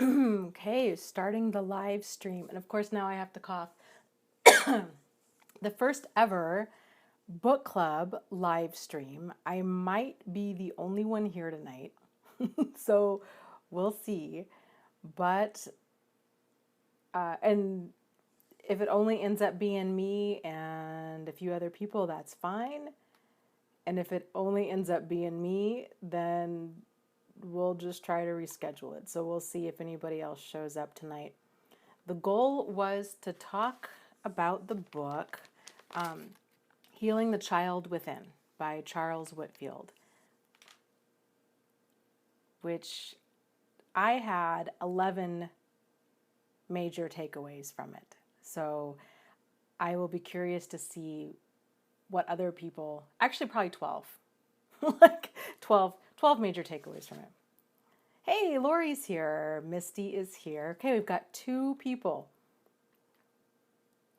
Okay, starting the live stream. And of course, now I have to cough. The first ever book club live stream. I might be the only one here tonight. So we'll see. But, and if it only ends up being me and a few other people, that's fine. And if it only ends up being me, then we'll just try to reschedule it. So we'll see if anybody else shows up tonight. The goal was to talk about the book Healing the Child Within by Charles Whitfield, which I had 11 major takeaways from it. So I will be curious to see what other people, actually probably 12, like 12 major takeaways from it. Hey, Lori's here. Misty is here. Okay, we've got 2 people.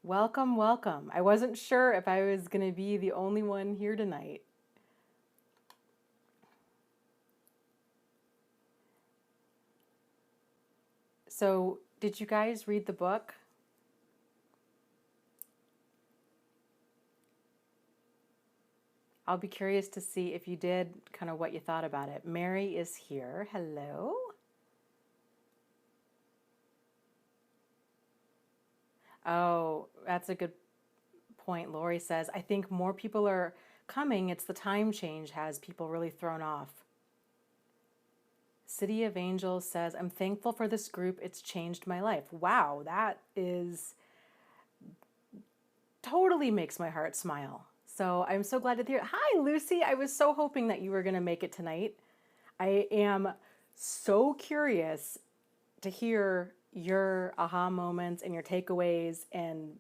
Welcome, welcome. I wasn't sure if I was going to be the only one here tonight. So, did you guys read the book? I'll be curious to see if you did, kind of what you thought about it. Mary is here. Hello. Oh, that's a good point. Lori says, I think more people are coming. It's the time change has people really thrown off. City of Angels says, I'm thankful for this group. It's changed my life. Wow, that is totally makes my heart smile. So I'm so glad to hear. Hi, Lucy. I was so hoping that you were going to make it tonight. I am so curious to hear your aha moments and your takeaways and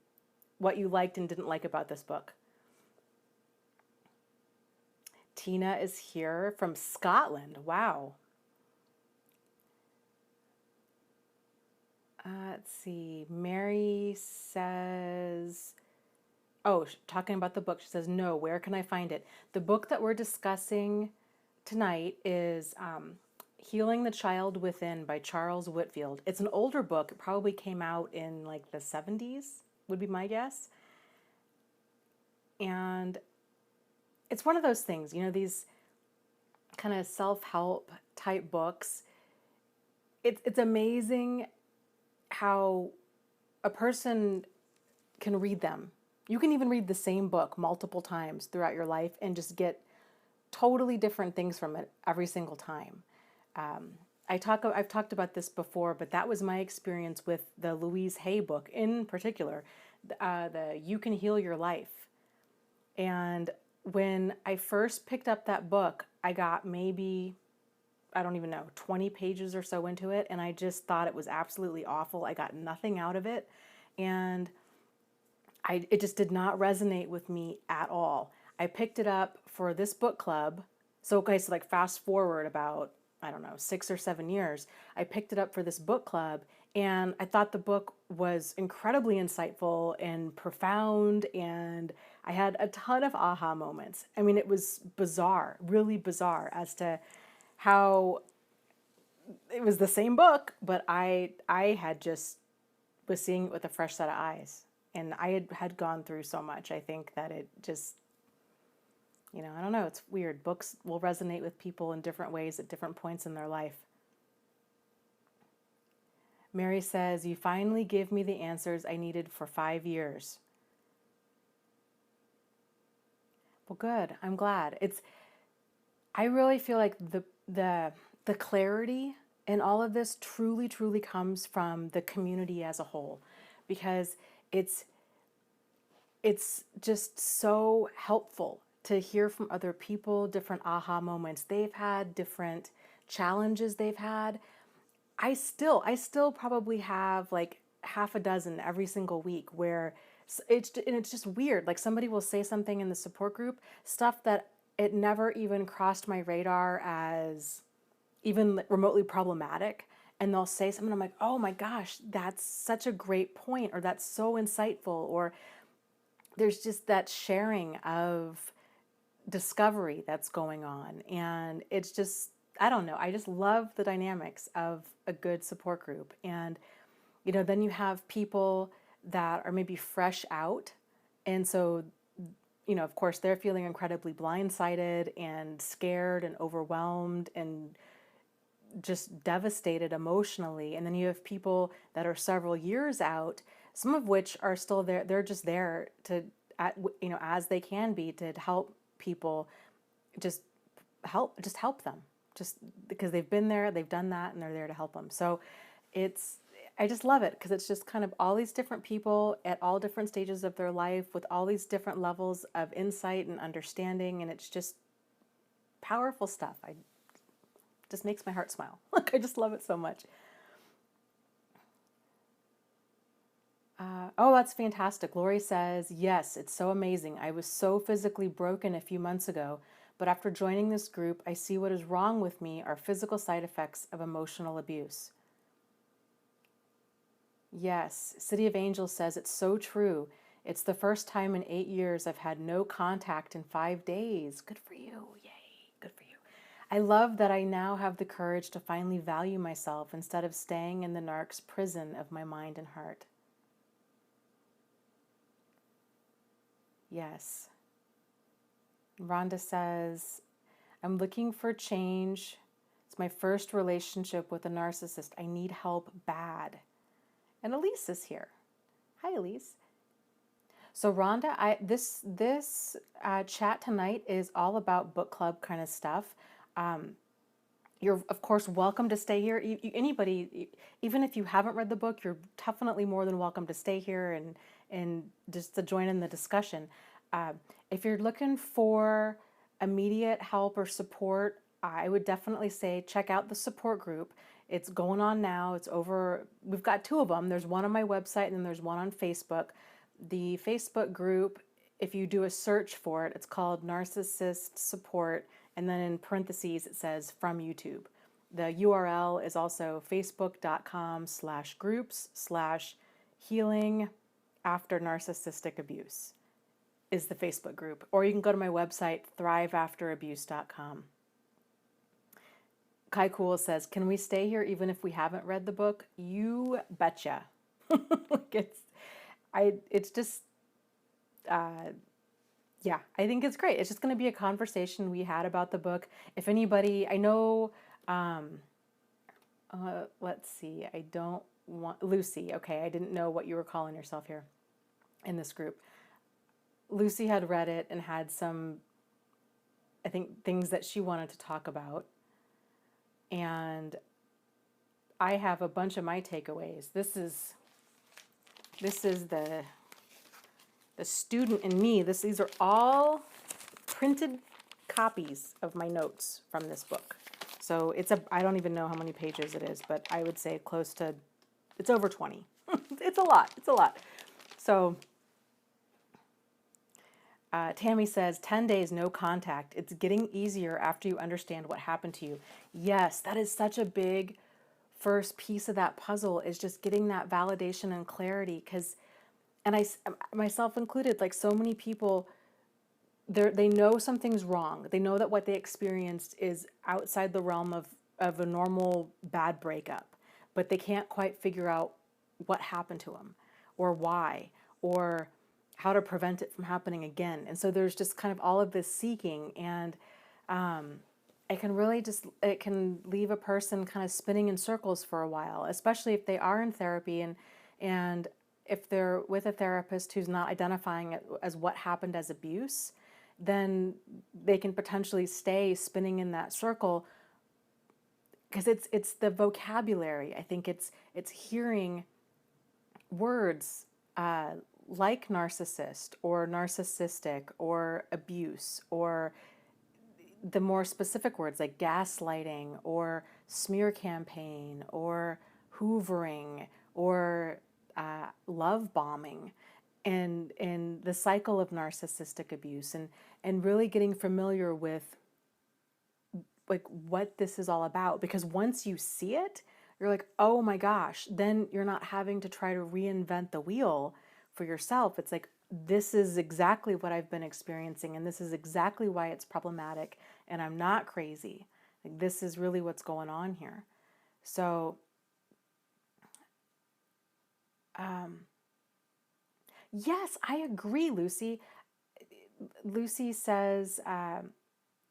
what you liked and didn't like about this book. Tina is here from Scotland. Wow. Let's see. Mary says, oh, talking about the book, she says, no, where can I find it? The book that we're discussing tonight is Healing the Child Within by Charles Whitfield. It's an older book. It probably came out in like the 70s, would be my guess. And it's one of those things, you know, these kind of self-help type books. It's amazing how a person can read them. You can even read the same book multiple times throughout your life and just get totally different things from it every single time. I've talked about this before, but that was my experience with the Louise Hay book in particular, the You Can Heal Your Life. And when I first picked up that book, I got maybe, I don't even know, 20 pages or so into it, and I just thought it was absolutely awful. I got nothing out of it, and it just did not resonate with me at all. I picked it up for this book club. So, okay, so like fast forward about, I don't know, 6 or 7 years, I picked it up for this book club, and I thought the book was incredibly insightful and profound, and I had a ton of aha moments. I mean, it was bizarre, really bizarre as to how it was the same book, but I had just was seeing it with a fresh set of eyes. And I had gone through so much. I think that it just, you know, I don't know, it's weird. Books will resonate with people in different ways at different points in their life. Mary says, you finally give me the answers I needed for 5 years. Well, good. I'm glad. I really feel like the clarity in all of this truly, truly comes from the community as a whole, because it's just so helpful to hear from other people, different aha moments they've had, different challenges they've had. I still probably have like half a dozen every single week where it's just weird. Like somebody will say something in the support group, stuff that it never even crossed my radar as even remotely problematic. And they'll say something, I'm like, oh my gosh, that's such a great point, or that's so insightful, or there's just that sharing of discovery that's going on. And it's just, I don't know. I just love the dynamics of a good support group. And, then you have people that are maybe fresh out. And so, of course, they're feeling incredibly blindsided and scared and overwhelmed and just devastated emotionally. And then you have people that are several years out, some of which are still there. They're just there to, as they can be, to help people, just help them, just because they've been there, they've done that, and they're there to help them. So I just love it because it's just kind of all these different people at all different stages of their life with all these different levels of insight and understanding. And it's just powerful stuff. Just makes my heart smile. Like, I just love it so much. Oh, that's fantastic. Lori says, yes, it's so amazing. I was so physically broken a few months ago, but after joining this group, I see what is wrong with me are physical side effects of emotional abuse. Yes, City of Angels says it's so true. It's the first time in 8 years I've had no contact in 5 days. Good for you. Yay. Good for you. I love that I now have the courage to finally value myself instead of staying in the narc's prison of my mind and heart. Yes. Rhonda says, I'm looking for change. It's my first relationship with a narcissist. I need help bad. And Elise is here. Hi, Elise. So Rhonda, this chat tonight is all about book club kind of stuff. You're of course welcome to stay here. Anybody, even if you haven't read the book, you're definitely more than welcome to stay here and just to join in the discussion. If you're looking for immediate help or support, I would definitely say check out the support group. It's going on now. It's over. We've got 2 of them. There's one on my website and then there's one on Facebook. The Facebook group, if you do a search for it, it's called Narcissist Support. And then in parentheses, it says from YouTube. The URL is also facebook.com/groups/healing after narcissistic abuse is the Facebook group. Or you can go to my website, thriveafterabuse.com. Kai Cool says, can we stay here even if we haven't read the book? You betcha. It's just, yeah, I think it's great. It's just going to be a conversation we had about the book. If anybody, I know, let's see, I don't want, Lucy, okay, I didn't know what you were calling yourself here in this group. Lucy had read it and had some, I think, things that she wanted to talk about. And I have a bunch of my takeaways. This is the student in me. These are all printed copies of my notes from this book. So I don't even know how many pages it is, but I would say close to, it's over 20. It's a lot. So Tammy says, 10 days, no contact. It's getting easier after you understand what happened to you. Yes, that is such a big first piece of that puzzle, is just getting that validation and clarity. Because, and I, myself included, like so many people, they know something's wrong. They know that what they experienced is outside the realm of a normal bad breakup, but they can't quite figure out what happened to them or why, or how to prevent it from happening again. And so there's just kind of all of this seeking, and it can leave a person kind of spinning in circles for a while, especially if they are in therapy and if they're with a therapist who's not identifying it as what happened as abuse, then they can potentially stay spinning in that circle, because it's the vocabulary. I think it's hearing words like narcissist or narcissistic or abuse, or the more specific words like gaslighting or smear campaign or hoovering or love bombing, and the cycle of narcissistic abuse, and really getting familiar with like what this is all about. Because once you see it, you're like, oh my gosh, then you're not having to try to reinvent the wheel for yourself. It's like, this is exactly what I've been experiencing, and this is exactly why it's problematic, and I'm not crazy. Like, this is really what's going on here. So, yes, I agree, Lucy. Lucy says,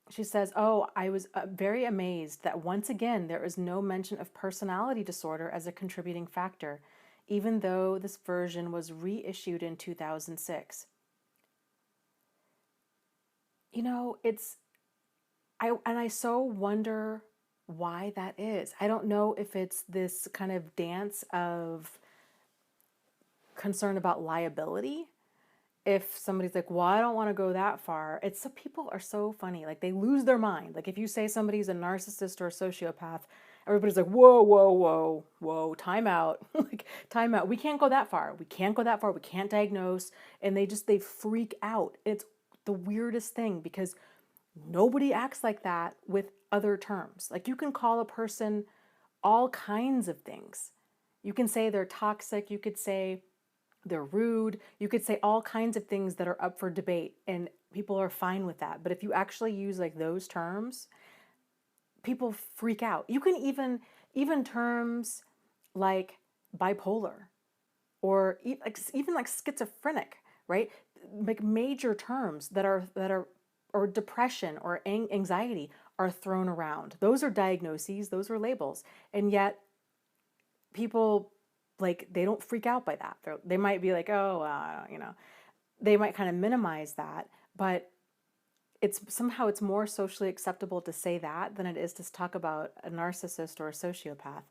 she says, oh, I was very amazed that once again there is no mention of personality disorder as a contributing factor, even though this version was reissued in 2006. I so wonder why that is. I don't know if it's this kind of dance of concern about liability. If somebody's like, well, I don't want to go that far. It's so, people are so funny. Like, they lose their mind. Like, if you say somebody's a narcissist or a sociopath, everybody's like, whoa, whoa, whoa, whoa, time out. Like, time out. We can't go that far. We can't go that far. We can't diagnose. And they freak out. It's the weirdest thing because nobody acts like that with other terms. Like, you can call a person all kinds of things. You can say they're toxic. You could say they're rude. You could say all kinds of things that are up for debate, and people are fine with that. But if you actually use like those terms, people freak out. You can even terms like bipolar or even like schizophrenic, right? Like major terms that are or depression or anxiety are thrown around. Those are diagnoses, those are labels. And yet people, like, they don't freak out by that. They might be like, oh, they might kind of minimize that, but it's more socially acceptable to say that than it is to talk about a narcissist or a sociopath.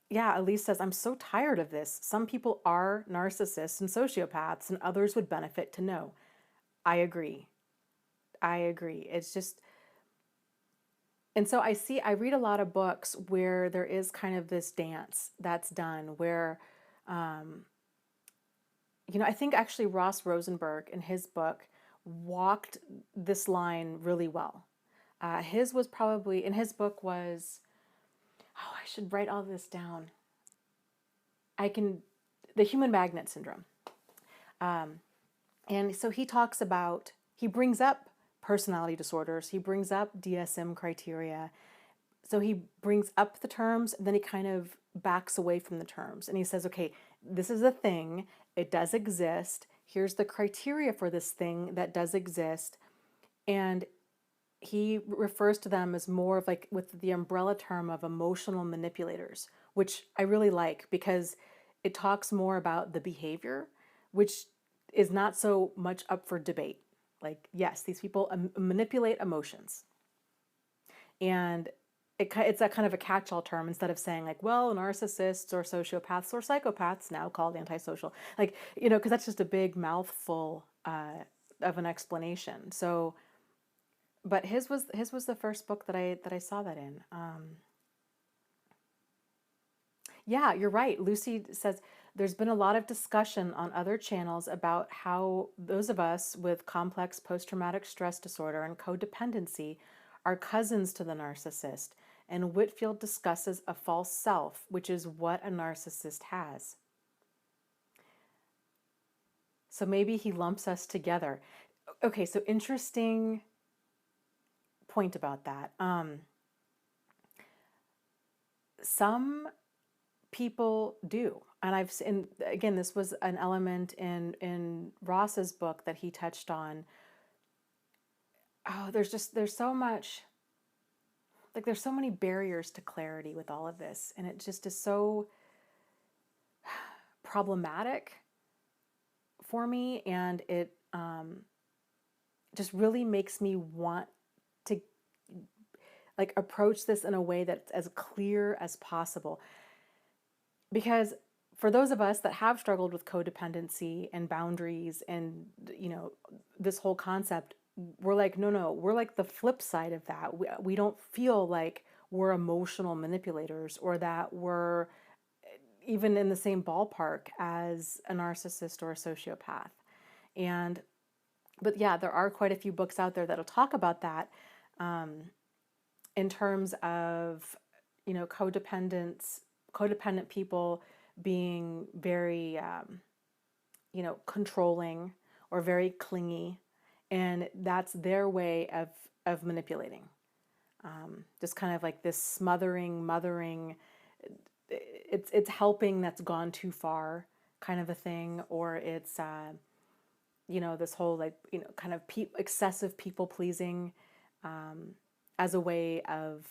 Yeah, Elise says, I'm so tired of this. Some people are narcissists and sociopaths, and others would benefit to know. I agree. I agree. It's just, and so I read a lot of books where there is kind of this dance that's done where, I think actually Ross Rosenberg in his book walked this line really well. His was probably, in his book was, oh, I should write all this down. The human magnet syndrome. And so he brings up personality disorders, he brings up DSM criteria. So he brings up the terms, and then he kind of backs away from the terms. And he says, okay, this is a thing, it does exist. Here's the criteria for this thing that does exist. And he refers to them as more of like with the umbrella term of emotional manipulators, which I really like because it talks more about the behavior, which is not so much up for debate. Like, yes, these people manipulate emotions. And it's that kind of a catch-all term instead of saying like, well, narcissists or sociopaths or psychopaths, now called antisocial, like, because that's just a big mouthful of an explanation. So, but his was the first book that I saw that in. Yeah, you're right. Lucy says there's been a lot of discussion on other channels about how those of us with complex post-traumatic stress disorder and codependency are cousins to the narcissist. And Whitfield discusses a false self, which is what a narcissist has. So maybe he lumps us together. Okay, so interesting point about that. Some people do. And I've seen, again, this was an element in Ross's book that he touched on. Oh, there's so much, like, there's so many barriers to clarity with all of this. And it just is so problematic for me. And it just really makes me want to like approach this in a way that's as clear as possible. Because for those of us that have struggled with codependency and boundaries and, this whole concept, we're like, no, we're like the flip side of that. We don't feel like we're emotional manipulators or that we're even in the same ballpark as a narcissist or a sociopath. But yeah, there are quite a few books out there that'll talk about that in terms of, codependent people being very, controlling or very clingy And that's their way of manipulating. Just kind of like this smothering, mothering, it's helping that's gone too far kind of a thing, or it's, this whole like, kind of excessive people pleasing as a way of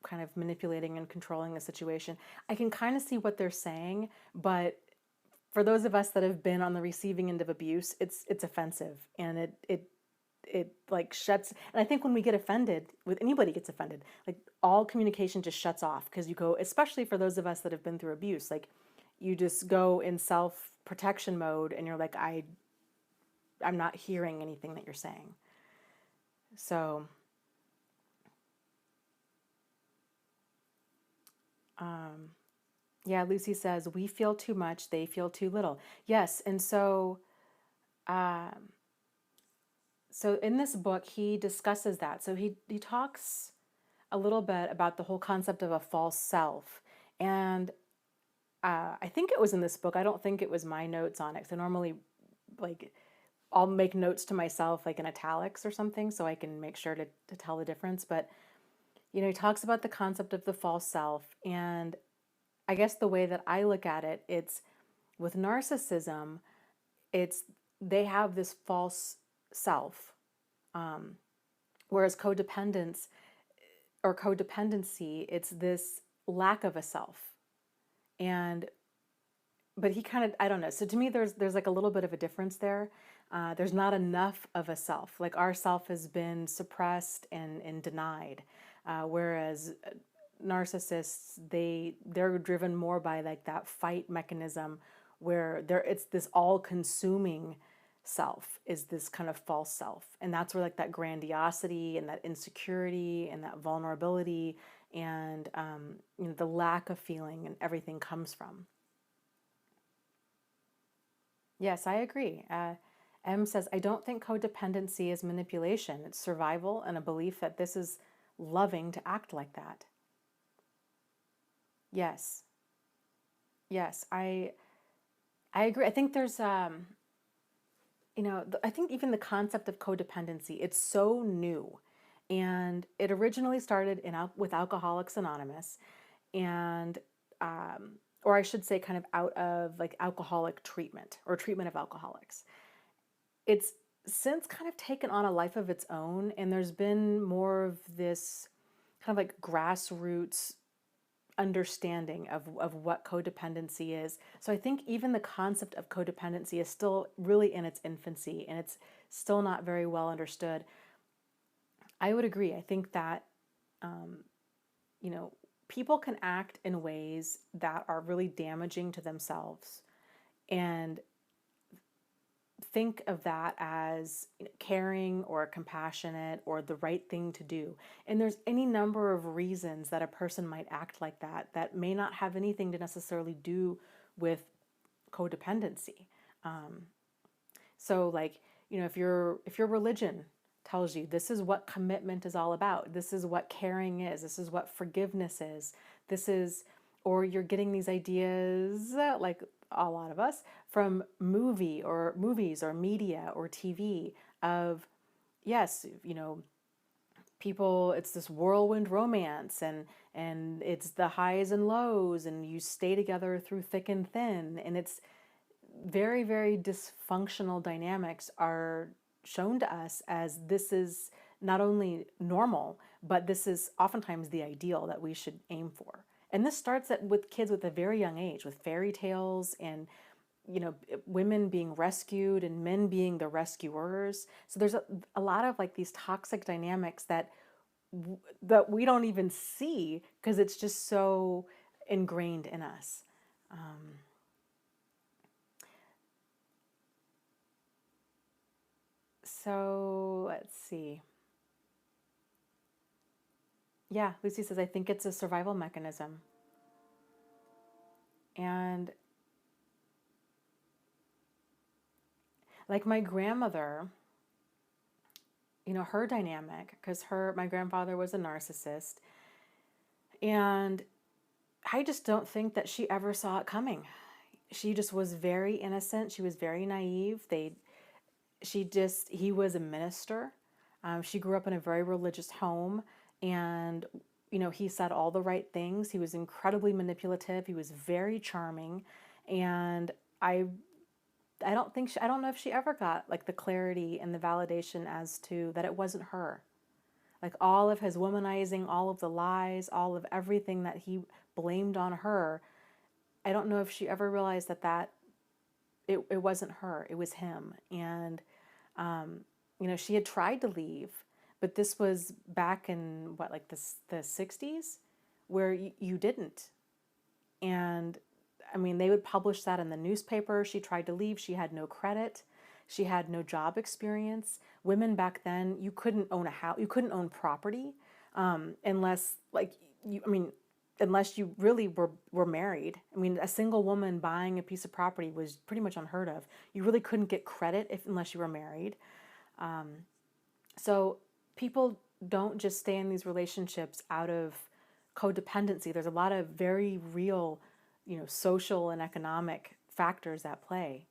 kind of manipulating and controlling the situation. I can kind of see what they're saying, but for those of us that have been on the receiving end of abuse, it's offensive, and it like shuts. And I think when we get offended, with anybody gets offended, like all communication just shuts off, because you go, especially for those of us that have been through abuse, like you just go in self protection mode, and you're like, I'm not hearing anything that you're saying. So, yeah, Lucy says, we feel too much, they feel too little. Yes, and so in this book, he discusses that. So he talks a little bit about the whole concept of a false self. And I think it was in this book. I don't think it was my notes on it. So normally, like, I'll make notes to myself, like in italics or something, so I can make sure to tell the difference. But, he talks about the concept of the false self. And I guess the way that I look at it, it's with narcissism, it's they have this false self. Whereas codependence or codependency, it's this lack of a self. And but he kind of, I don't know. So to me, there's like a little bit of a difference there. There's not enough of a self. Like our self has been suppressed and denied, whereas narcissists, they're driven more by like that fight mechanism, where it's this all-consuming self is this kind of false self, and that's where like that grandiosity and that insecurity and that vulnerability and the lack of feeling and everything comes from. Yes, I agree. M says, I don't think codependency is manipulation. It's survival and a belief that this is loving to act like that. Yes. Yes, I agree. I think there's I think even the concept of codependency, it's so new. And it originally started with Alcoholics Anonymous, and or I should say kind of out of like alcoholic treatment or treatment of alcoholics. It's since kind of taken on a life of its own, and there's been more of this kind of like grassroots understanding of what codependency is. So I think even the concept of codependency is still really in its infancy, and it's still not very well understood. I would agree. I think that, people can act in ways that are really damaging to themselves and think of that as caring or compassionate or the right thing to do. And there's any number of reasons that a person might act like that may not have anything to necessarily do with codependency. So like, if your religion tells you this is what commitment is all about, this is what caring is, this is what forgiveness is, this is, or you're getting these ideas, like a lot of us, from movies or media or TV of, yes, people, it's this whirlwind romance, and it's the highs and lows, and you stay together through thick and thin, and it's very, very dysfunctional dynamics are shown to us as this is not only normal, but this is oftentimes the ideal that we should aim for. And this starts with kids with a very young age, with fairy tales and women being rescued and men being the rescuers. So there's a lot of like these toxic dynamics that we don't even see because it's just so ingrained in us. So let's see. Yeah, Lucy says, I think it's a survival mechanism. And like my grandmother, her dynamic, because my grandfather was a narcissist, and I just don't think that she ever saw it coming. She just was very innocent. She was very naive. he was a minister. She grew up in a very religious home, and he said all the right things. He was incredibly manipulative. He was very charming, and I I don't know if she ever got like the clarity and the validation as to that it wasn't her. Like all of his womanizing, all of the lies, all of everything that he blamed on her, I don't know if she ever realized that it wasn't her, it was him. And she had tried to leave, but this was back in what, like the 60s, where you didn't. And I mean, they would publish that in the newspaper. She tried to leave. She had no credit. She had no job experience. Women back then, you couldn't own a house. You couldn't own property unless, like, unless you really were married. I mean, a single woman buying a piece of property was pretty much unheard of. You really couldn't get credit unless you were married. So people don't just stay in these relationships out of codependency. There's a lot of very real, social and economic factors at play.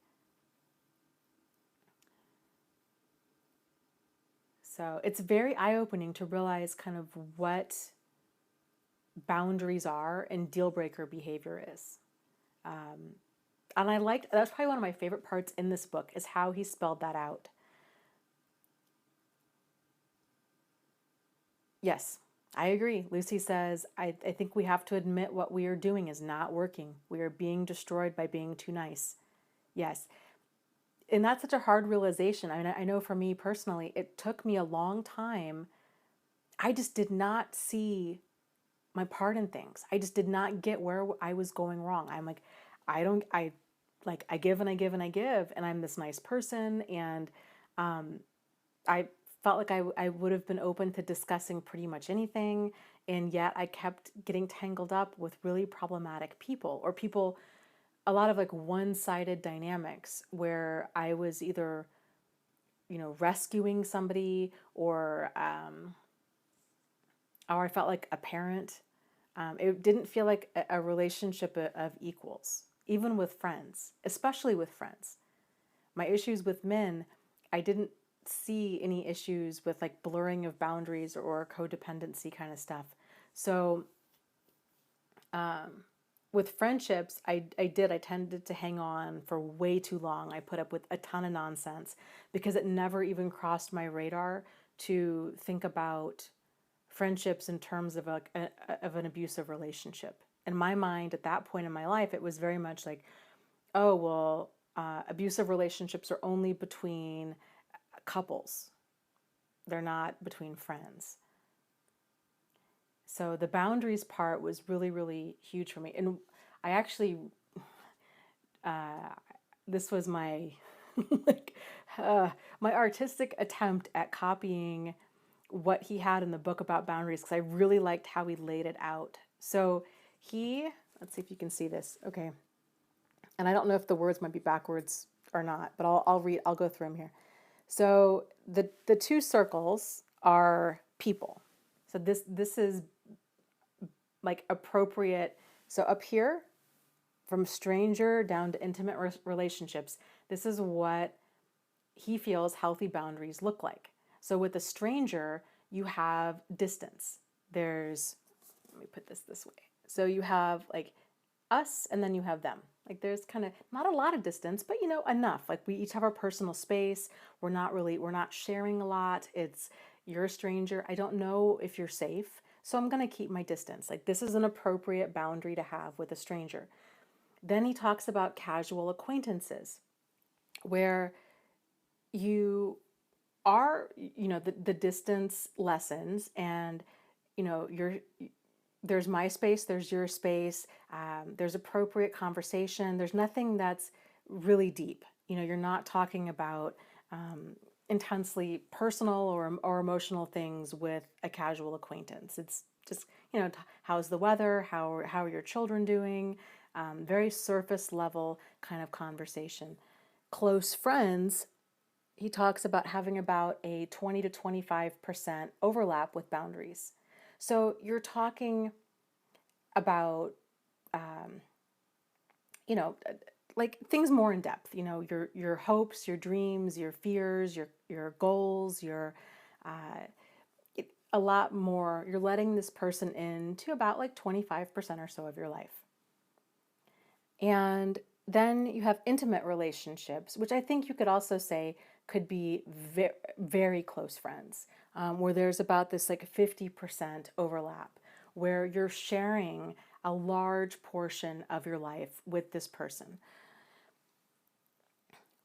So it's very eye-opening to realize kind of what boundaries are and deal breaker behavior is. And that's probably one of my favorite parts in this book is how he spelled that out. Yes, I agree. Lucy says, I think we have to admit what we are doing is not working. We are being destroyed by being too nice. Yes. And that's such a hard realization. I mean, I know for me personally, it took me a long time. I just did not see my part in things. I just did not get where I was going wrong. I'm like, I give and I give and I give, and I'm this nice person. And I felt like I would have been open to discussing pretty much anything. And yet I kept getting tangled up with really problematic people, or people, a lot of like one-sided dynamics where I was either, rescuing somebody, or I felt like a parent. It didn't feel like a relationship of equals, even with friends, especially with friends. My issues with men, I didn't see any issues with like blurring of boundaries or codependency kind of stuff. So with friendships, I tended to hang on for way too long. I put up with a ton of nonsense because it never even crossed my radar to think about friendships in terms of of an abusive relationship. In my mind, at that point in my life, it was very much like, oh, well, abusive relationships are only between couples. They're not between friends. So the boundaries part was really, really huge for me. And I actually, this was my, like, my artistic attempt at copying what he had in the book about boundaries, because I really liked how he laid it out. So let's see if you can see this. Okay. And I don't know if the words might be backwards or not, but I'll go through them here. So the two circles are people. So this is like appropriate. So up here, from stranger down to intimate relationships, this is what he feels healthy boundaries look like. So with a stranger, you have distance. Let me put this way. So you have like us, and then you have them. Like there's kind of not a lot of distance, but enough. Like we each have our personal space. We're not sharing a lot. You're a stranger. I don't know if you're safe, so I'm going to keep my distance. Like this is an appropriate boundary to have with a stranger. Then he talks about casual acquaintances, where you are, the distance lessens, and there's my space, there's your space, there's appropriate conversation. There's nothing that's really deep. You're not talking about intensely personal or emotional things with a casual acquaintance. It's just, how's the weather? How are your children doing? Very surface level kind of conversation. Close friends, he talks about having about a 20 to 25% overlap with boundaries. So you're talking about, like things more in depth, you know, your hopes, your dreams, your fears, your goals, your uh, a lot more. You're letting this person into about like 25% or so of your life. And then you have intimate relationships, which I think you could also say could be very, very close friends, where there's about this like 50% overlap, where you're sharing a large portion of your life with this person.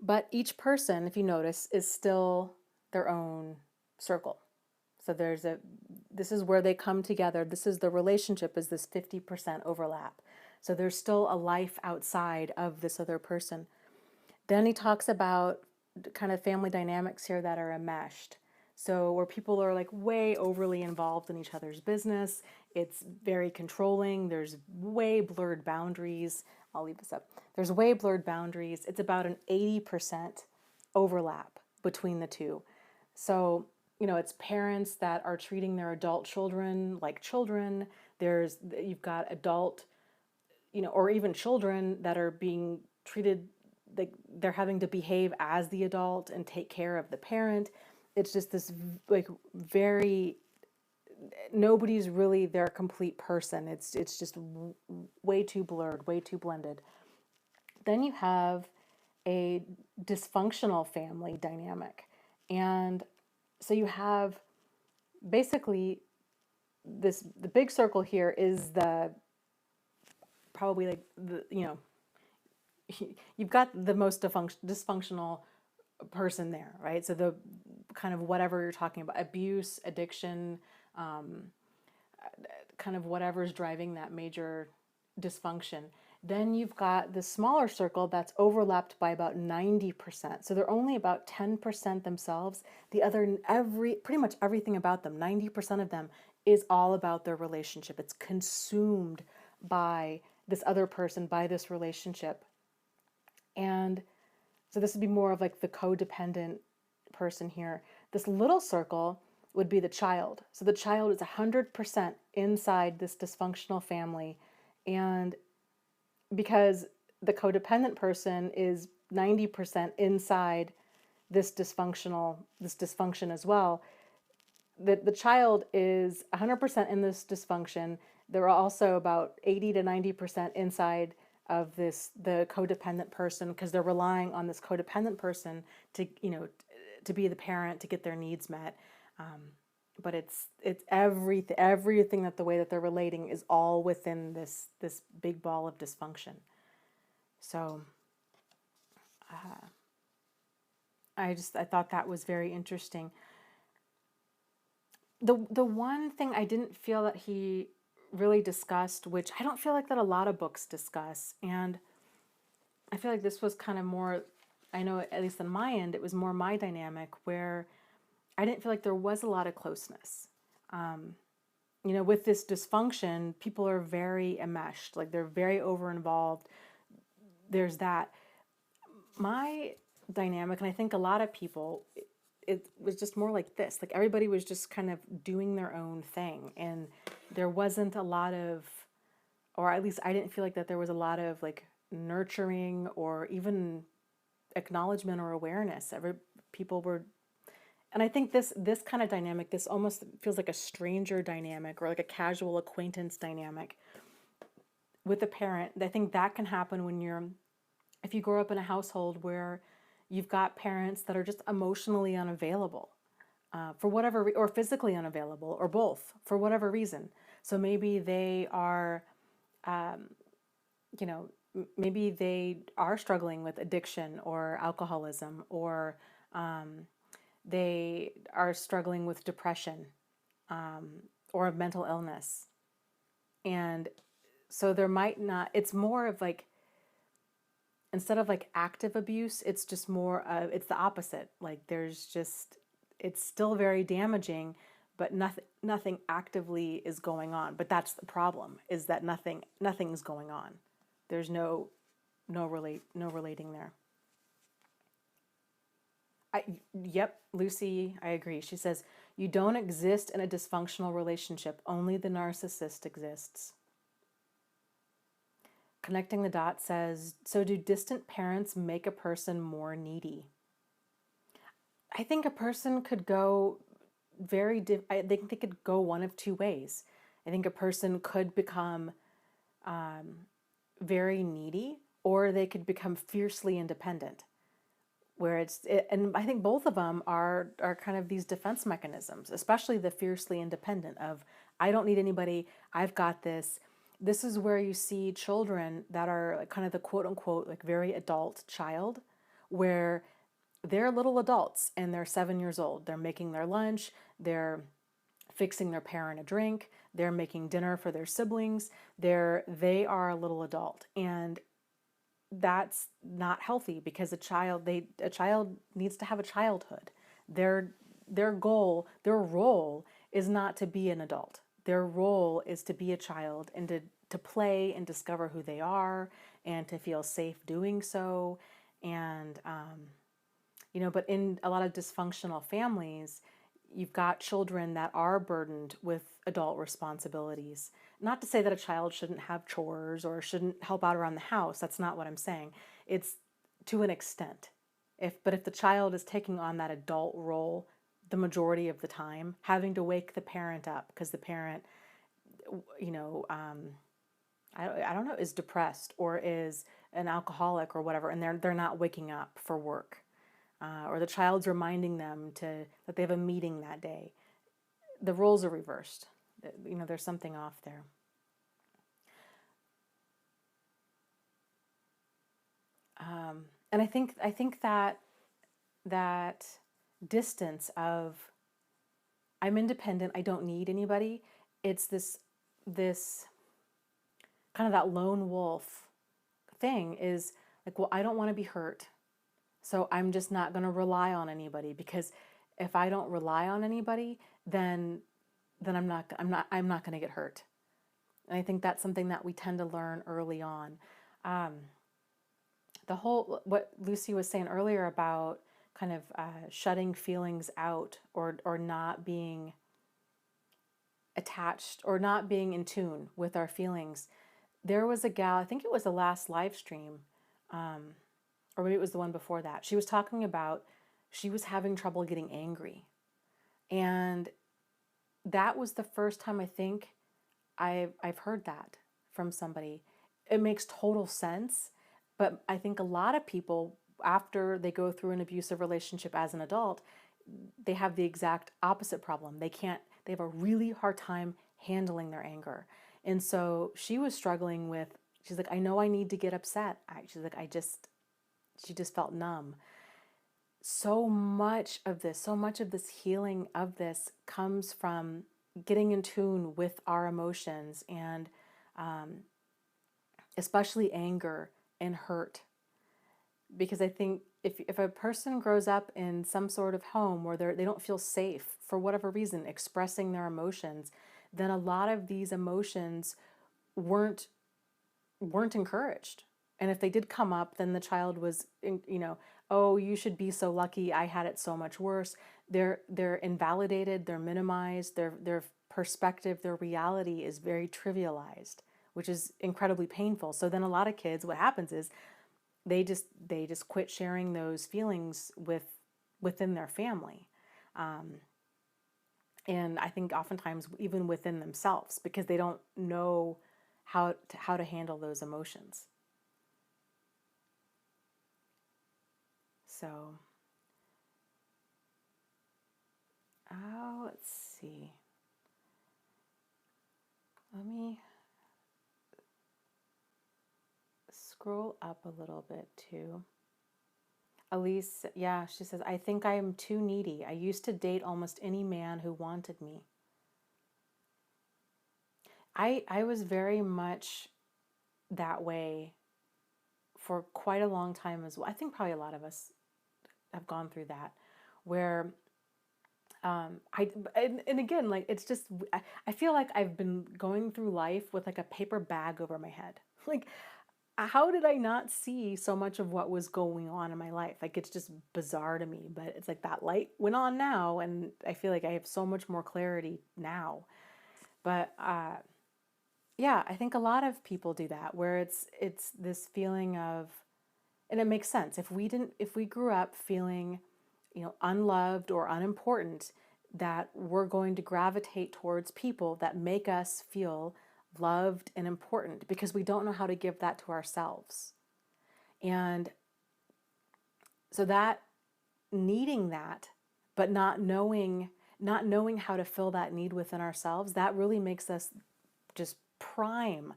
But each person, if you notice, is still their own circle. So this is where they come together. This is the relationship, is this 50% overlap. So there's still a life outside of this other person. Then he talks about kind of family dynamics here that are enmeshed. So where people are like way overly involved in each other's business, it's very controlling, there's way blurred boundaries. I'll leave this up. There's way blurred boundaries. It's about an 80% overlap between the two. So, you know, it's parents that are treating their adult children like children. You've got adult, you know, or even children that are being treated like they're having to behave as the adult and take care of the parent. It's just this like very, nobody's really their complete person. It's just way too blurred, way too blended. Then you have a dysfunctional family dynamic. And so you have basically the big circle here is the probably like the, you know, you've got the most dysfunctional person there, right? So the kind of whatever you're talking about, abuse, addiction, kind of whatever's driving that major dysfunction. Then you've got the smaller circle that's overlapped by about 90%. So they're only about 10% themselves. The other, pretty much everything about them, 90% of them is all about their relationship. It's consumed by this other person, by this relationship. And so this would be more of like the codependent person here. This little circle would be the child. So the child is 100% inside this dysfunctional family. And because the codependent person is 90% inside this dysfunction as well, the child is 100% in this dysfunction. They're also about 80 to 90% inside of the codependent person, because they're relying on this codependent person to, you know, to be the parent, to get their needs met. But it's everything that the way that they're relating is all within this big ball of dysfunction. So I thought that was very interesting. The one thing I didn't feel that he really discussed, which I don't feel like that a lot of books discuss, and I feel like this was kind of more, I know at least on my end, it was more my dynamic where I didn't feel like there was a lot of closeness. You know, with this dysfunction, people are very enmeshed, like they're very over involved. There's that. My dynamic, and I think a lot of people, it was just more like this. Like everybody was just kind of doing their own thing, and there wasn't a lot of, or at least I didn't feel like that there was a lot of like nurturing or even acknowledgement or awareness. People were, and I think this kind of dynamic, this almost feels like a stranger dynamic or like a casual acquaintance dynamic with a parent. I think that can happen if you grow up in a household where you've got parents that are just emotionally unavailable for whatever, or physically unavailable, or both, for whatever reason. So maybe they are, you know, maybe they are struggling with addiction or alcoholism, or they are struggling with depression or mental illness. And so there might not, it's more of like, instead of like active abuse, it's just more it's the opposite. Like there's just, it's still very damaging, but nothing actively is going on. But that's the problem, is that nothing's going on. There's no relating there. Yep, Lucy, I agree. She says, you don't exist in a dysfunctional relationship. Only the narcissist exists. Connecting the Dots says, so do distant parents make a person more needy? I think a person could go I think they could go one of two ways. I think a person could become very needy, or they could become fiercely independent, and I think both of them are kind of these defense mechanisms, especially the fiercely independent of, I don't need anybody, I've got this. This is where you see children that are like kind of the quote unquote like very adult child, where they're little adults and they're 7 years old. They're making their lunch, they're fixing their parent a drink, they're making dinner for their siblings. They are a little adult, and that's not healthy, because a child needs to have a childhood. Their goal, their role is not to be an adult. Their role is to be a child and to play and discover who they are and to feel safe doing so. And but in a lot of dysfunctional families, you've got children that are burdened with adult responsibilities. Not to say that a child shouldn't have chores or shouldn't help out around the house. That's not what I'm saying. It's to an extent. But if the child is taking on that adult role the majority of the time, having to wake the parent up because the parent, I don't know, is depressed or is an alcoholic or whatever, and they're not waking up for work. Or the child's reminding them that they have a meeting that day. The roles are reversed. There's something off there. And I think that distance of, I'm independent, I don't need anybody. It's this kind of that lone wolf thing is like, well, I don't want to be hurt, so I'm just not going to rely on anybody, because if I don't rely on anybody, then I'm not going to get hurt. And I think that's something that we tend to learn early on. What Lucy was saying earlier about kind of shutting feelings out, or not being attached or not being in tune with our feelings. There was a gal, I think it was the last live stream, or maybe it was the one before that. She was talking about she was having trouble getting angry. And that was the first time I think I've heard that from somebody. It makes total sense, but I think a lot of people, after they go through an abusive relationship as an adult, they have the exact opposite problem. They have a really hard time handling their anger. And so she was struggling with, she's like, I know I need to get upset. She's like, she just felt numb. So much of this healing of this comes from getting in tune with our emotions, and especially anger and hurt. Because I think if a person grows up in some sort of home where they don't feel safe for whatever reason expressing their emotions, then a lot of these emotions weren't encouraged. And if they did come up, then the child was, oh, you should be so lucky, I had it so much worse. They're invalidated, they're minimized, their perspective, their reality is very trivialized, which is incredibly painful. So then a lot of kids, what happens is they just quit sharing those feelings within their family. And I think oftentimes even within themselves, because they don't know how to handle those emotions. So, let's see. Let me scroll up a little bit too. Elise, yeah, she says, I think I am too needy. I used to date almost any man who wanted me. I was very much that way for quite a long time as well. I think probably a lot of us have gone through that, where and again, like, it's just, I feel like I've been going through life with like a paper bag over my head. Like, how did I not see so much of what was going on in my life? Like, it's just bizarre to me, but it's like that light went on now, and I feel like I have so much more clarity now. But yeah, I think a lot of people do that, where it's this feeling of, and it makes sense. If we grew up feeling, unloved or unimportant, that we're going to gravitate towards people that make us feel loved and important because we don't know how to give that to ourselves. And so that needing that, but not knowing how to fill that need within ourselves, that really makes us just prime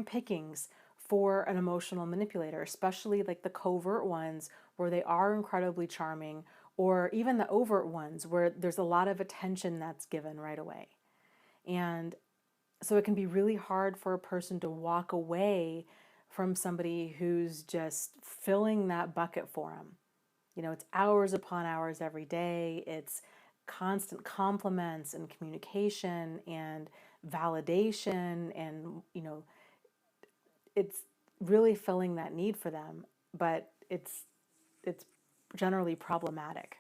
pickings for an emotional manipulator, especially like the covert ones where they are incredibly charming, or even the overt ones where there's a lot of attention that's given right away. And so it can be really hard for a person to walk away from somebody who's just filling that bucket for them. It's hours upon hours every day. It's constant compliments and communication and validation, and it's really filling that need for them, but it's generally problematic.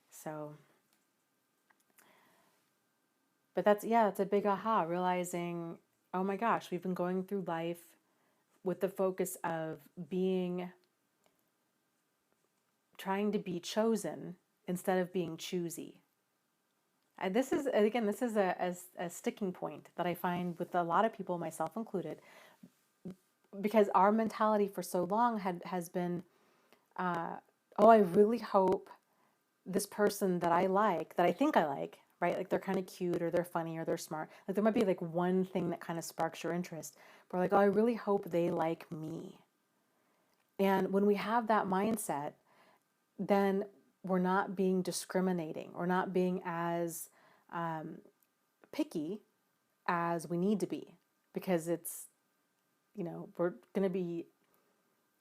So, but that's, yeah, it's a big aha, realizing, oh my gosh, we've been going through life with the focus of trying to be chosen instead of being choosy. And this is a sticking point that I find with a lot of people, myself included, because our mentality for so long has been, oh, I really hope this person that I think I like, right? Like they're kind of cute or they're funny or they're smart. Like there might be like one thing that kind of sparks your interest. But like, oh, I really hope they like me. And when we have that mindset, then we're not being discriminating. We're not being as picky as we need to be, because we're going to be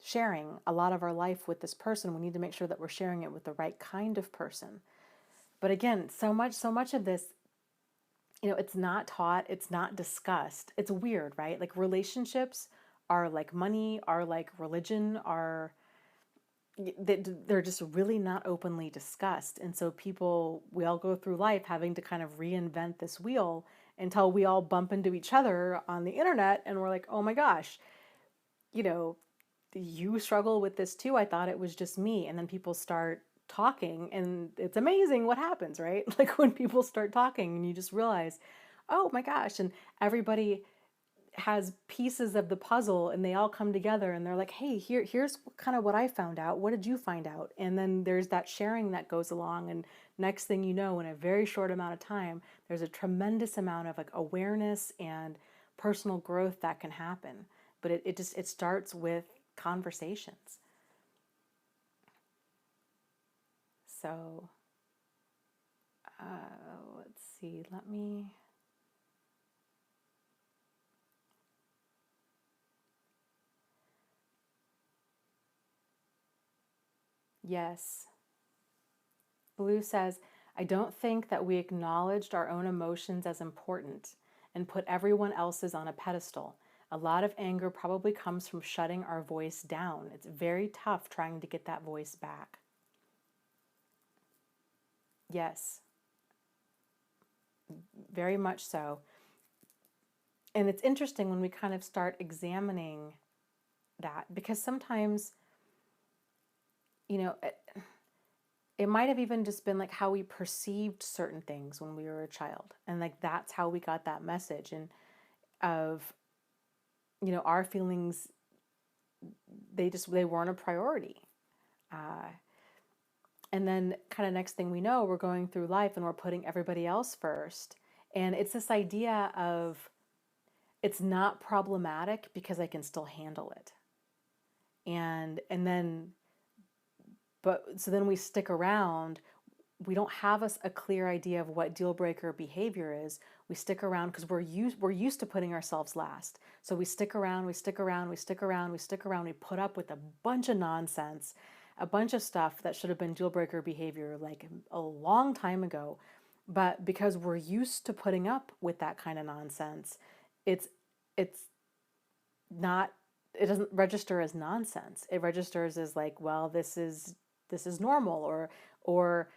sharing a lot of our life with this person. We need to make sure that we're sharing it with the right kind of person. But again, so much of this, it's not taught, it's not discussed. It's weird, right? Like relationships are like money, are like religion, they're just really not openly discussed. And so we all go through life having to kind of reinvent this wheel until we all bump into each other on the internet and we're like, oh my gosh, you know, you struggle with this too. I thought it was just me. And then people start talking and it's amazing what happens, right? Like when people start talking and you just realize, oh my gosh, and everybody has pieces of the puzzle and they all come together and they're like, hey, here's kind of what I found out. What did you find out? And then there's that sharing that goes along. And next thing you know, in a very short amount of time, there's a tremendous amount of like awareness and personal growth that can happen. But it starts with conversations. So let's see, yes. Blue says, I don't think that we acknowledged our own emotions as important and put everyone else's on a pedestal. A lot of anger probably comes from shutting our voice down. It's very tough trying to get that voice back. Yes, very much so. And it's interesting when we kind of start examining that, because sometimes, you know, it might have even just been like how we perceived certain things when we were a child. And like that's how we got that message, and of, our feelings, they weren't a priority. Uh, and then kind of next thing we know, we're going through life and we're putting everybody else first. And it's this idea of it's not problematic because I can still handle it. And then but so then we stick around. We don't have a clear idea of what deal breaker behavior is. We stick around because we're used to putting ourselves last. So we stick around, we stick around, we stick around, we stick around. We put up with a bunch of nonsense, a bunch of stuff that should have been deal breaker behavior like a long time ago. But because we're used to putting up with that kind of nonsense, it's it's not it doesn't register as nonsense. It registers as like, well, this is normal, or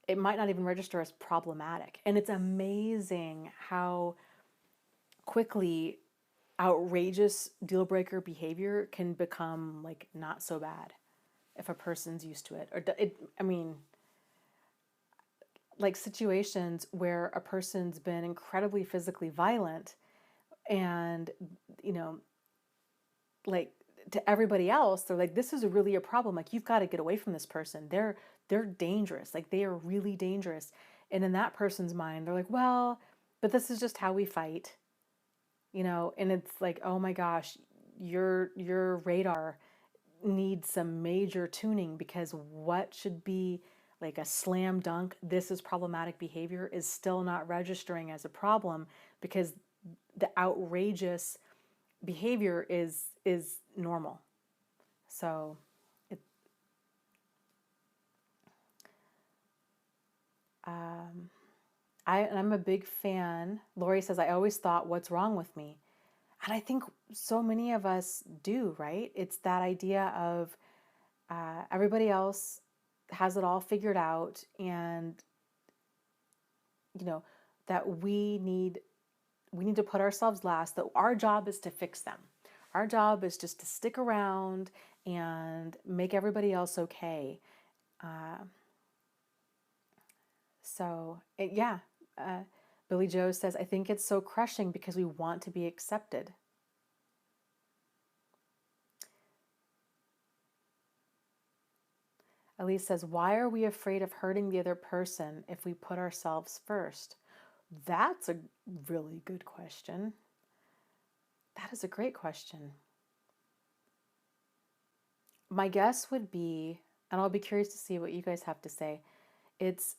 it might not even register as problematic. And it's amazing how quickly outrageous deal breaker behavior can become like not so bad if a person's used to it. Or I mean, like situations where a person's been incredibly physically violent and, you know, like to everybody else, they're like, this is really a problem. Like, you've got to get away from this person. They're dangerous. Like, they are really dangerous. And in that person's mind, they're like, well, but this is just how we fight, you know. And it's like, oh my gosh, your radar needs some major tuning, because what should be like a slam dunk, this is problematic behavior, is still not registering as a problem, because the outrageous behavior is normal. So it, um, I'm a big fan. Lori says, I always thought, what's wrong with me? And I think so many of us do, right? It's that idea of everybody else has it all figured out, and you know that we need to put ourselves last, that our job is to fix them. Our job is just to stick around and make everybody else okay. Uh, yeah, uh, Billy Joe says, I think it's so crushing because we want to be accepted. Elise says, why are we afraid of hurting the other person if we put ourselves first? That's a really good question. That is a great question. My guess would be, and I'll be curious to see what you guys have to say, it's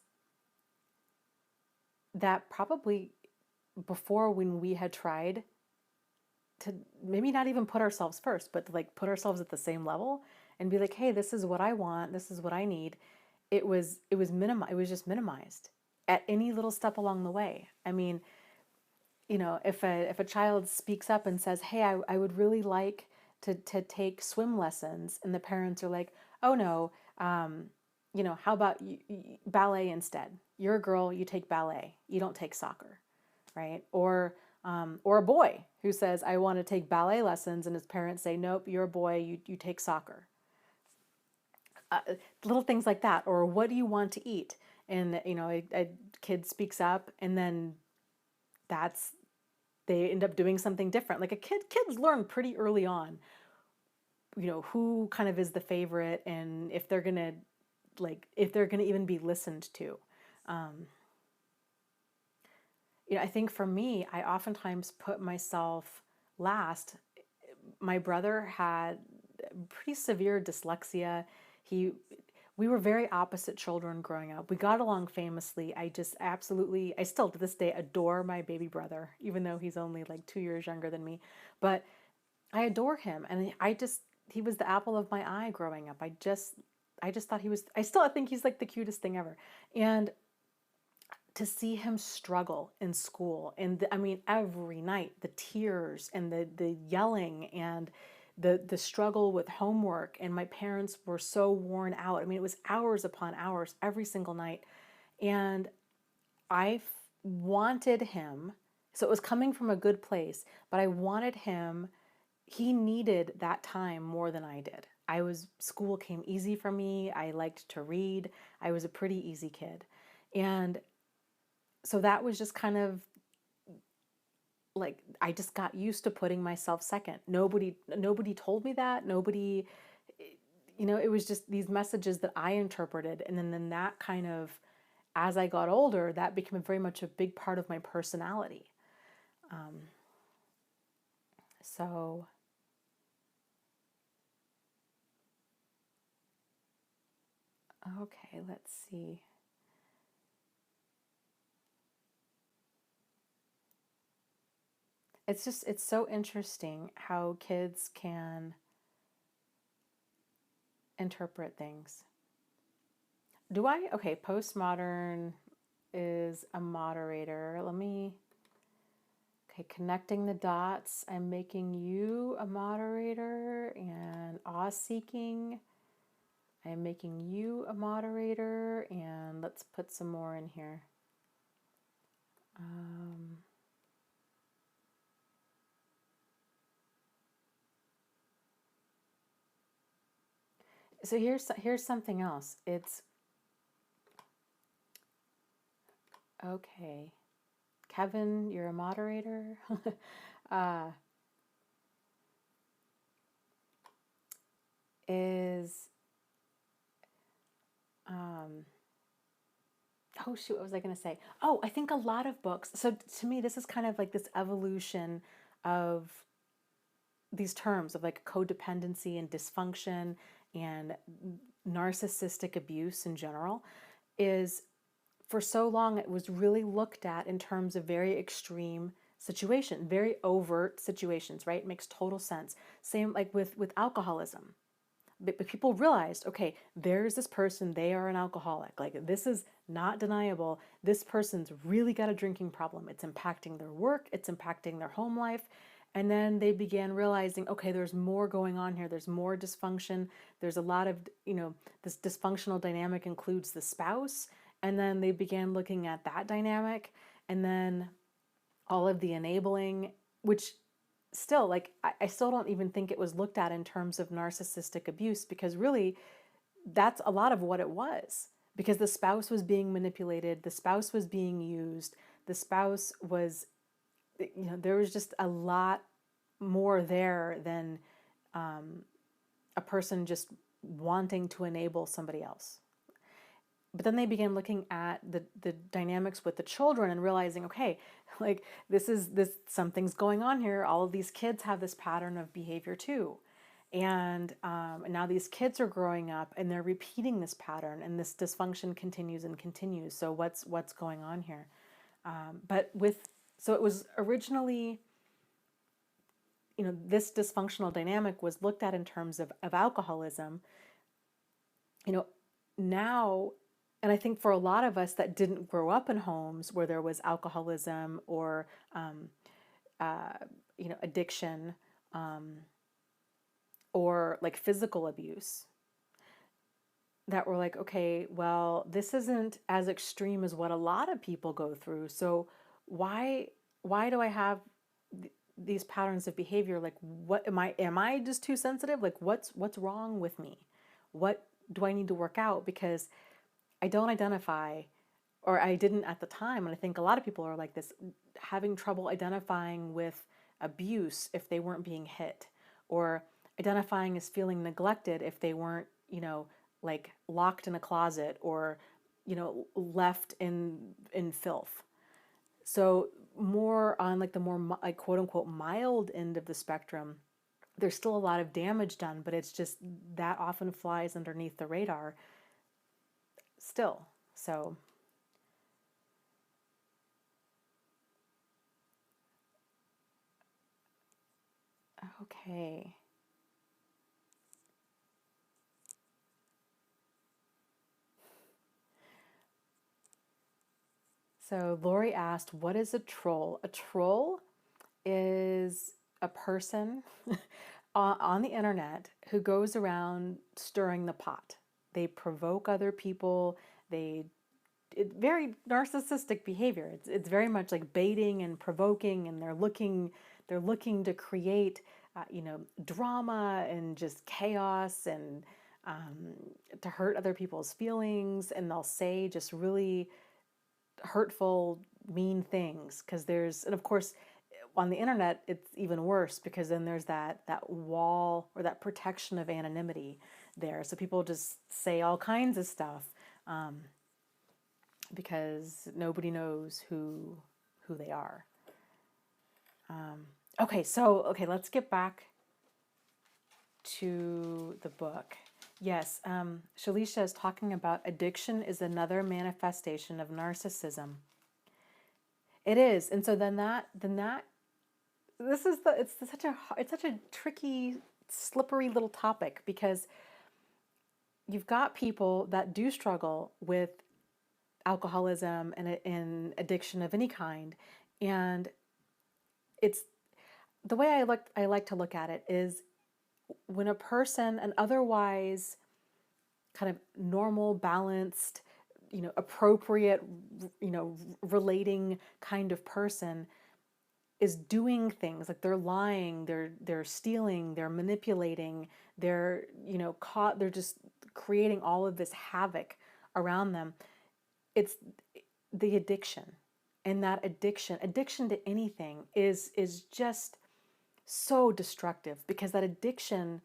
that probably before, when we had tried to maybe not even put ourselves first, but to like put ourselves at the same level and be like, hey, this is what I want, this is what I need, it was just minimized at any little step along the way. I mean, you know, if a child speaks up and says, hey, I would really like to take swim lessons, and the parents are like, oh no, you know, how about ballet instead? You're a girl, you take ballet, you don't take soccer, right? Or a boy who says, I want to take ballet lessons, and his parents say, nope, you're a boy, you take soccer. Little things like that. Or what do you want to eat? And you know, a kid speaks up, and then that's they end up doing something different. Like kids learn pretty early on, you know, who kind of is the favorite, and if they're gonna even be listened to. Um, you know, I think for me, I oftentimes put myself last. My brother had pretty severe dyslexia. He We were very opposite children growing up. We got along famously. I just absolutely, I still to this day adore my baby brother, even though he's only like 2 years younger than me. But I adore him, and he was the apple of my eye growing up. I just thought he was. I still think he's like the cutest thing ever. And to see him struggle in school, and I mean every night, the tears and the yelling and the struggle with homework, and my parents were so worn out. I mean, it was hours upon hours every single night, and I wanted him. So it was coming from a good place, but I wanted him. He needed that time more than I did. School came easy for me. I liked to read. I was a pretty easy kid. And so that was just kind of like, I just got used to putting myself second. Nobody told me that. Nobody, you know, it was just these messages that I interpreted. And then that kind of, as I got older, that became very much a big part of my personality. Um, so, okay, let's see. It's so interesting how kids can interpret things. Okay, postmodern is a moderator. Okay, connecting the dots. I'm making you a moderator, and awe-seeking. I'm making you a moderator, and let's put some more in here. Um, So here's something else. It's okay. Kevin, you're a moderator. uh, is um, oh shoot, what was I going to say? Oh, I think a lot of books. So to me, this is kind of like this evolution of these terms of like codependency and dysfunction and narcissistic abuse in general. Is for so long it was really looked at in terms of very extreme situation, very overt situations, right? It makes total sense. Same like with alcoholism. But people realized, okay, there's this person, they are an alcoholic. Like, this is not deniable. This person's really got a drinking problem. It's impacting their work, it's impacting their home life. And then they began realizing, okay, there's more going on here. There's more dysfunction. There's a lot of, this dysfunctional dynamic includes the spouse. And then they began looking at that dynamic. And then all of the enabling, which still, like, I still don't even think it was looked at in terms of narcissistic abuse, because really that's a lot of what it was, because the spouse was being manipulated, the spouse was being used, the spouse was, there was just a lot more there than a person just wanting to enable somebody else. But then they began looking at the dynamics with the children and realizing, okay, like this something's going on here. All of these kids have this pattern of behavior too. And now these kids are growing up and they're repeating this pattern, and this dysfunction continues and continues. So what's going on here? So it was originally, this dysfunctional dynamic was looked at in terms of alcoholism. Now, and I think for a lot of us that didn't grow up in homes where there was alcoholism or addiction, or like physical abuse, that were like, okay, well, this isn't as extreme as what a lot of people go through. So why do I have these patterns of behavior? Like, what am I just too sensitive? Like, what's wrong with me? What do I need to work out? Because I don't identify, or I didn't at the time, and I think a lot of people are like this, having trouble identifying with abuse if they weren't being hit, or identifying as feeling neglected if they weren't, like locked in a closet, or, left in filth. So more on like the more like quote unquote mild end of the spectrum, there's still a lot of damage done, but it's just that often flies underneath the radar still. So okay. So Lori asked, what is a troll? A troll is a person on the internet who goes around stirring the pot. They provoke other people. Very narcissistic behavior. It's very much like baiting and provoking, and they're looking to create drama and just chaos, and to hurt other people's feelings, and they'll say just really hurtful, mean things, and of course on the internet it's even worse, because then there's that wall or that protection of anonymity there, so people just say all kinds of stuff, because nobody knows who they are. Okay, let's get back to the book. Yes, Shalisha is talking about addiction is another manifestation of narcissism. It is, and so then that this is it's such a tricky, slippery little topic, because you've got people that do struggle with alcoholism and addiction of any kind, and it's the way I like to look at it is, when a person, an otherwise kind of normal, balanced, appropriate, relating kind of person is doing things like they're lying, they're stealing, they're manipulating, they're caught, they're just creating all of this havoc around them. It's the addiction. And that addiction to anything is just so destructive, because that addiction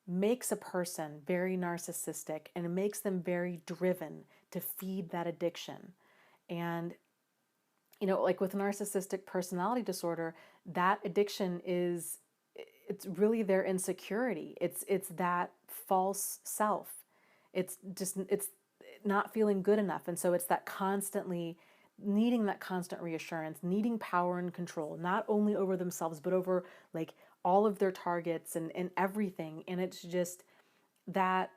makes a person very narcissistic, and it makes them very driven to feed that addiction. And like with narcissistic personality disorder, that addiction it's really their insecurity. It's that false self. It's not feeling good enough. And so it's that constantly needing that constant reassurance, needing power and control, not only over themselves, but over like all of their targets and everything. And it's just that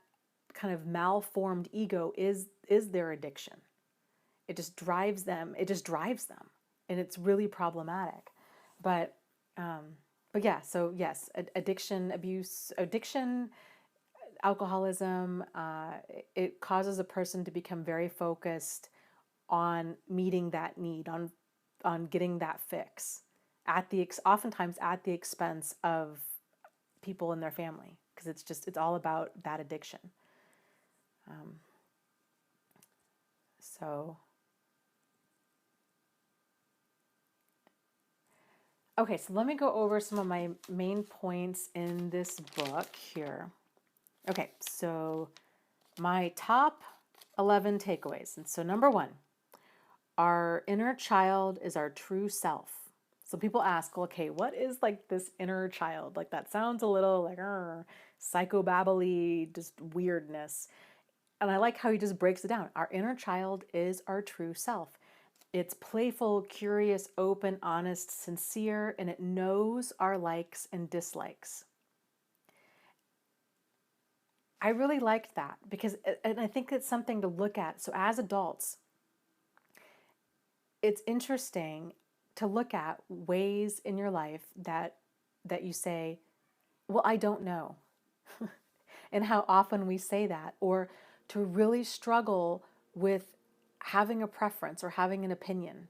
kind of malformed ego is their addiction. It just drives them. And it's really problematic. But yeah, so yes, addiction, alcoholism, it causes a person to become very focused on meeting that need, on getting that fix, oftentimes at the expense of people in their family, because it's all about that addiction. So. Okay, so let me go over some of my main points in this book here. Okay, so my top 11 takeaways. And so number 1, our inner child is our true self. So people ask, well, okay, what is like this inner child? Like that sounds a little like psychobabbly, just weirdness. And I like how he just breaks it down. Our inner child is our true self. It's playful, curious, open, honest, sincere, and it knows our likes and dislikes. I really liked that because, and I think it's something to look at. So as adults, it's interesting to look at ways in your life that you say, well, I don't know. And how often we say that, or to really struggle with having a preference or having an opinion.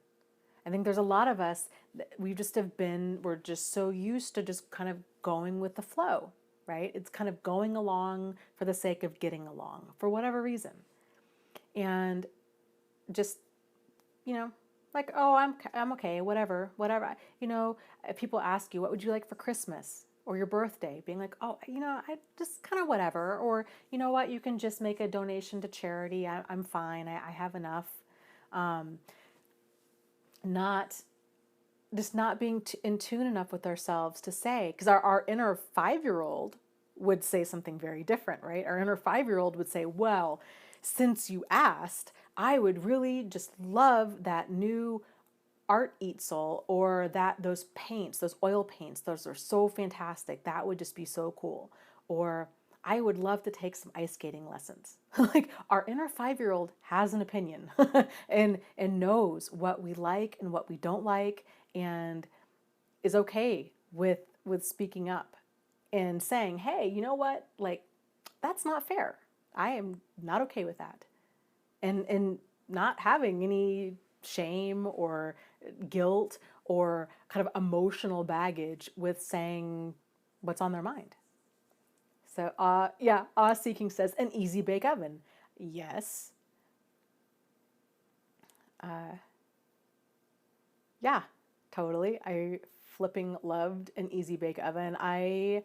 I think there's a lot of us that we're just so used to just kind of going with the flow, right? It's kind of going along for the sake of getting along for whatever reason. And just, like, oh, I'm okay, whatever. If people ask you, what would you like for Christmas or your birthday? Being like, oh, I just kind of whatever. Or, you know what, you can just make a donation to charity. I'm fine. I have enough. Not being in tune enough with ourselves to say, because our inner 5-year-old would say something very different, right? Our inner 5-year-old would say, well, since you asked, I would really just love that new art easel, or those paints, those oil paints, those are so fantastic. That would just be so cool. Or I would love to take some ice skating lessons. Like our inner 5-year-old has an opinion and knows what we like and what we don't like, and is okay with speaking up and saying, hey, you know what? Like, that's not fair. I am not okay with that. And not having any shame or guilt or kind of emotional baggage with saying what's on their mind. So, Seeking says, an easy bake oven. Yes. Yeah, totally. I flipping loved an easy bake oven. I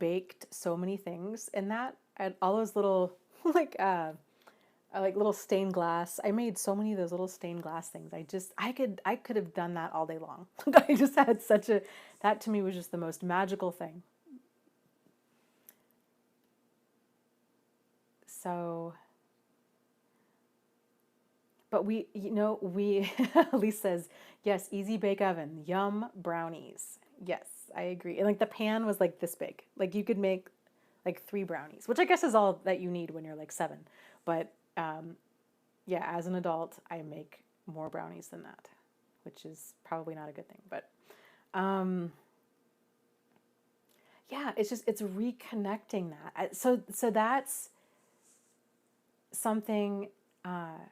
baked so many things in that. And all those little, like little stained glass. I made so many of those little stained glass things. I could have done that all day long. I just had that to me was just the most magical thing. So, but Elise says, yes, easy bake oven, yum, brownies. Yes, I agree. And like the pan was like this big. Like you could make like 3 brownies, which I guess is all that you need when you're like 7. But yeah, as an adult, I make more brownies than that, which is probably not a good thing. But yeah, it's reconnecting that. So that's something that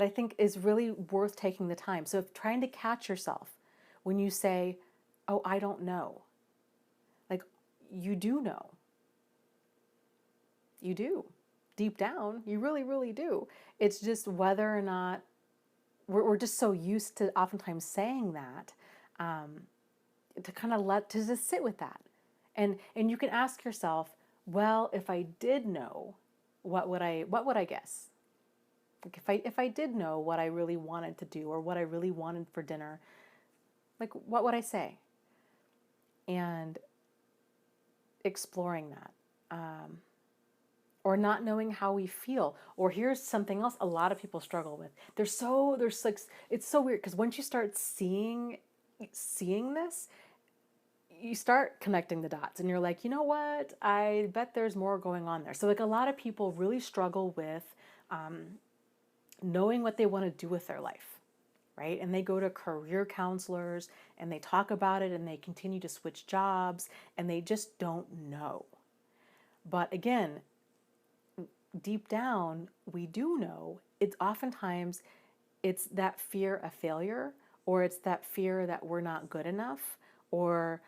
I think is really worth taking the time. So if trying to catch yourself when you say, oh, I don't know. Like, you do know. You do. Deep down, you really, really do. It's just whether or not we're just so used to oftentimes saying that, to kind of to just sit with that. And you can ask yourself, well, if I did know, what would I guess? Like if I did know what I really wanted to do or what I really wanted for dinner, like what would I say? And exploring that. Or not knowing how we feel. Or here's something else a lot of people struggle with. There's like, it's so weird because once you start seeing this, you start connecting the dots and you're like, you know what? I bet there's more going on there. So like a lot of people really struggle with knowing what they want to do with their life, right? And they go to career counselors and they talk about it and they continue to switch jobs and they just don't know. But again, deep down, we do know. It's oftentimes it's that fear of failure, or it's that fear that we're not good enough, or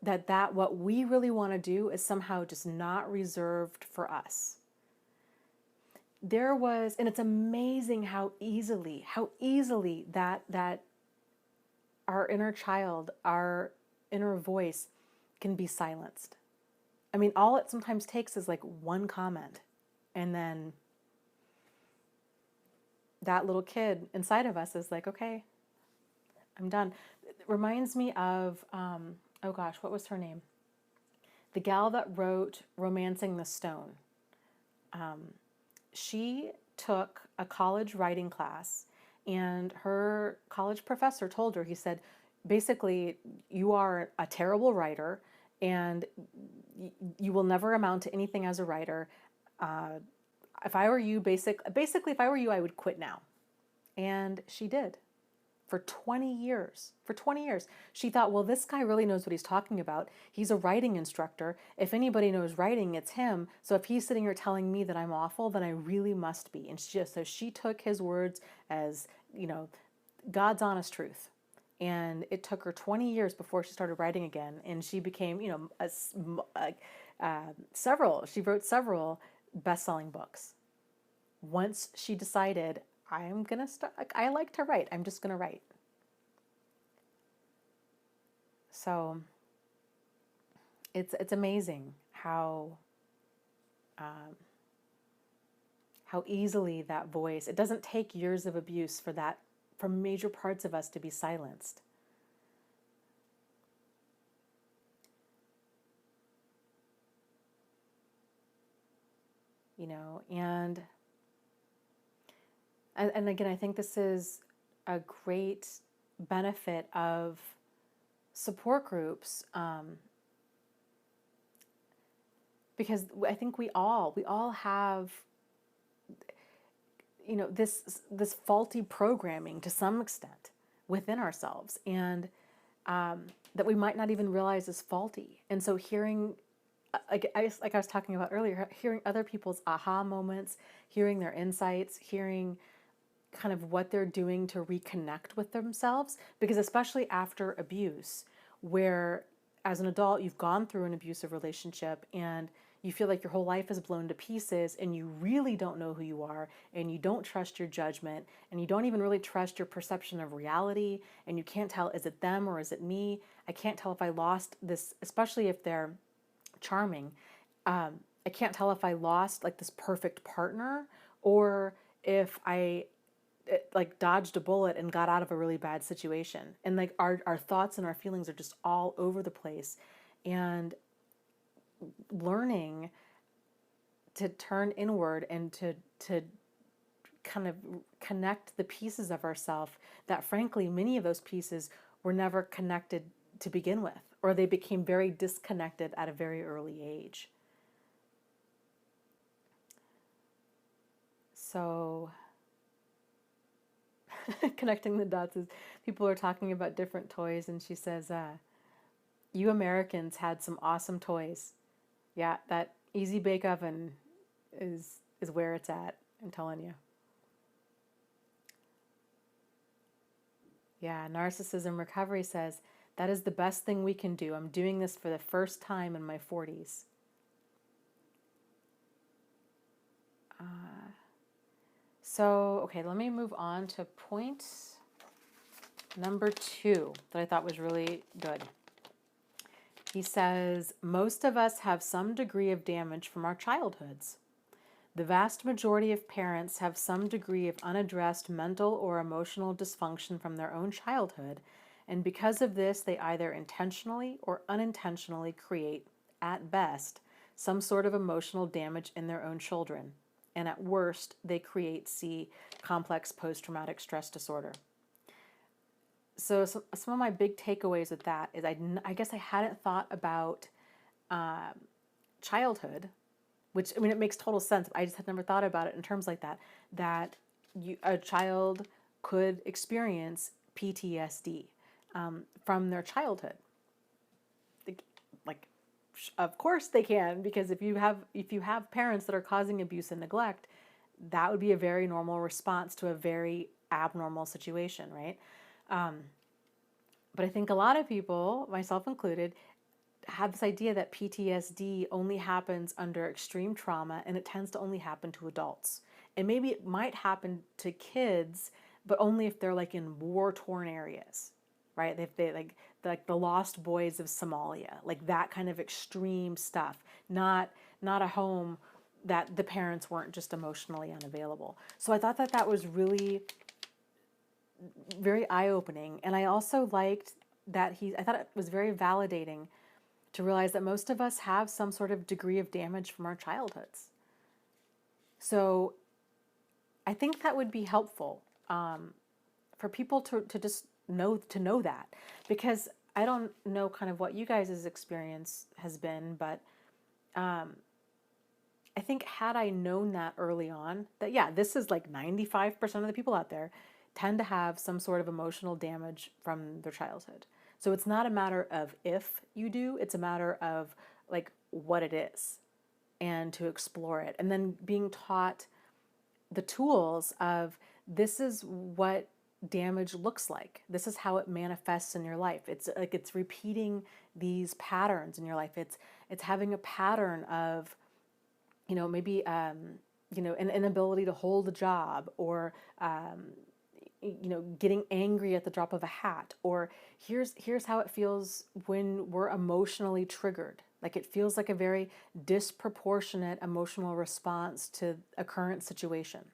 that what we really want to do is somehow just not reserved for us. And it's amazing how easily that our inner child, our inner voice can be silenced. I mean, all it sometimes takes is like one comment, and then that little kid inside of us is like, okay, I'm done. It reminds me of, oh gosh, what was her name? The gal that wrote Romancing the Stone. She took a college writing class, and her college professor told her, he said, basically, you are a terrible writer, and you will never amount to anything as a writer. If I were you, basically, if I were you, I would quit now. And she did. For 20 years. For 20 years. She thought, well, this guy really knows what he's talking about. He's a writing instructor. If anybody knows writing, it's him. So if he's sitting here telling me that I'm awful, then I really must be. And so she took his words as, God's honest truth. And it took her 20 years before she started writing again. And she became, she wrote several best-selling books. Once she decided, I'm going to start, I like to write. I'm just going to write. So it's amazing how easily that voice, it doesn't take years of abuse for major parts of us to be silenced. And again, I think this is a great benefit of support groups, because I think we all have, this faulty programming to some extent within ourselves, and that we might not even realize is faulty. And so hearing, like I was talking about earlier, hearing other people's aha moments, hearing their insights, hearing kind of what they're doing to reconnect with themselves, because especially after abuse, where as an adult you've gone through an abusive relationship and you feel like your whole life is blown to pieces and you really don't know who you are and you don't trust your judgment and you don't even really trust your perception of reality, and you can't tell, is it them or is it me? I can't tell if I lost this, especially if they're charming. I can't tell if I lost like this perfect partner or if I like dodged a bullet and got out of a really bad situation. And like our thoughts and our feelings are just all over the place. And learning to turn inward and to kind of connect the pieces of ourselves that frankly many of those pieces were never connected to begin with, or they became very disconnected at a very early age. So connecting the dots is, people are talking about different toys, and she says, you Americans had some awesome toys. Yeah, that easy bake oven is where it's at, I'm telling you. Yeah, Narcissism Recovery says, That is the best thing we can do. I'm doing this for the first time in my 40s. So, okay, let me move on to point number 2 that I thought was really good. He says, most of us have some degree of damage from our childhoods. The vast majority of parents have some degree of unaddressed mental or emotional dysfunction from their own childhood, and because of this, they either intentionally or unintentionally create, at best, some sort of emotional damage in their own children. And at worst, they create, complex post-traumatic stress disorder. So some of my big takeaways with that is I guess I hadn't thought about childhood, which, I mean, it makes total sense. I just had never thought about it in terms like that, a child could experience PTSD from their childhood. Like, of course they can, because if you have parents that are causing abuse and neglect, that would be a very normal response to a very abnormal situation, right? But I think a lot of people, myself included, have this idea that PTSD only happens under extreme trauma, and it tends to only happen to adults. And maybe it might happen to kids, but only if they're like in war-torn areas, right? If they like the Lost Boys of Somalia, like that kind of extreme stuff, not a home that the parents weren't just emotionally unavailable. So I thought that was really very eye-opening. And I also liked that I thought it was very validating to realize that most of us have some sort of degree of damage from our childhoods. So I think that would be helpful for people to just know that, because I don't know kind of what you guys' experience has been, but I think had I known that early on, that yeah, this is like 95% of the people out there tend to have some sort of emotional damage from their childhood. So it's not a matter of if you do, it's a matter of like what it is, and to explore it. And then being taught the tools of, this is what damage looks like. This is how it manifests in your life. It's like it's repeating these patterns in your life. It's having a pattern of, maybe an inability to hold a job, or getting angry at the drop of a hat, or here's how it feels when we're emotionally triggered. Like it feels like a very disproportionate emotional response to a current situation.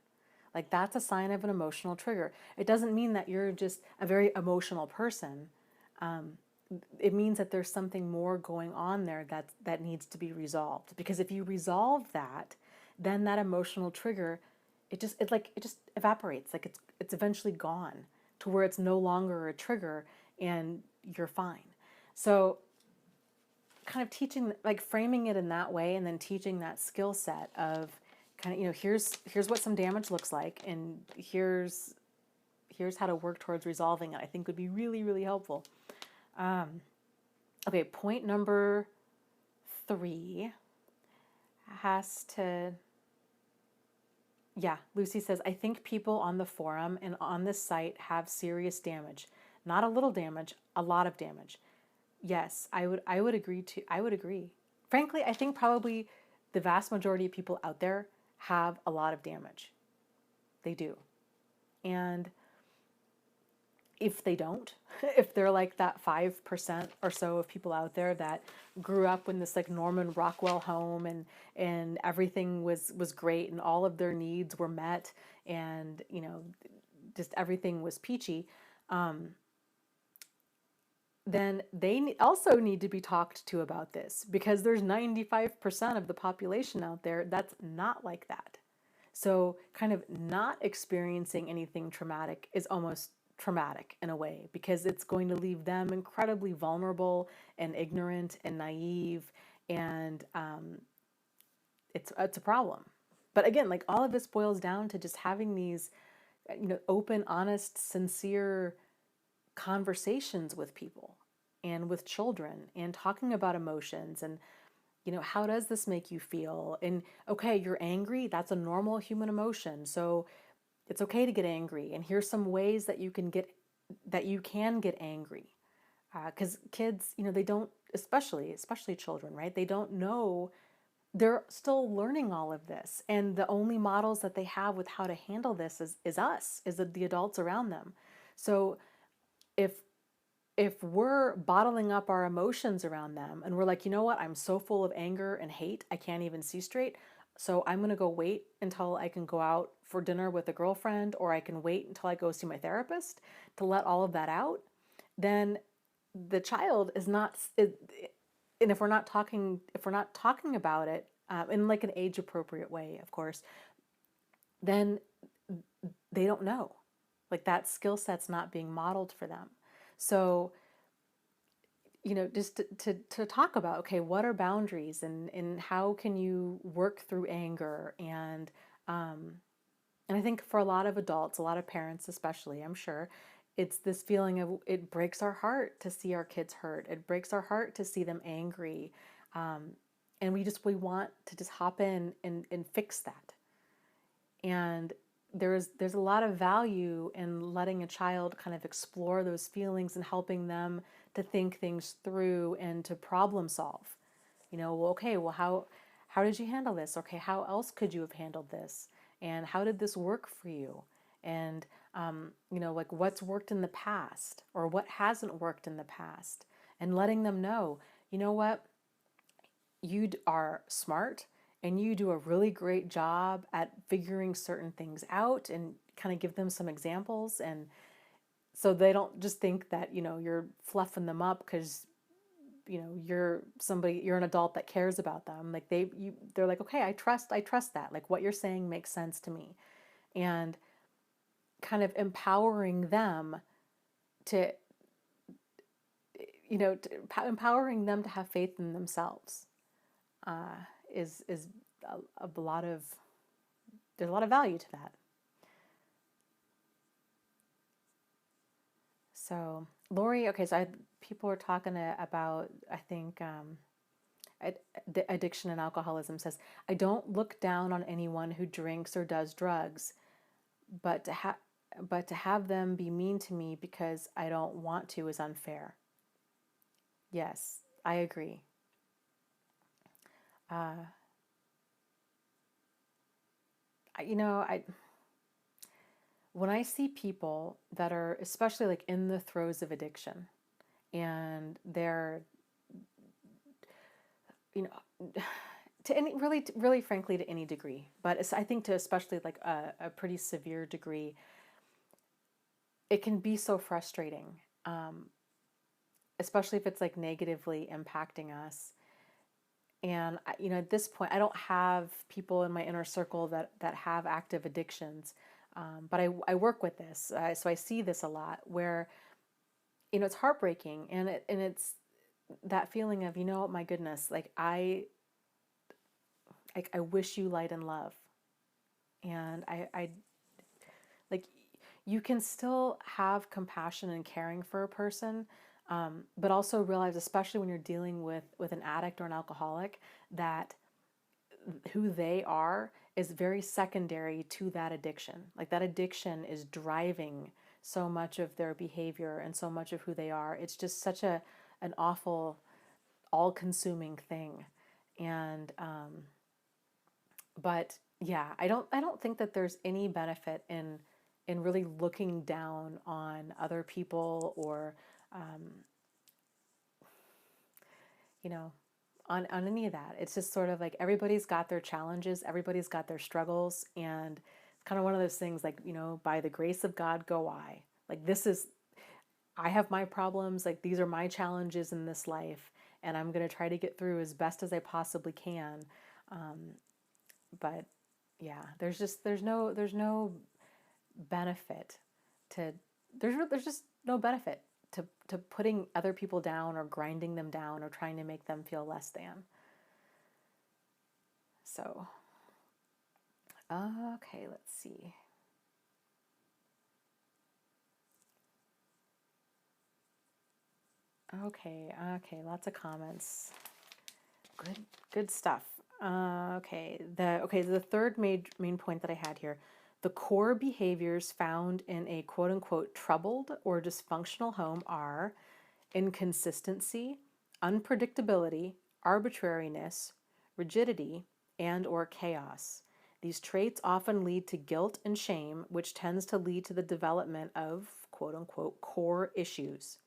Like that's a sign of an emotional trigger. It doesn't mean that you're just a very emotional person. It means that there's something more going on there that needs to be resolved. Because if you resolve that, then that emotional trigger, it just evaporates. Like it's eventually gone, to where it's no longer a trigger and you're fine. So kind of teaching, like framing it in that way, and then teaching that skill set of kind of, here's what some damage looks like, and here's how to work towards resolving it, I think would be really, really helpful. Okay, point number 3 has to, Lucy says, I think people on the forum and on this site have serious damage. Not a little damage, a lot of damage. Yes, I would agree. Frankly, I think probably the vast majority of people out there have a lot of damage. They do. And if they don't, if they're like that 5% or so of people out there that grew up in this like Norman Rockwell home, and everything was great, and all of their needs were met, and just everything was peachy, then they also need to be talked to about this, because there's 95% of the population out there that's not like that. So kind of not experiencing anything traumatic is almost traumatic in a way, because it's going to leave them incredibly vulnerable and ignorant and naive, and it's a problem. But again, like all of this boils down to just having these open, honest, sincere conversations with people and with children, and talking about emotions, and how does this make you feel? And okay, you're angry, that's a normal human emotion, so it's okay to get angry, and here's some ways that you can get angry. Because kids, they don't, especially children, right? They don't know, they're still learning all of this. And the only models that they have with how to handle this is us, is the adults around them. So if we're bottling up our emotions around them and we're like, you know what, I'm so full of anger and hate, I can't even see straight. So I'm going to go wait until I can go out for dinner with a girlfriend, or I can wait until I go see my therapist to let all of that out. Then the child is not, and if we're not talking about it in like an age appropriate way, of course, then they don't know. Like that skill set's not being modeled for them. So just to talk about, okay, what are boundaries, and how can you work through anger? And I think for a lot of adults, a lot of parents especially, I'm sure, it's this feeling of, it breaks our heart to see our kids hurt. It breaks our heart to see them angry. And we want to just hop in and fix that. And there's a lot of value in letting a child kind of explore those feelings and helping them to think things through and to problem solve. Well, okay, well, how did you handle this? Okay, how else could you have handled this? And how did this work for you? And like what's worked in the past or what hasn't worked in the past, and letting them know, you know what, you are smart and you do a really great job at figuring certain things out, and kind of give them some examples. And so they don't just think that, you're fluffing them up because, you're an adult that cares about them. Like they're like, okay, I trust that. Like what you're saying makes sense to me. And kind of empowering them to, empowering them to have faith in themselves is a lot of, there's a lot of value to that. So Lori, okay, so people are talking about, I think, addiction and alcoholism. Says, I don't look down on anyone who drinks or does drugs, but to have them be mean to me because I don't want to is unfair. Yes, I agree. Uh, I when I see people that are especially like in the throes of addiction, and they're, you know, to any really frankly to any degree, but I think to especially like a pretty severe degree, it can be so frustrating, especially if it's like negatively impacting us. And at this point, I don't have people in my inner circle that have active addictions, but I work with this, so I see this a lot where it's heartbreaking, and it's that feeling of, my goodness, like I wish you light and love, and I like, you can still have compassion and caring for a person, but also realize, especially when you're dealing with an addict or an alcoholic, that who they are is very secondary to that addiction. Like that addiction is driving so much of their behavior and so much of who they are. It's just such an awful, all-consuming thing. And but yeah, I don't think that there's any benefit in really looking down on other people, or you know, on any of that. It's just sort of like everybody's got their challenges, everybody's got their struggles, and it's kind of one of those things like, by the grace of God go I. Like I have my problems, like these are my challenges in this life, and I'm going to try to get through as best as I possibly can. But yeah, there's no benefit to there's just no benefit to putting other people down or grinding them down or trying to make them feel less than. So, okay, let's see. Okay, lots of comments. Good stuff. The third main point that I had here, the core behaviors found in a quote unquote troubled or dysfunctional home are inconsistency, unpredictability, arbitrariness, rigidity, and or chaos. These traits often lead to guilt and shame, which tends to lead to the development of quote unquote core issues.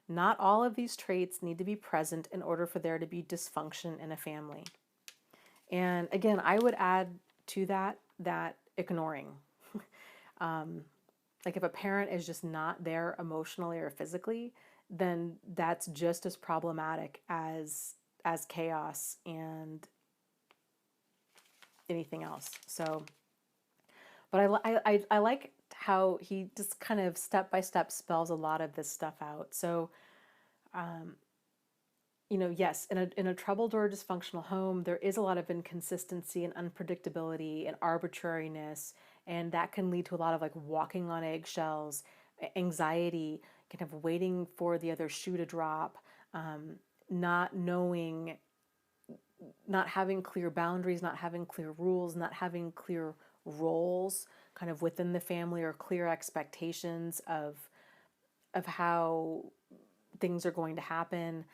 Not all of these traits need to be present in order for there to be dysfunction in a family. And again, I would add to that ignoring. Like if a parent is just not there emotionally or physically, then that's just as problematic as chaos and anything else. So, but I like how he just kind of step by step spells a lot of this stuff out. So, yes, in a troubled or dysfunctional home, there is a lot of inconsistency and unpredictability and arbitrariness, and that can lead to a lot of like walking on eggshells, anxiety, kind of waiting for the other shoe to drop, not knowing, not having clear boundaries, not having clear rules, not having clear roles kind of within the family or clear expectations of how things are going to happen.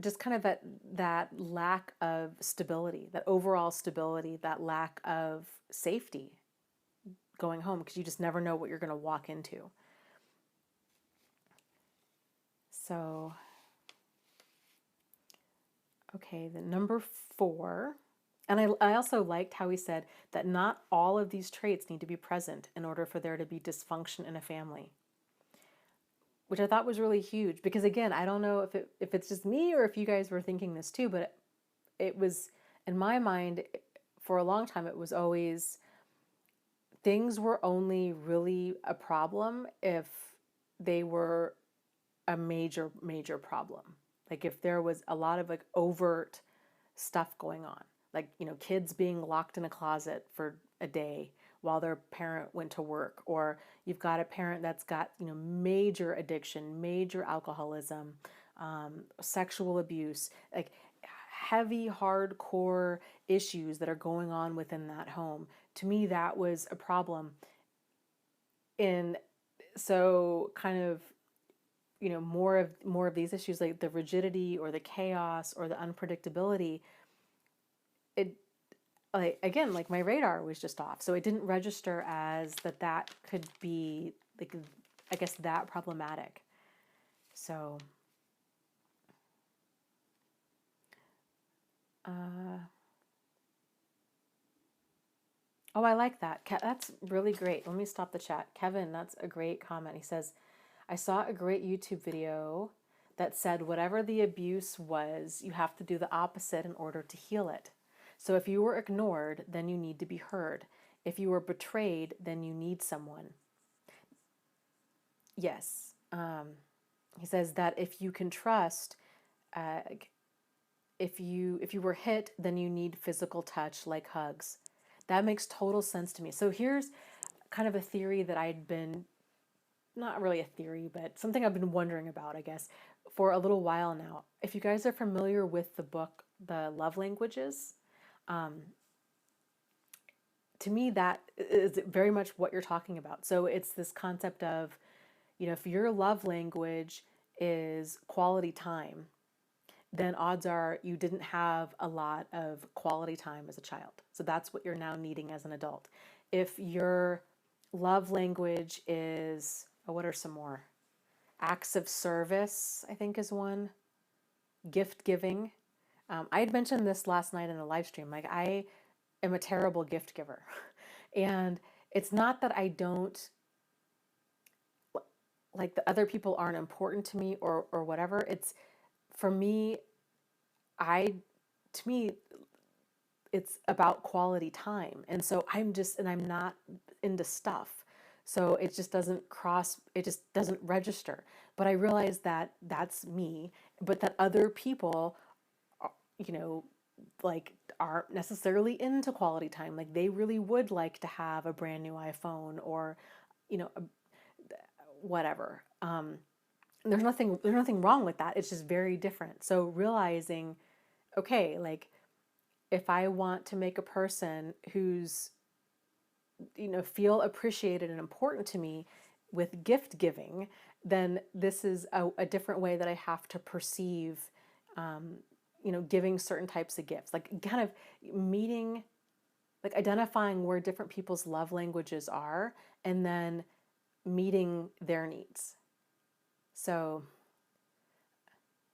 Just kind of that lack of stability, that overall stability, that lack of safety going home, because you just never know what you're going to walk into. So, okay, the number 4. And I also liked how he said that not all of these traits need to be present in order for there to be dysfunction in a family, which I thought was really huge. Because again, I don't know if it's just me or if you guys were thinking this too, but it was, in my mind, for a long time, it was always things were only really a problem if they were a major, major problem. Like if there was a lot of like overt stuff going on, like, kids being locked in a closet for a day while their parent went to work, or you've got a parent that's got, major addiction, major alcoholism, sexual abuse, like heavy, hardcore issues that are going on within that home. To me, that was a problem. And so kind of, more of these issues, like the rigidity or the chaos or the unpredictability, it, like, again, like my radar was just off. So it didn't register as that could be like, I guess, that problematic. So, oh, I like that. That's really great. Let me stop the chat. Kevin, that's a great comment. He says, I saw a great YouTube video that said whatever the abuse was, you have to do the opposite in order to heal it. So if you were ignored, then you need to be heard. If you were betrayed, then you need someone. Yes. He says that if you can trust, if you were hit, then you need physical touch like hugs. That makes total sense to me. So here's kind of a theory that I'd been, not really a theory, but something I've been wondering about, I guess, for a little while now. If you guys are familiar with the book, The Love Languages, to me, that is very much what you're talking about. So it's this concept of, if your love language is quality time, then odds are you didn't have a lot of quality time as a child. So that's what you're now needing as an adult. If your love language is, what are some more? Acts of service, I think, is one. Gift giving. I had mentioned this last night in a live stream. Like, I am a terrible gift giver. And it's not that I don't, like, the other people aren't important to me or whatever. It's, for me, to me, it's about quality time. And so I'm not into stuff. So it just doesn't register. But I realize that that's me, but that other people, like, aren't necessarily into quality time. Like, they really would like to have a brand new iPhone or, whatever. There's nothing wrong with that. It's just very different. So realizing, okay, like, if I want to make a person who's, feel appreciated and important to me, with gift giving, then this is a different way that I have to perceive, giving certain types of gifts, like kind of meeting, like identifying where different people's love languages are, and then meeting their needs. So,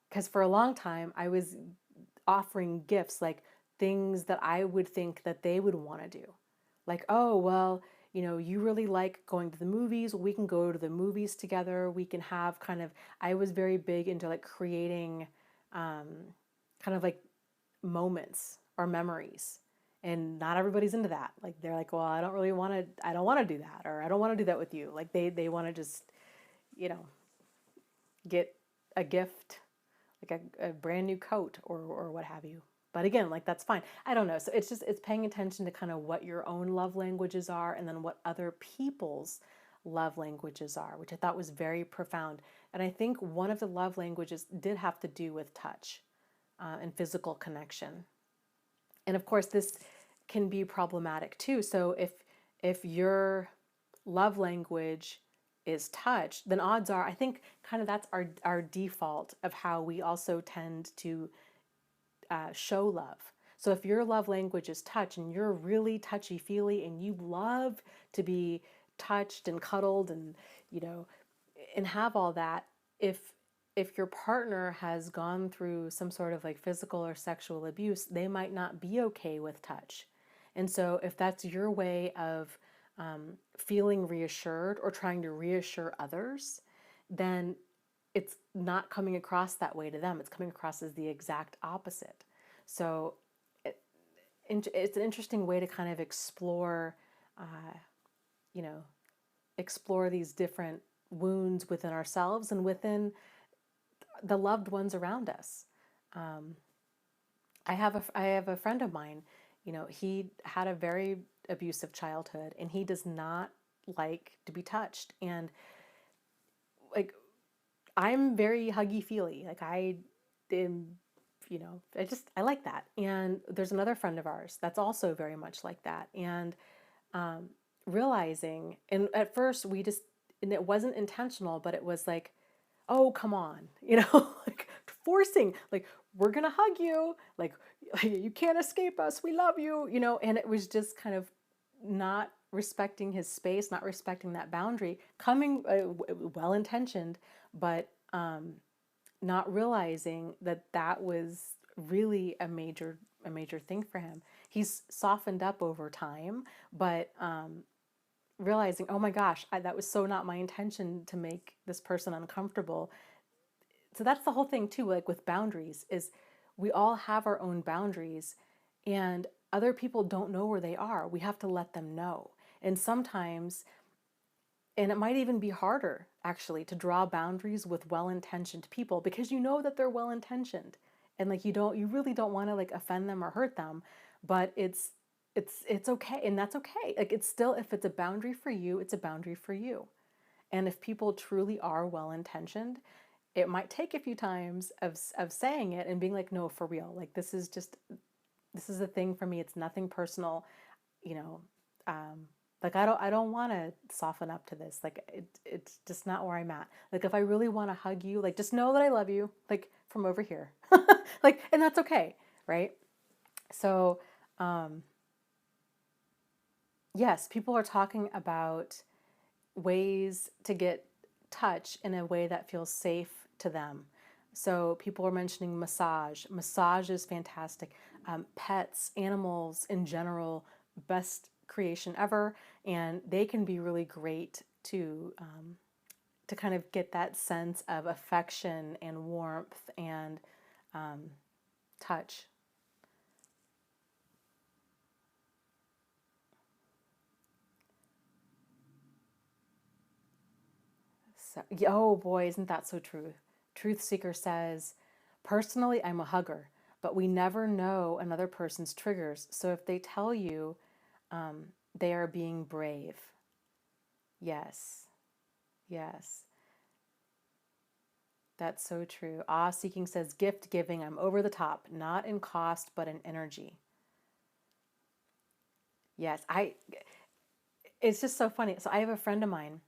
because for a long time I was offering gifts, like things that I would think that they would want to do. Like, oh, well, you really like going to the movies. We can go to the movies together. We can have I was very big into like creating kind of like moments or memories. And not everybody's into that. Like they're like, well, I don't want to do that, or I don't want to do that with you. Like they want to just, get a gift, like a brand new coat or what have you. But again, like that's fine. I don't know. So it's paying attention to kind of what your own love languages are, and then what other people's love languages are, which I thought was very profound. And I think one of the love languages did have to do with touch and physical connection. And of course, this can be problematic too. So if your love language is touch, then odds are, I think kind of that's our default of how we also tend to show love. So if your love language is touch and you're really touchy-feely and you love to be touched and cuddled and, and have all that, if your partner has gone through some sort of like physical or sexual abuse, they might not be okay with touch. And so if that's your way of feeling reassured or trying to reassure others, then it's not coming across that way to them. It's coming across as the exact opposite. So it's an interesting way to kind of explore, explore these different wounds within ourselves and within the loved ones around us. I have a friend of mine, he had a very abusive childhood, and he does not like to be touched. And like, I'm very huggy feely. Like I am, I like that. And there's another friend of ours that's also very much like that. And realizing, and at first and it wasn't intentional, but it was like, oh, come on, like forcing, like, we're going to hug you. Like, you can't escape us. We love you, and it was just kind of not respecting his space, not respecting that boundary, coming well-intentioned, but not realizing that that was really a major thing for him. He's softened up over time, but realizing, oh my gosh, that was so not my intention to make this person uncomfortable. So that's the whole thing too, like with boundaries, is we all have our own boundaries, and other people don't know where they are. We have to let them know. And sometimes, and it might even be harder actually to draw boundaries with well-intentioned people, because you know that they're well-intentioned, and like you really don't want to like offend them or hurt them, but it's okay, and that's okay. Like it's still, if it's a boundary for you, it's a boundary for you. And if people truly are well-intentioned, it might take a few times of saying it and being like, no, for real, like this is a thing for me. It's nothing personal, like I don't want to soften up to this. Like it's just not where I'm at. Like if I really want to hug you, like just know that I love you, like from over here, like, and that's okay, right? So, yes, people are talking about ways to get touch in a way that feels safe to them. So people are mentioning massage. Massage is fantastic. Pets, animals in general, best creation ever, and they can be really great to kind of get that sense of affection and warmth and touch. So, oh boy, isn't that so true? Truth Seeker says, personally, I'm a hugger, but we never know another person's triggers. So if they tell you they are being brave. Yes, yes, that's so true. Ah, Seeking says, gift giving, I'm over the top, not in cost, but in energy. Yes, it's just so funny. So I have a friend of mine.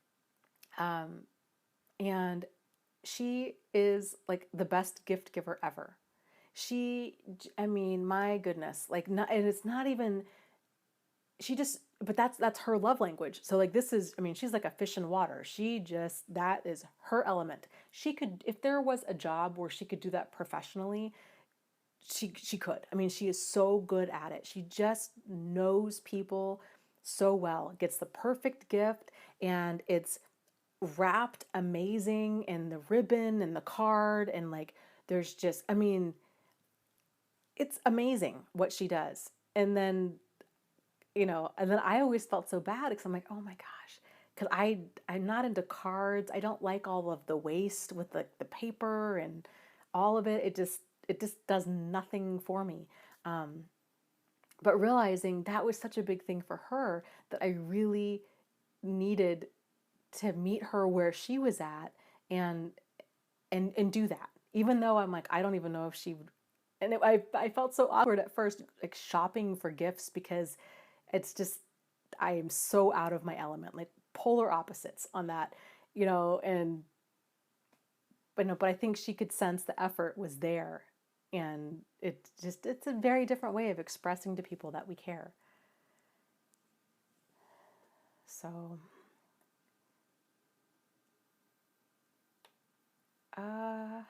And she is like the best gift giver ever. She, I mean, my goodness, like, not, and it's not even, she just, but that's her love language. So like, this is, I mean, she's like a fish in water. She just, that is her element. She could, if there was a job where she could do that professionally, she could. I mean, she is so good at it. She just knows people so well. Gets the perfect gift, and it's wrapped amazing, and the ribbon and the card, and like, there's just, I mean, it's amazing what she does. And then, and then I always felt so bad because I'm like, oh my gosh, because I'm not into cards. I don't like all of the waste with the paper and all of it. It just does nothing for me. But realizing that was such a big thing for her that I really needed to meet her where she was at, and and do that. Even though I'm like, I don't even know if she would. And I felt so awkward at first, like shopping for gifts, because it's just, I am so out of my element, like polar opposites on that, and but no, but I think she could sense the effort was there, and it's a very different way of expressing to people that we care. So, uh,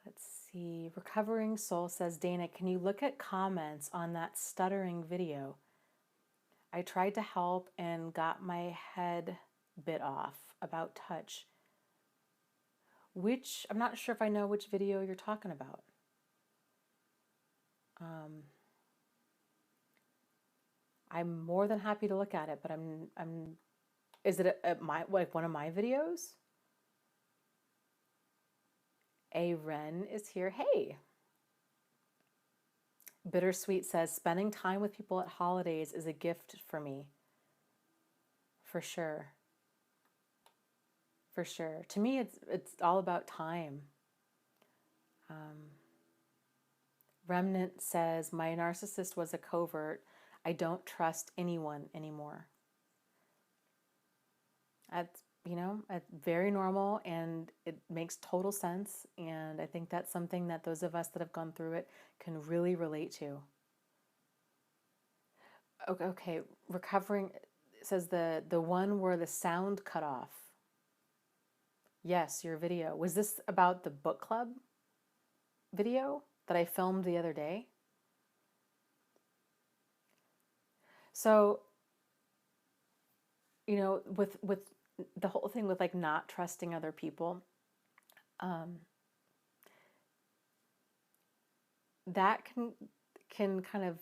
let's see. Recovering Soul says, Dana, can you look at comments on that stuttering video? I tried to help and got my head bit off about touch. Which, I'm not sure if I know which video you're talking about. I'm more than happy to look at it, but is it like one of my videos? A Ren is here. Hey. Bittersweet says, spending time with people at holidays is a gift for me. For sure. For sure. To me, it's all about time. Remnant says, my narcissist was a covert. I don't trust anyone anymore. That's, it's very normal, and it makes total sense. And I think that's something that those of us that have gone through it can really relate to. Okay. Recovering says the one where the sound cut off. Yes, your video. Was this about the book club video that I filmed the other day? So, with the whole thing with like not trusting other people, that can kind of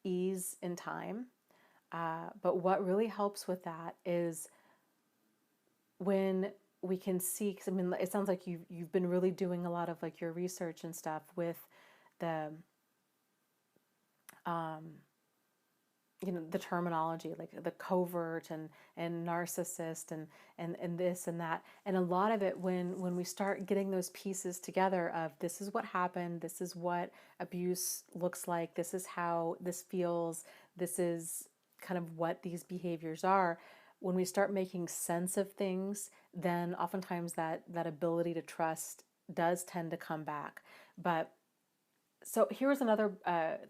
ease in time. But what really helps with that is when we can see, because I mean, it sounds like you've been really doing a lot of like your research and stuff with the the terminology, like the covert and narcissist and this and that. And a lot of it, when we start getting those pieces together of this is what happened, this is what abuse looks like, this is how this feels, this is kind of what these behaviors are. When we start making sense of things, then oftentimes that ability to trust does tend to come back. But so here's another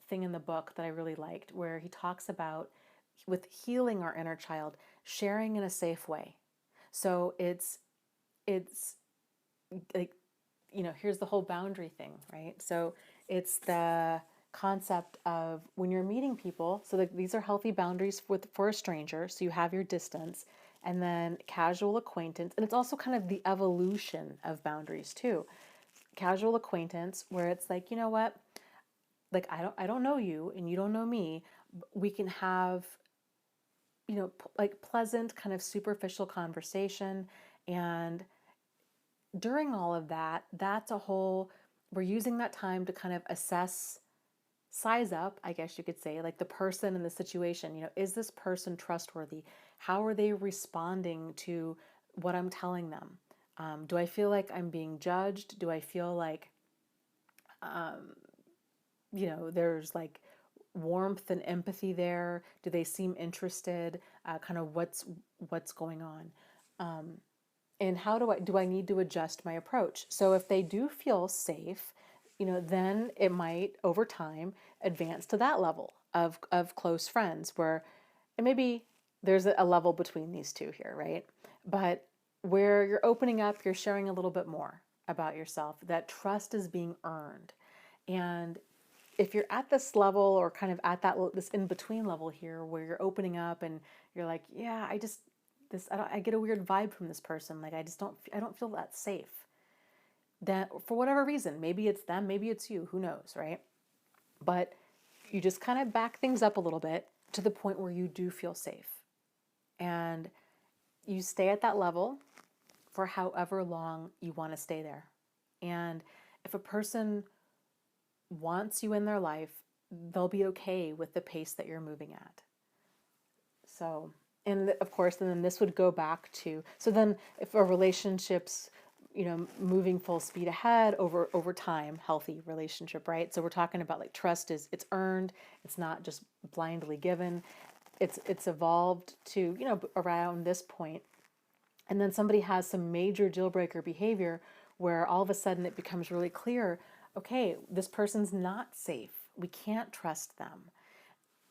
thing in the book that I really liked, where he talks about with healing our inner child, sharing in a safe way. So it's like, here's the whole boundary thing, right? So it's the concept of when you're meeting people. So these are healthy boundaries for a stranger. So you have your distance, and then casual acquaintance, and it's also kind of the evolution of boundaries too. Casual acquaintance, where it's like, you know what, like I don't know you and you don't know me. We can have, like pleasant kind of superficial conversation, and during all of that, that's a whole, we're using that time to kind of assess, size up, I guess you could say, like the person and the situation. Is this person trustworthy? How are they responding to what I'm telling them? Do I feel like I'm being judged? Do I feel like there's like warmth and empathy there? Do they seem interested? Kind of what's going on? And how do I need to adjust my approach? So if they do feel safe, then it might over time advance to that level of close friends where, and maybe there's a level between these two here, right? But where you're opening up, you're sharing a little bit more about yourself, that trust is being earned. And if you're at this level or kind of at this in between level here where you're opening up and you're like, yeah, I get a weird vibe from this person. Like I don't feel that safe. That for whatever reason, maybe it's them, maybe it's you, who knows, right? But you just kind of back things up a little bit to the point where you do feel safe. And you stay at that level for however long you want to stay there. And if a person wants you in their life, they'll be okay with the pace that you're moving at. So, and of course, then this would go back to, so then if a relationship's, moving full speed ahead over time, healthy relationship, right? So we're talking about like trust it's earned. It's not just blindly given. It's evolved to, around this point. And then somebody has some major deal breaker behavior where all of a sudden it becomes really clear, okay, this person's not safe. We can't trust them.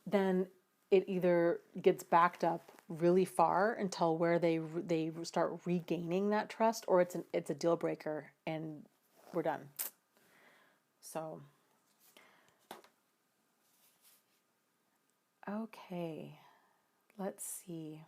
Then it either gets backed up really far until where they start regaining that trust, or it's a deal breaker and we're done. So, okay, let's see.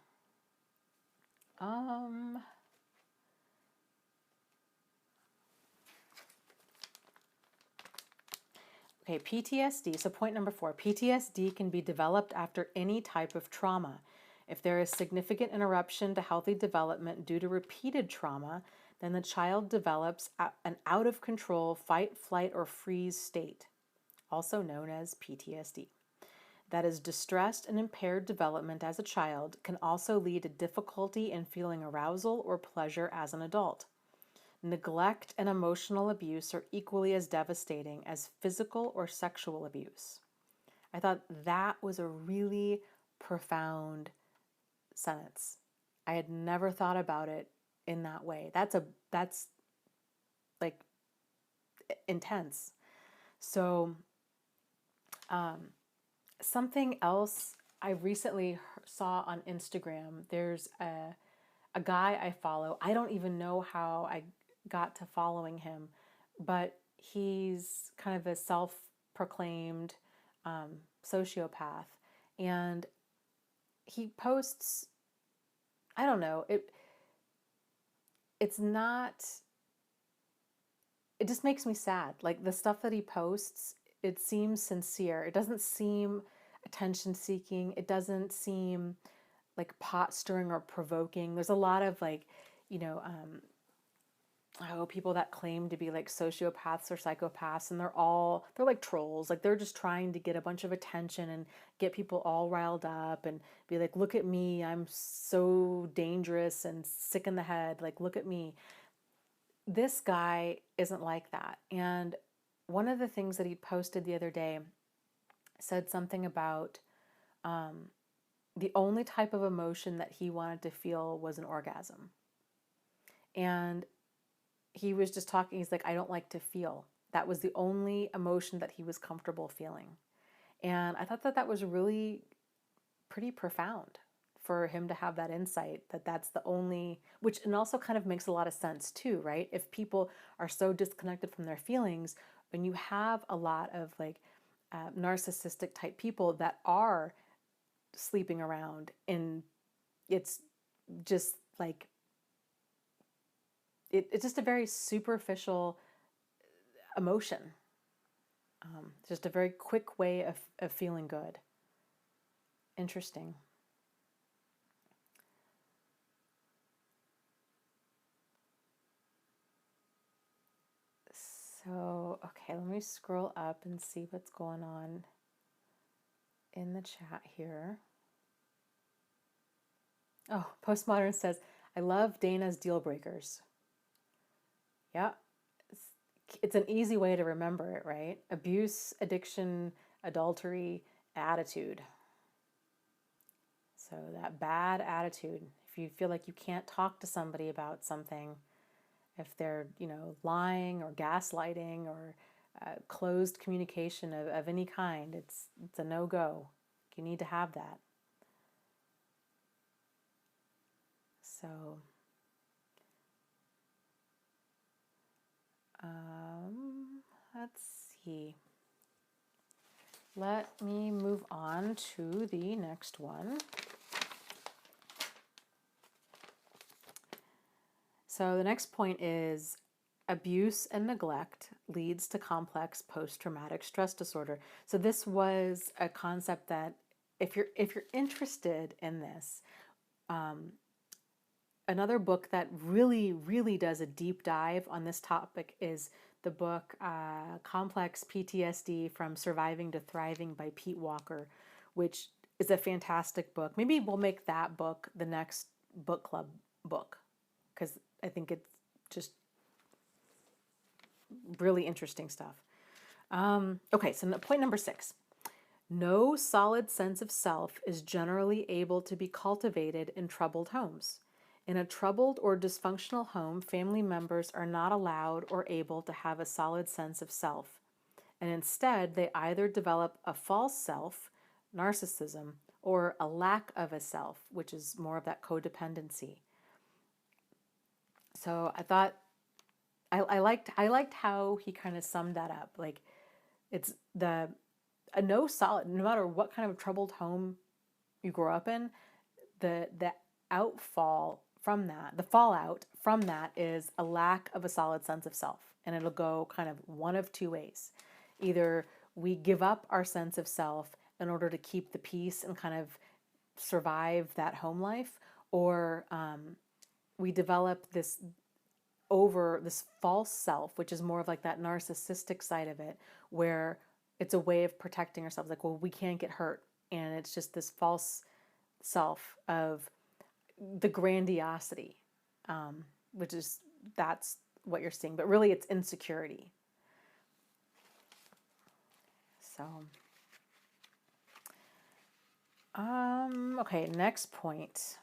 Okay, PTSD. So point number 4, PTSD can be developed after any type of trauma. If there is significant interruption to healthy development due to repeated trauma, then the child develops an out-of-control fight, flight, or freeze state, also known as PTSD. That is, distressed and impaired development as a child can also lead to difficulty in feeling arousal or pleasure as an adult. Neglect and emotional abuse are equally as devastating as physical or sexual abuse. I thought that was a really profound sentence. I had never thought about it in that way. That's like intense. So, something else I recently saw on Instagram, there's a guy I follow. I don't even know how I got to following him, but he's kind of a self-proclaimed sociopath, and he posts, I don't know, it's not, it just makes me sad. Like the stuff that he posts, it seems sincere. It doesn't seem attention seeking. It doesn't seem like pot stirring or provoking. There's a lot of like, people that claim to be like sociopaths or psychopaths, and they're like trolls. Like they're just trying to get a bunch of attention and get people all riled up and be like, look at me, I'm so dangerous and sick in the head. Like, look at me. This guy isn't like that. And one of the things that he posted the other day said something about the only type of emotion that he wanted to feel was an orgasm. And he was just talking, he's like, I don't like to feel. That was the only emotion that he was comfortable feeling. And I thought that was really pretty profound for him to have that insight, that that's the only, which, and also kind of makes a lot of sense too, right? If people are so disconnected from their feelings, when you have a lot of like narcissistic type people that are sleeping around, and it's just like, it's just a very superficial emotion. Just a very quick way of feeling good. Interesting. So, okay, let me scroll up and see what's going on in the chat here. Oh, Postmodern says, I love Dana's deal breakers. Yeah. it's an easy way to remember it, right? Abuse, addiction, adultery, attitude. So that bad attitude, if you feel like you can't talk to somebody about something, if they're, lying or gaslighting or closed communication of any kind, it's a no-go. You need to have that. So, let's see. Let me move on to the next one. So the next point is abuse and neglect leads to complex post-traumatic stress disorder. So this was a concept that if you're interested in this, another book that really, really does a deep dive on this topic is the book Complex PTSD from Surviving to Thriving by Pete Walker, which is a fantastic book. Maybe we'll make that book the next book club book, because I think it's just really interesting stuff. Okay, so point number 6. No solid sense of self is generally able to be cultivated in troubled homes. In a troubled or dysfunctional home, family members are not allowed or able to have a solid sense of self, and instead they either develop a false self, narcissism, or a lack of a self, which is more of that codependency. So I thought I liked how he kind of summed that up. Like, it's no matter what kind of troubled home you grow up in, the outfall from that, the fallout from that is a lack of a solid sense of self. And it'll go kind of one of two ways. Either we give up our sense of self in order to keep the peace and kind of survive that home life, or we develop this false self, which is more of like that narcissistic side of it, where it's a way of protecting ourselves. Like, well, we can't get hurt. And it's just this false self of the grandiosity, that's what you're seeing. But really it's insecurity. So, okay, next point.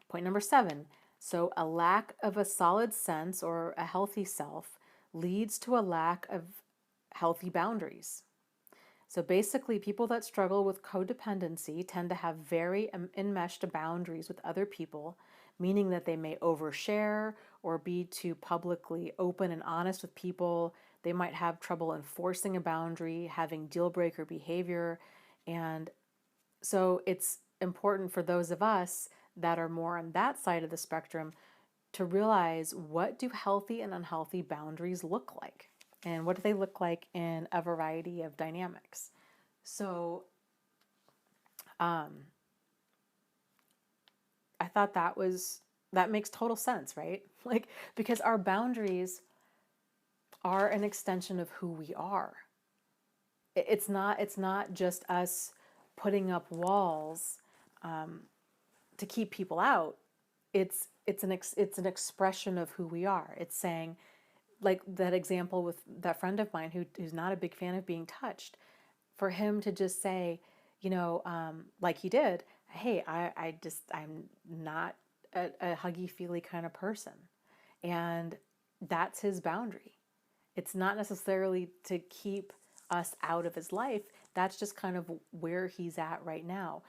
Point number 7. So a lack of a solid sense or a healthy self leads to a lack of healthy boundaries. So basically, people that struggle with codependency tend to have very enmeshed boundaries with other people, meaning that they may overshare or be too publicly open and honest with people. They might have trouble enforcing a boundary, having deal breaker behavior. And so it's important for those of us that are more on that side of the spectrum to realize, what do healthy and unhealthy boundaries look like? And what do they look like in a variety of dynamics? So I thought that makes total sense, right? Like, because our boundaries are an extension of who we are. It's not just us putting up walls to keep people out. It's an expression of who we are. It's saying, like that example with that friend of mine who's not a big fan of being touched, for him to just say, like he did, hey, I'm not a huggy feely kind of person. And that's his boundary. It's not necessarily to keep us out of his life. That's just kind of where he's at right now.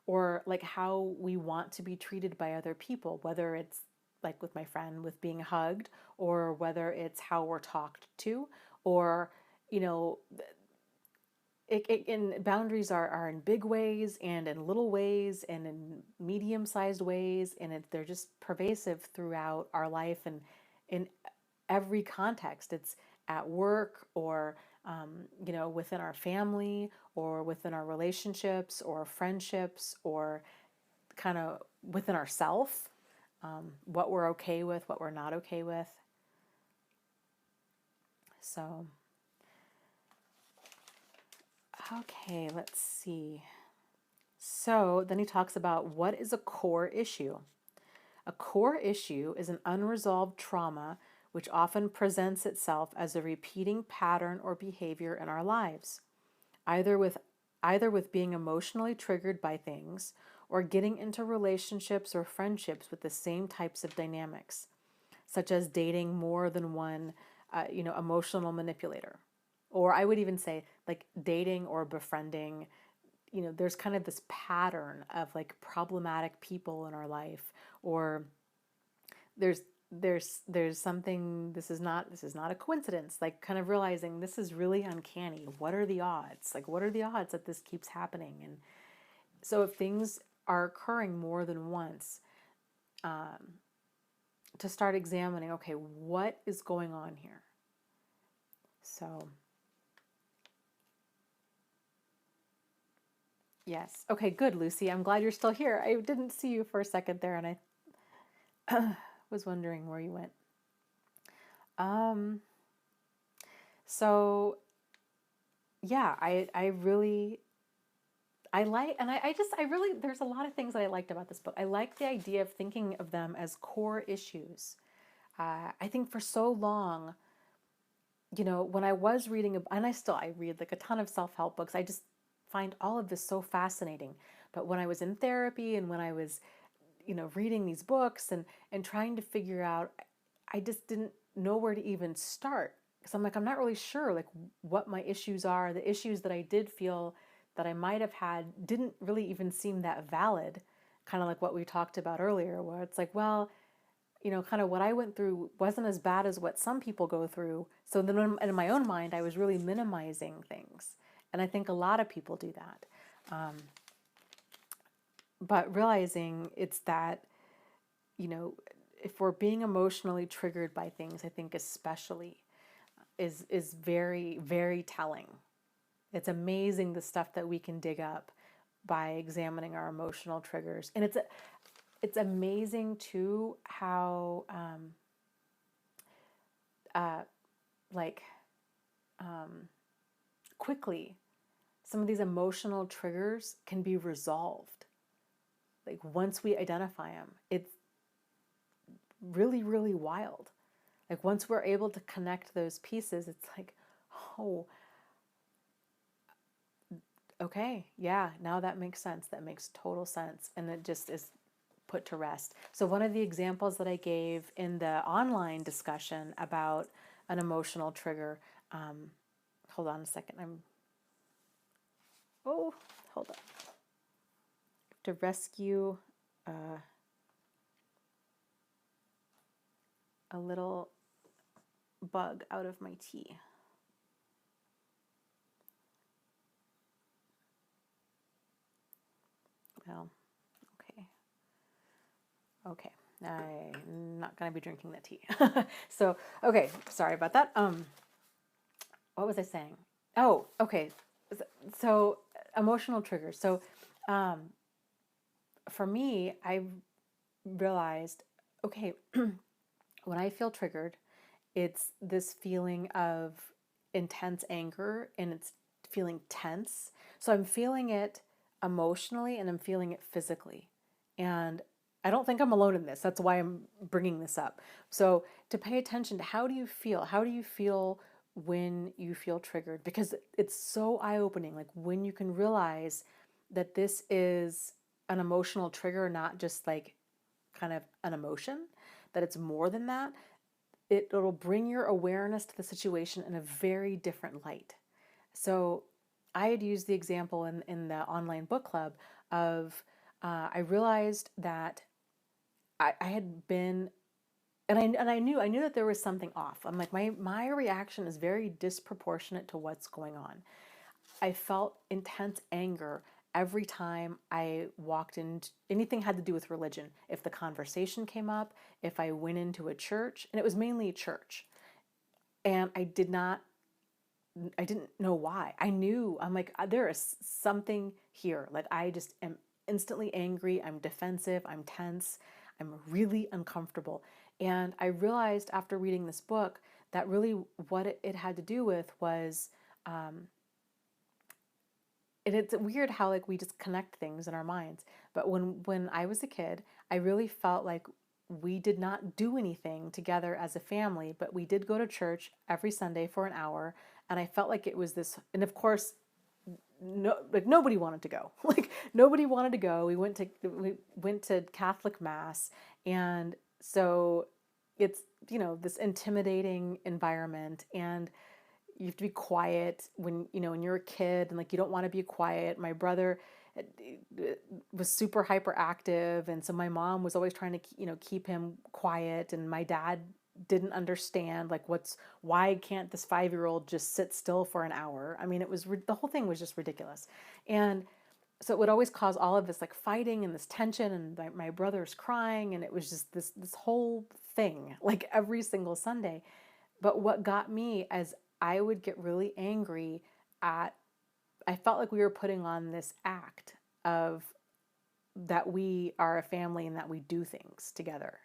Or like how we want to be treated by other people, whether it's like with my friend with being hugged, or whether it's how we're talked to, or, and boundaries are in big ways and in little ways and in medium-sized ways, and they're just pervasive throughout our life and in every context. It's at work, or within our family, or within our relationships or friendships, or kind of within ourself, what we're okay with, what we're not okay with. So, okay, let's see. So then he talks about, what is a core issue? A core issue is an unresolved trauma which often presents itself as a repeating pattern or behavior in our lives, either with being emotionally triggered by things or getting into relationships or friendships with the same types of dynamics, such as dating more than one, emotional manipulator. Or I would even say like dating or befriending, there's kind of this pattern of like problematic people in our life, or there's there's something, this is not a coincidence, like kind of realizing this is really uncanny. What are the odds? Like what are the odds that this keeps happening? And so if things are occurring more than once, to start examining, okay, what is going on here? So yes. Okay, good, Lucy. I'm glad you're still here. I didn't see you for a second there, and I was wondering where you went. So yeah, I really, I like, and I really, there's a lot of things that I liked about this book. I like the idea of thinking of them as core issues. I think for so long, when I was reading, and I read like a ton of self-help books, I just find all of this so fascinating. But when I was in therapy and when I was, reading these books and trying to figure out, I just didn't know where to even start. Because I'm like, I'm not really sure like what my issues are. The issues that I did feel that I might have had didn't really even seem that valid. Kind of like what we talked about earlier, where it's like, well, kind of what I went through wasn't as bad as what some people go through. So then in my own mind, I was really minimizing things. And I think a lot of people do that. But realizing it's that, if we're being emotionally triggered by things, I think especially is very, very telling. It's amazing the stuff that we can dig up by examining our emotional triggers. And it's amazing too how quickly some of these emotional triggers can be resolved. Like once we identify them, it's really, really wild. Like once we're able to connect those pieces, it's like, oh, okay, yeah, now that makes sense. That makes total sense. And it just is put to rest. So one of the examples that I gave in the online discussion about an emotional trigger, hold on a second. Hold on. To rescue a little bug out of my tea. Well, okay. Okay. I'm not going to be drinking that tea. So, okay. Sorry about that. What was I saying? Oh, okay. So, emotional triggers. So, for me, I realized, okay, when I feel triggered, it's this feeling of intense anger and it's feeling tense. So I'm feeling it emotionally and I'm feeling it physically. And I don't think I'm alone in this. That's why I'm bringing this up. So to pay attention to how do you feel? How do you feel when you feel triggered? Because it's so eye-opening. Like when you can realize that this is an emotional trigger, not just like kind of an emotion, that it's more than that, it'll bring your awareness to the situation in a very different light. So I had used the example in the online book club of I realized that I had been, and I knew that there was something off. I'm like, my reaction is very disproportionate to what's going on. I felt intense anger every time I walked in, anything had to do with religion. If the conversation came up, if I went into a church, and it was mainly church, and I didn't know why. I knew, I'm like, there is something here. Like I just am instantly angry. I'm defensive. I'm tense. I'm really uncomfortable. And I realized after reading this book that really what it had to do with was, it's weird how like we just connect things in our minds. But when I was a kid, I really felt like we did not do anything together as a family, but we did go to church every Sunday for an hour. And I felt like it was this, and of course, no, like nobody wanted to go. Like nobody wanted to go. We went to Catholic mass, and so it's, this intimidating environment, and you have to be quiet when you're a kid, and like you don't want to be quiet. My brother was super hyperactive, and so my mom was always trying to keep him quiet, and my dad didn't understand like why can't this 5-year-old just sit still for an hour. I mean, the whole thing was just ridiculous. And so it would always cause all of this like fighting and this tension, and my brother's crying, and it was just this whole thing like every single Sunday. But what got me, as I would get really angry at, I felt like we were putting on this act of that we are a family and that we do things together.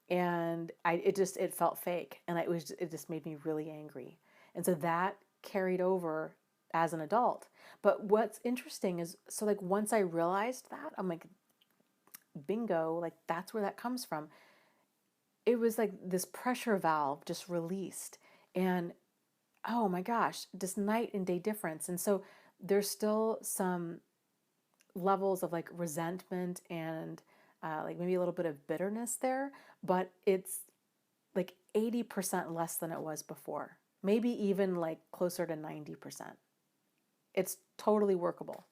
And it felt fake, and it just made me really angry. And so that carried over as an adult. But what's interesting is, so like once I realized that, I'm like, bingo, like that's where that comes from. It was like this pressure valve just released, and oh my gosh, this night and day difference. And so there's still some levels of like resentment and like maybe a little bit of bitterness there, but it's like 80% less than it was before, maybe even like closer to 90%. It's totally workable.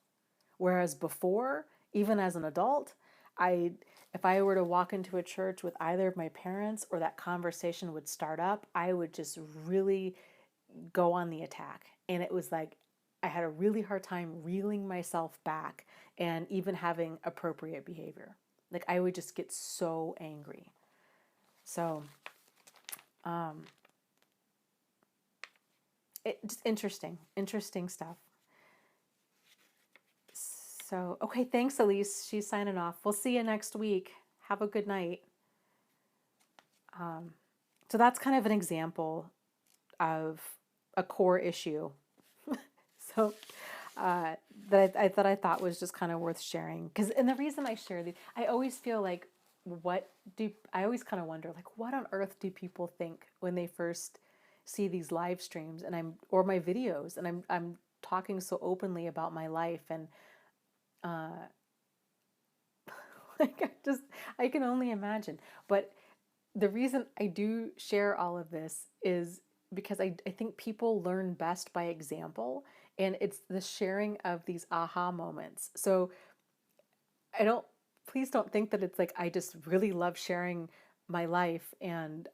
Whereas before, even as an adult, if I were to walk into a church with either of my parents, or that conversation would start up, I would just really go on the attack. And it was like I had a really hard time reeling myself back and even having appropriate behavior. Like I would just get so angry. So just interesting stuff. So, okay, thanks, Elise. She's signing off. We'll see you next week. Have a good night. So that's kind of an example of a core issue. So that I thought was just kind of worth sharing. And the reason I share these, I always feel like, I always kind of wonder, like, what on earth do people think when they first see these live streams or my videos, and I'm talking so openly about my life, and like I can only imagine. But the reason I do share all of this is because I think people learn best by example, and it's the sharing of these aha moments. So please don't think that it's like I just really love sharing my life, and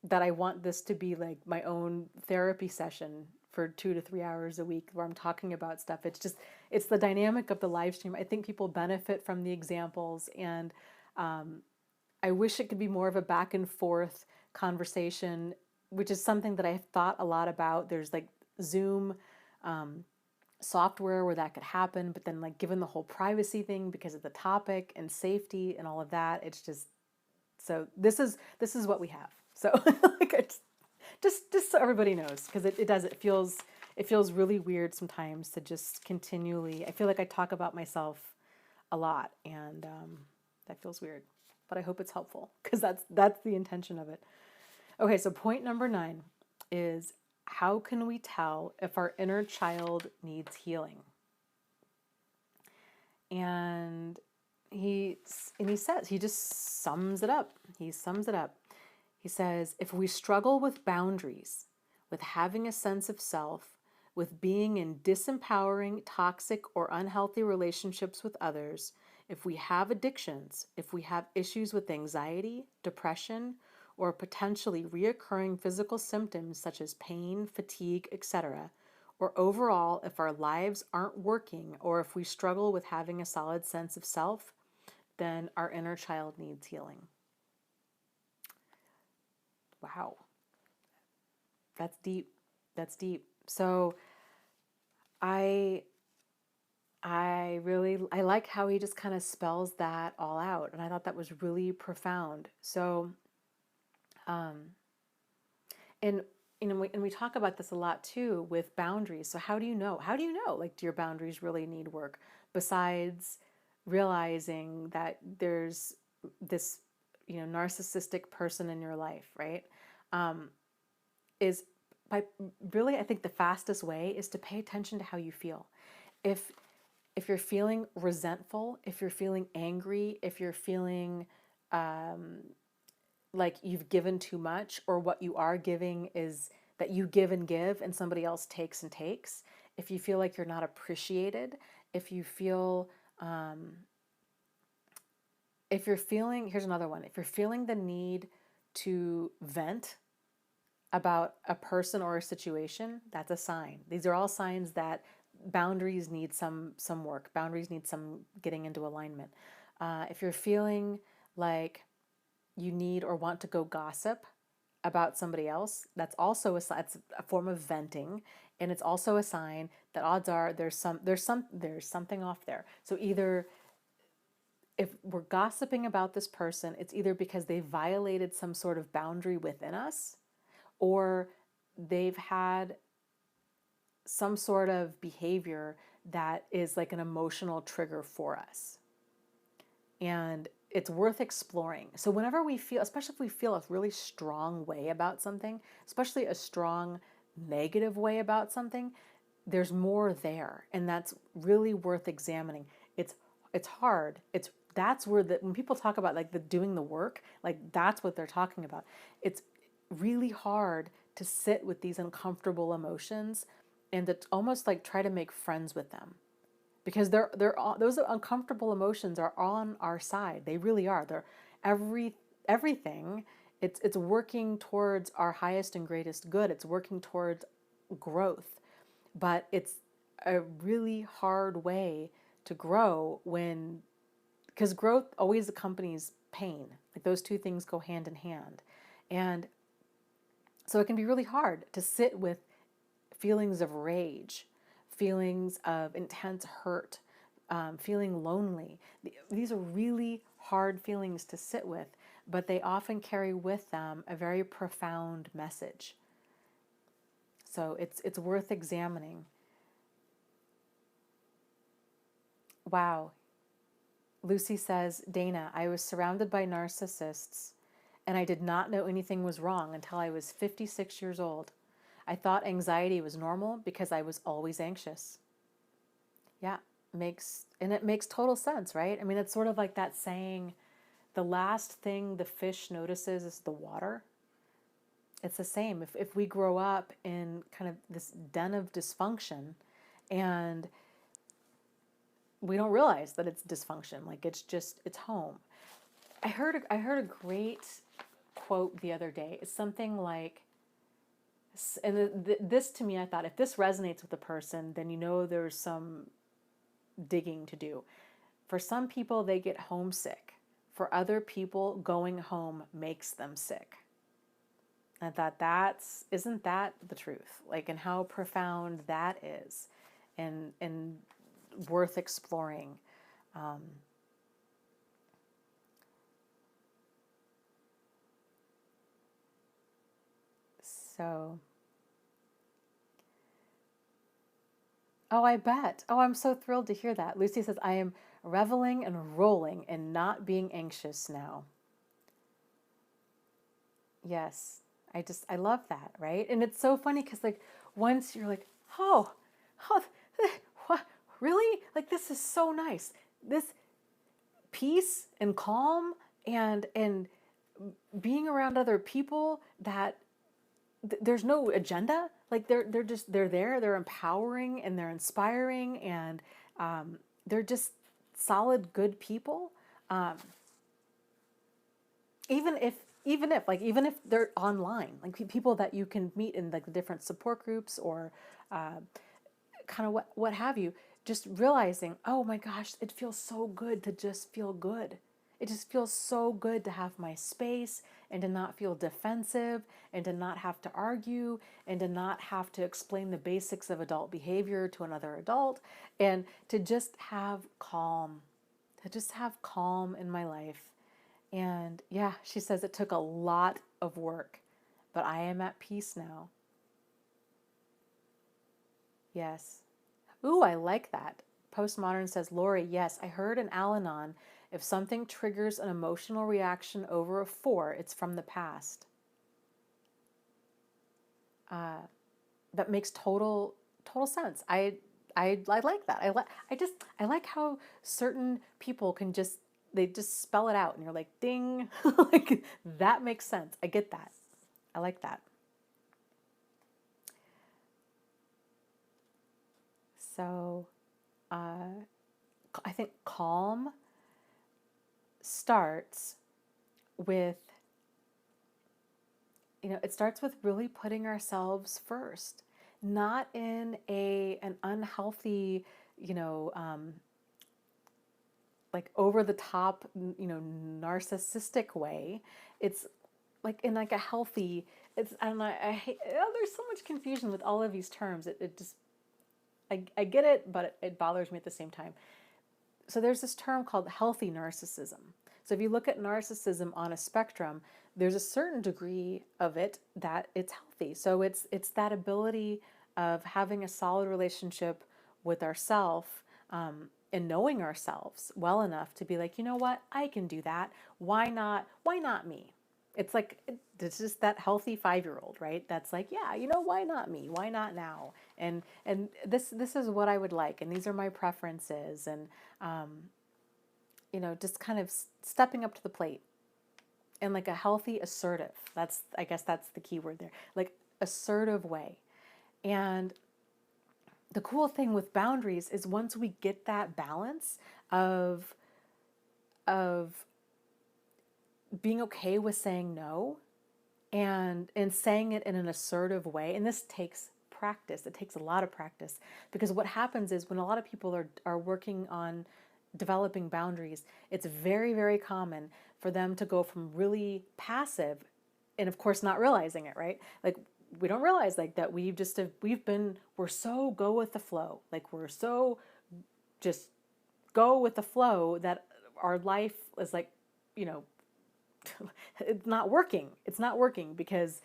that I want this to be like my own therapy session for 2 to 3 hours a week where I'm talking about stuff. It's the dynamic of the live stream. I think people benefit from the examples, and I wish it could be more of a back and forth conversation, which is something that I've thought a lot about. There's like Zoom software where that could happen, but then like given the whole privacy thing because of the topic and safety and all of that, it's just, so this is what we have. So like just so everybody knows, because it feels really weird sometimes to just continually, I feel like I talk about myself a lot, and that feels weird, but I hope it's helpful, because that's the intention of it. Okay, so point number 9 is, how can we tell if our inner child needs healing? And he says, he just sums it up. He sums it up. He says, if we struggle with boundaries, with having a sense of self, with being in disempowering, toxic, or unhealthy relationships with others, if we have addictions, if we have issues with anxiety, depression, or potentially reoccurring physical symptoms such as pain, fatigue, etc., or overall, if our lives aren't working, or if we struggle with having a solid sense of self, then our inner child needs healing. Wow. That's deep. That's deep. So I like how he just kind of spells that all out, and I thought that was really profound. So and we talk about this a lot too with boundaries. So how do you know? Like, do your boundaries really need work, besides realizing that there's this narcissistic person in your life, right? Is by really, I think the fastest way is to pay attention to how you feel. If you're feeling resentful, if you're feeling angry, if you're feeling like you've given too much, or what you are giving is that you give and somebody else takes and takes, if you feel like you're not appreciated, if you feel, if you're feeling, here's another one, if you're feeling the need to vent about a person or a situation, that's a sign. These are all signs that boundaries need some work. Boundaries need some getting into alignment. If you're feeling like you need or want to go gossip about somebody else, that's also it's a form of venting, and it's also a sign that odds are there's something off there. So either if we're gossiping about this person, it's either because they violated some sort of boundary within us, or they've had some sort of behavior that is like an emotional trigger for us. And it's worth exploring. So whenever we feel, especially if we feel a really strong way about something, especially a strong negative way about something, there's more there, and that's really worth examining. It's hard. That's where when people talk about like the doing the work, like that's what they're talking about. It's really hard to sit with these uncomfortable emotions and to almost like try to make friends with them, because those uncomfortable emotions are on our side. They really are. They're everything. It's working towards our highest and greatest good. It's working towards growth, but it's a really hard way to grow because growth always accompanies pain. Like those two things go hand in hand, and so it can be really hard to sit with feelings of rage, feelings of intense hurt, feeling lonely. These are really hard feelings to sit with, but they often carry with them a very profound message. So it's worth examining. Wow. Lucy says, Dana, I was surrounded by narcissists, and I did not know anything was wrong until I was 56 years old. I thought anxiety was normal because I was always anxious. Yeah, it makes total sense, right? I mean, it's sort of like that saying, the last thing the fish notices is the water. It's the same. If we grow up in kind of this den of dysfunction, and we don't realize that it's dysfunction, like it's home. I heard a great quote the other day. It's something like, and this to me, I thought, if this resonates with a person, then there's some digging to do. For some people, they get homesick. For other people, going home makes them sick. I thought isn't that the truth? Like, and how profound that is, and worth exploring. So, oh, I bet. Oh, I'm so thrilled to hear that. Lucy says, I am reveling and rolling and not being anxious now. Yes, I love that, right? And it's so funny because like once you're like, oh, what, really? Like this is so nice. This peace and calm and being around other people that there's no agenda. Like they're there. They're empowering and they're inspiring, and they're just solid, good people. Even if they're online, like people that you can meet in like the different support groups or kind of what have you, just realizing, oh my gosh, it feels so good to just feel good. It just feels so good to have my space and to not feel defensive and to not have to argue and to not have to explain the basics of adult behavior to another adult, and to just have calm, in my life. And yeah, she says it took a lot of work, but I am at peace now. Yes. Ooh, I like that. Postmodern says, Lori, yes, I heard in Al-Anon If something triggers an emotional reaction over a 4, it's from the past. That makes total sense. I like that. I like how certain people can they just spell it out and you're like, ding. Like, that makes sense. I get that. I like that. So I think calm starts with, it starts with really putting ourselves first, not in an unhealthy, like over the top, narcissistic way. It's like in like a healthy, I don't know, I hate, there's so much confusion with all of these terms. It just, I get it, but it bothers me at the same time. So there's this term called healthy narcissism. So if you look at narcissism on a spectrum, there's a certain degree of it that it's healthy. So it's that ability of having a solid relationship with ourselves, and knowing ourselves well enough to be like, you know what, I can do that. Why not? Why not me? It's like, it's just that healthy 5-year-old, right? That's like, yeah, why not me? Why not now? And this is what I would like, and these are my preferences, and just kind of stepping up to the plate in like a healthy, assertive. I guess that's the key word there. Like, assertive way. And the cool thing with boundaries is once we get that balance of being okay with saying no, and saying it in an assertive way, and this takes practice. It takes a lot of practice, because what happens is when a lot of people are working on developing boundaries, it's very, very common for them to go from really passive, and of course not realizing it, right? Like, we don't realize like that we're so go with the flow. Like, we're so just go with the flow that our life is like, it's not working. It's not working because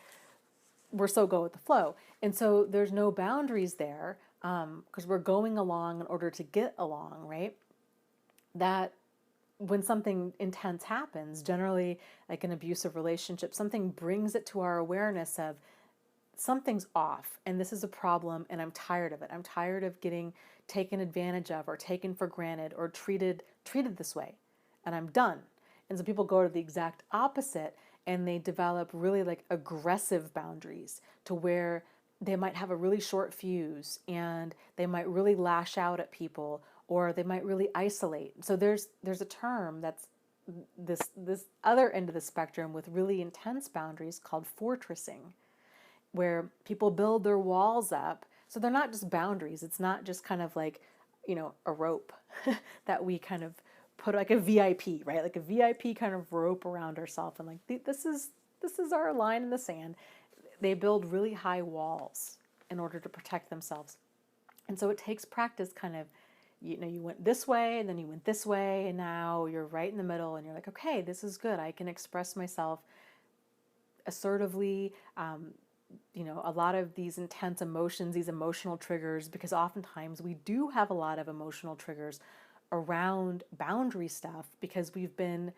we're so go with the flow. And so there's no boundaries there, because we're going along in order to get along, right? That when something intense happens, generally like an abusive relationship, something brings it to our awareness of something's off and this is a problem and I'm tired of it. I'm tired of getting taken advantage of or taken for granted or treated this way, and I'm done. And so people go to the exact opposite and they develop really like aggressive boundaries to where they might have a really short fuse and they might really lash out at people, or they might really isolate. So there's a term that's this other end of the spectrum with really intense boundaries called fortressing, where people build their walls up. So they're not just boundaries. It's not just kind of like, a rope that we kind of put like a VIP, right? Like a VIP kind of rope around ourselves, and like, this is our line in the sand. They build really high walls in order to protect themselves. And so it takes practice, kind of, you went this way and then you went this way and now you're right in the middle and you're like, okay, this is good. I can express myself assertively. A lot of these intense emotions, these emotional triggers, because oftentimes we do have a lot of emotional triggers around boundary stuff because we've been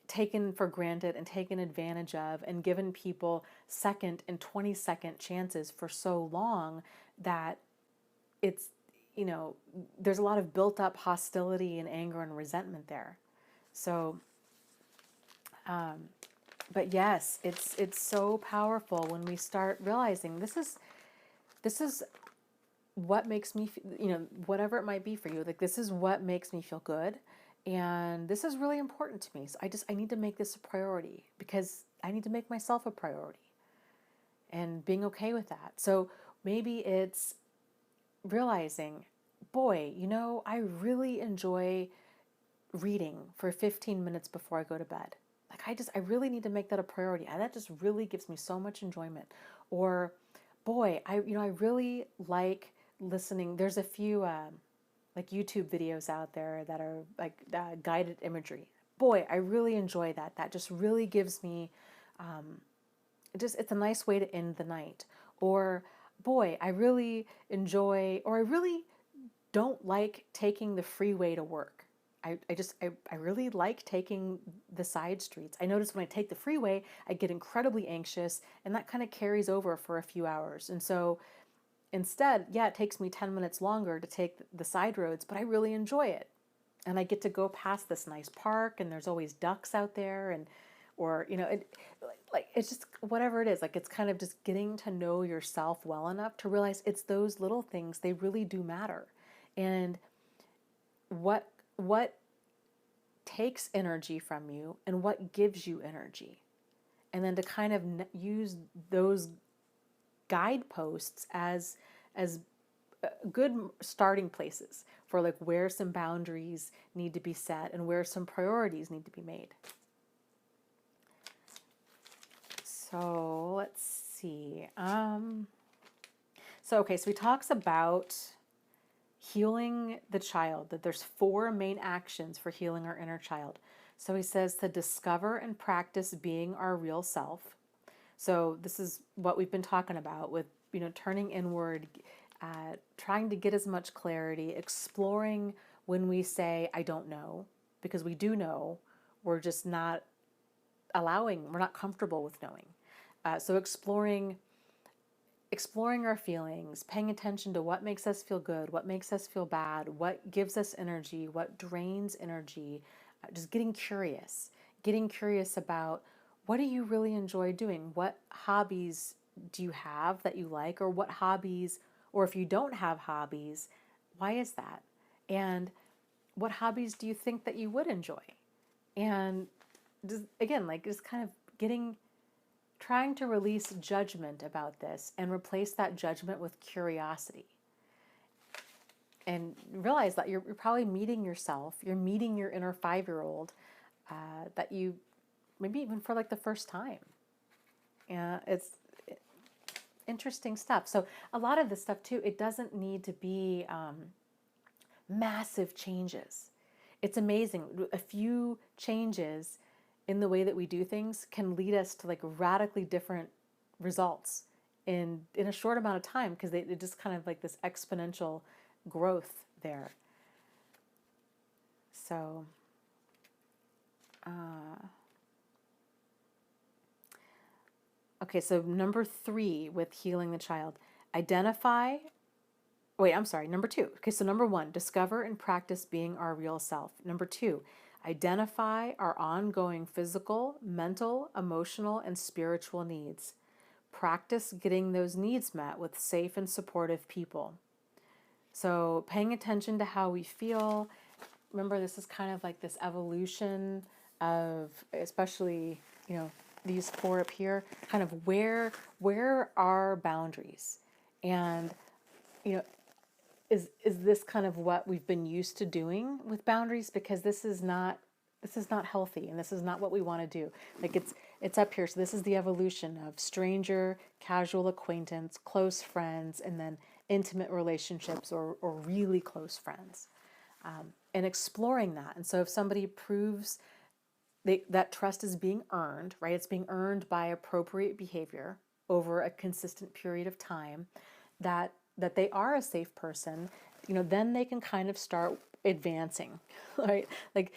taken for granted and taken advantage of and given people second and 20-second chances for so long that it's, there's a lot of built up hostility and anger and resentment there. So, but yes, it's so powerful when we start realizing this is what makes me, whatever it might be for you, like, this is what makes me feel good. And this is really important to me. So I need to make this a priority because I need to make myself a priority and being okay with that. So maybe it's realizing, boy, I really enjoy reading for 15 minutes before I go to bed. Like, I really need to make that a priority. And that just really gives me so much enjoyment. Or, boy, I really like listening. There's a few like YouTube videos out there that are like guided imagery. Boy, I really enjoy that. That just really gives me, it's a nice way to end the night. Or, boy, I really enjoy, or I really don't like taking the freeway to work. I really like taking the side streets. I notice when I take the freeway, I get incredibly anxious, and that kind of carries over for a few hours. And so instead, yeah, it takes me 10 minutes longer to take the side roads, but I really enjoy it. And I get to go past this nice park, and there's always ducks out there, and or like it's just whatever it is. Like it's kind of just getting to know yourself well enough to realize it's those little things, they really do matter. And what takes energy from you and what gives you energy, and then to kind of use those guideposts as good starting places for like where some boundaries need to be set and where some priorities need to be made. So let's see. So he talks about healing the child, that there's 4 main actions for healing our inner child. So he says to discover and practice being our real self. So this is what we've been talking about with, turning inward, trying to get as much clarity, exploring when we say, I don't know, because we do know, we're just not we're not comfortable with knowing. So exploring our feelings, paying attention to what makes us feel good, what makes us feel bad, what gives us energy, what drains energy, just getting curious about what do you really enjoy doing? What hobbies do you have that you like, or what hobbies, or if you don't have hobbies, why is that? And what hobbies do you think that you would enjoy? And just, again, like just kind of trying to release judgment about this and replace that judgment with curiosity. And realize that you're probably meeting yourself, you're meeting your inner 5-year-old that you, maybe even for like the first time. Yeah, it's interesting stuff. So a lot of this stuff too, it doesn't need to be massive changes. It's amazing. A few changes in the way that we do things can lead us to like radically different results in a short amount of time, because they just kind of like this exponential growth there. So so number 3 with healing the child, number 2. Okay, so number 1, discover and practice being our real self. Number 2, identify our ongoing physical, mental, emotional, and spiritual needs. Practice getting those needs met with safe and supportive people. So paying attention to how we feel. Remember, this is kind of like this evolution of, especially, these 4 up here, kind of where are boundaries? And, is this kind of what we've been used to doing with boundaries? Because this is not healthy, and this is not what we want to do. Like it's up here. So this is the evolution of stranger, casual acquaintance, close friends, and then intimate relationships or really close friends, and exploring that. And so if somebody proves that trust is being earned, right? It's being earned by appropriate behavior over a consistent period of time, that they are a safe person, then they can kind of start advancing, right? Like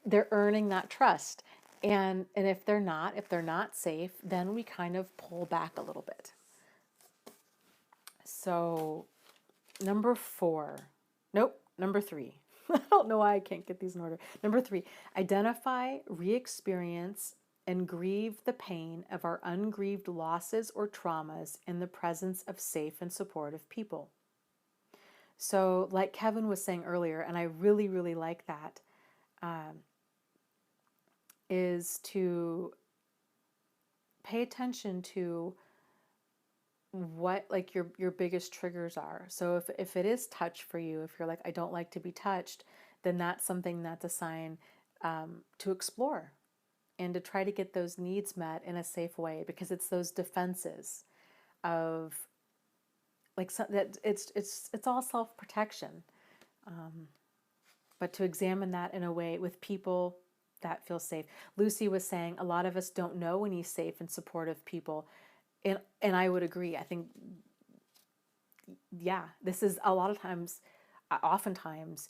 they're earning that trust. And if they're not safe, then we kind of pull back a little bit. So number 3. I don't know why I can't get these in order. Number 3, identify, re-experience, and grieve the pain of our ungrieved losses or traumas in the presence of safe and supportive people. So like Kevin was saying earlier, and I really, really like that, is to pay attention to what like your biggest triggers are. So if it is touch for you, if you're like, I don't like to be touched, then that's something that's a sign to explore and to try to get those needs met in a safe way, because it's those defenses of like that it's all self-protection, but to examine that in a way with people that feel safe. Lucy was saying a lot of us don't know any safe and supportive people. And I would agree. I think, yeah, this is a lot of times, oftentimes,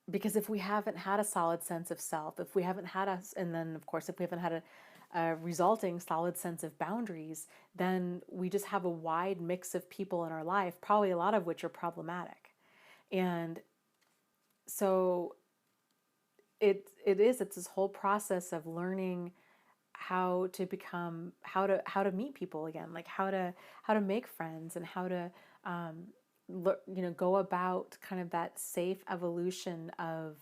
because if we haven't had a solid sense of self, if we haven't had us, and then of course, if we haven't had a resulting solid sense of boundaries, then we just have a wide mix of people in our life, probably a lot of which are problematic. And so it's this whole process of learning how to become, how to meet people again, like how to make friends, and how to go about kind of that safe evolution of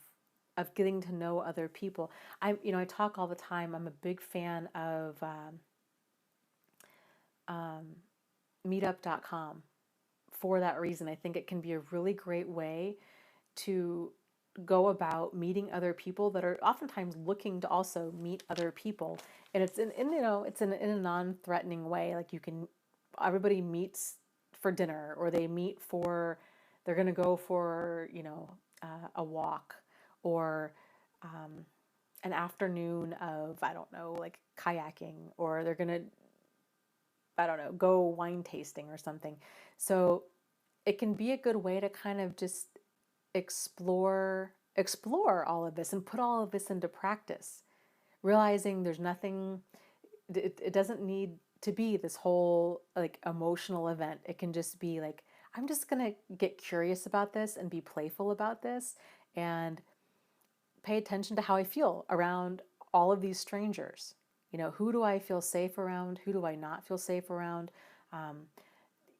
getting to know other people. I talk all the time. I'm a big fan of meetup.com for that reason. I think it can be a really great way to go about meeting other people that are oftentimes looking to also meet other people. And it's in a non-threatening way. Like everybody meets for dinner, or they're going to go for, a walk, or an afternoon of, I don't know, like kayaking, or they're going to, I don't know, go wine tasting or something. So it can be a good way to kind of just explore all of this and put all of this into practice, realizing there's nothing, it doesn't need to be this whole like emotional event. It can just be like, I'm just gonna get curious about this and be playful about this, and pay attention to how I feel around all of these strangers. Who do I feel safe around? Who do I not feel safe around? Um,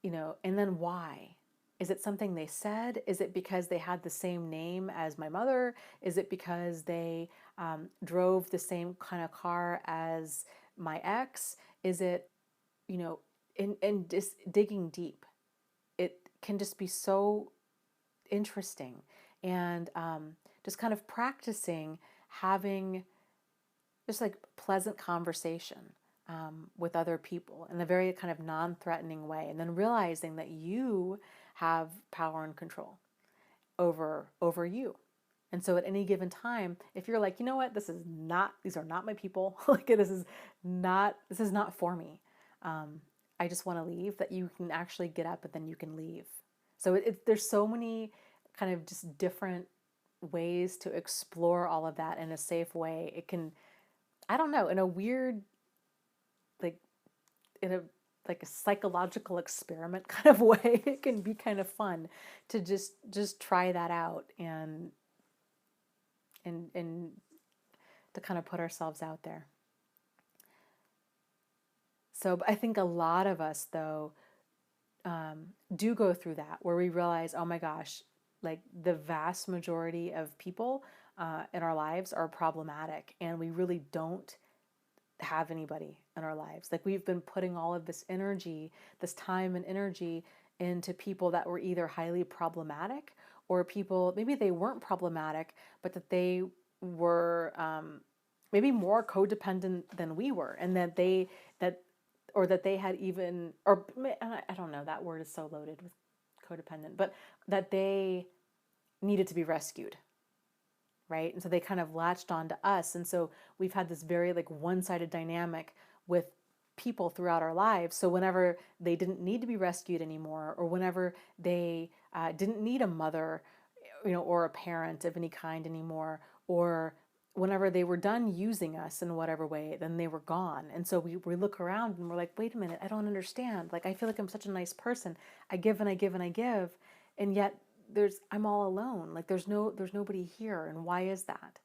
and then why? Is it something they said? Is it because they had the same name as my mother? Is it because they drove the same kind of car as my ex? Is it, in just digging deep? It can just be so interesting. And just kind of practicing having just like pleasant conversation with other people in a very kind of non-threatening way, and then realizing that you have power and control over you. And so at any given time, if you're like, you know what, these are not my people, like this is not for me. I just want to leave, that you can actually get up and then you can leave. So there's so many kind of just different ways to explore all of that in a safe way. It can, I don't know, in a weird, like in a like a psychological experiment kind of way, it can be kind of fun to just try that out, and to kind of put ourselves out there. So I think a lot of us, though, do go through that, where we realize, oh my gosh, like the vast majority of people in our lives are problematic, and we really don't have anybody in our lives. Like we've been putting all of this energy, this time and energy into people that were either highly problematic, or people, maybe they weren't problematic, but that they were maybe more codependent than we were, and that they had even, or I don't know, that word is so loaded with codependent, but that they needed to be rescued, right? And so they kind of latched on to us. And so we've had this very like one-sided dynamic with people throughout our lives. So whenever they didn't need to be rescued anymore, or whenever they didn't need a mother, or a parent of any kind anymore, or whenever they were done using us in whatever way, then they were gone. And so we look around and we're like, wait a minute, I don't understand. Like, I feel like I'm such a nice person. I give and I give and I give. And yet I'm all alone. Like there's nobody here. And why is that?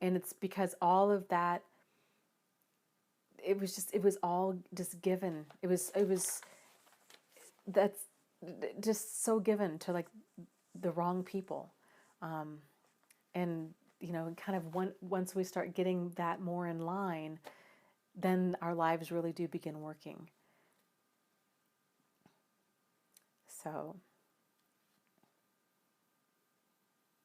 And it's because all of that, it was all just given. That's just so given to like the wrong people. And, kind of once we start getting that more in line, then our lives really do begin working. So,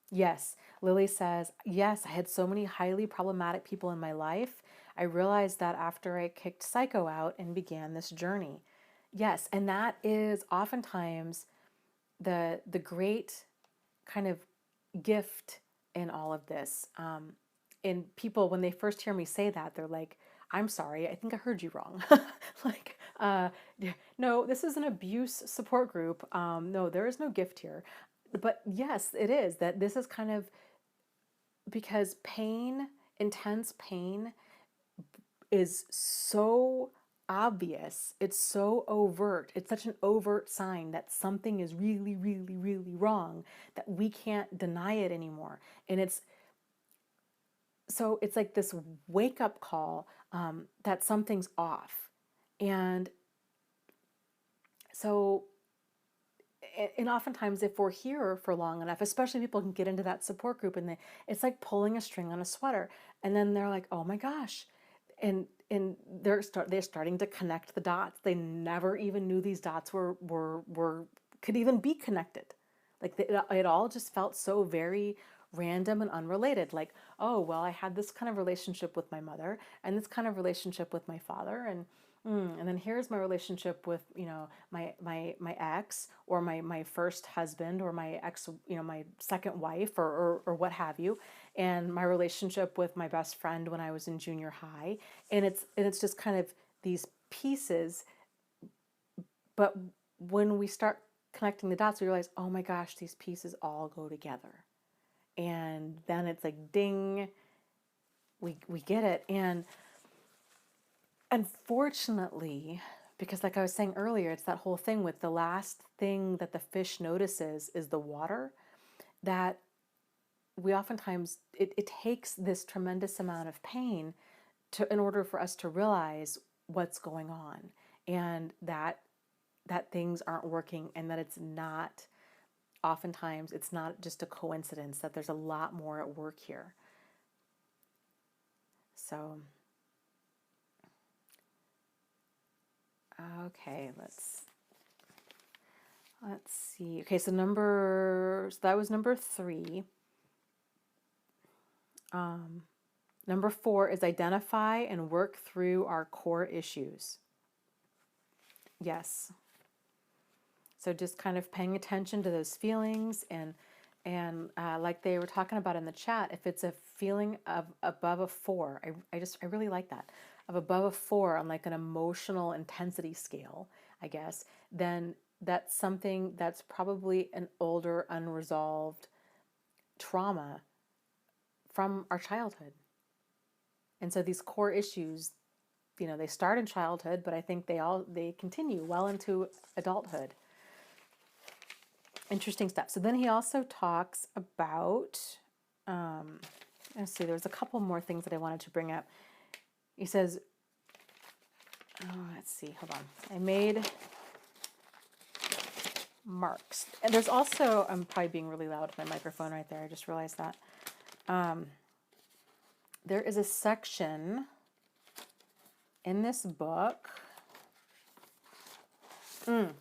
yes, Lily says, yes, I had so many highly problematic people in my life. I realized that after I kicked Psycho out and began this journey. Yes, and that is oftentimes the great kind of gift in all of this. And people, when they first hear me say that, they're like, I'm sorry, I think I heard you wrong. Like, no, this is an abuse support group. No, there is no gift here. But yes, it is that this is kind of because pain, intense pain, is so obvious. It's so overt. It's such an overt sign that something is really, really, really wrong that we can't deny it anymore. And it's like this wake up call that something's off. And so, and oftentimes if we're here for long enough, especially people can get into that support group and it's like pulling a string on a sweater. And then they're like, oh my gosh. And they're starting to connect the dots. They never even knew these dots could even be connected. Like it all just felt so very random and unrelated. Like, oh, well, I had this kind of relationship with my mother and this kind of relationship with my father, and then here's my relationship with, my ex, or my first husband, or my ex, my second wife, or what have you, and my relationship with my best friend when I was in junior high, and it's just kind of these pieces. But when we start connecting the dots, we realize, oh my gosh, these pieces all go together, and then it's like ding, we get it. And unfortunately, because like I was saying earlier, it's that whole thing with the last thing that the fish notices is the water, that we oftentimes, it takes this tremendous amount of pain in order for us to realize what's going on, and that things aren't working, and that oftentimes it's not just a coincidence, that there's a lot more at work here. So okay, let's see. Okay, so that was number 3. Number 4 is identify and work through our core issues. Yes. So just kind of paying attention to those feelings, and like they were talking about in the chat, if it's a feeling of above a 4, I really like that, of above a 4 on like an emotional intensity scale, I guess, then that's something that's probably an older unresolved trauma from our childhood. And so these core issues, they start in childhood, but I think they continue well into adulthood. Interesting stuff. So then he also talks about, let's see, there's a couple more things that I wanted to bring up. He says, let's see, hold on. I made marks. And there's also, I'm probably being really loud with my microphone right there. I just realized that. There is a section in this book.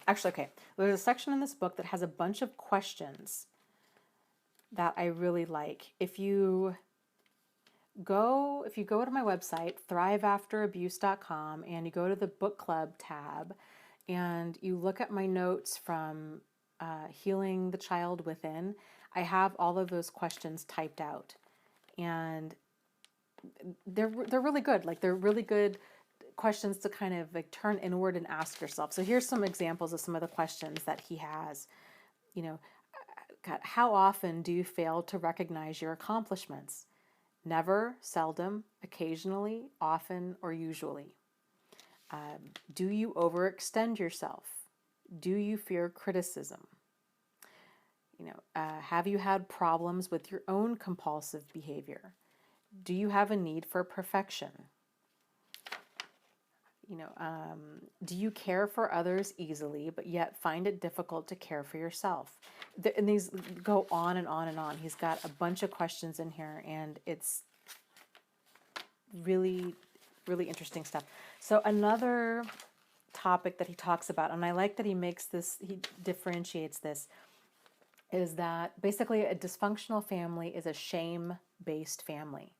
Actually, okay. There's a section in this book that has a bunch of questions that I really like. If you go to my website, thriveafterabuse.com, and you go to the book club tab, and you look at my notes from Healing the Child Within, I have all of those questions typed out, and they're really good. Like, they're really good questions to kind of like turn inward and ask yourself. So here's some examples of some of the questions that he has. God, how often do you fail to recognize your accomplishments? Never, seldom, occasionally, often, or usually. Do you overextend yourself? Do you fear criticism? Have you had problems with your own compulsive behavior? Do you have a need for perfection? Do you care for others easily, but yet find it difficult to care for yourself? And these go on and on and on. He's got a bunch of questions in here, and it's really, really interesting stuff. So another topic that he talks about, and I like that he differentiates this, is that basically a dysfunctional family is a shame-based family.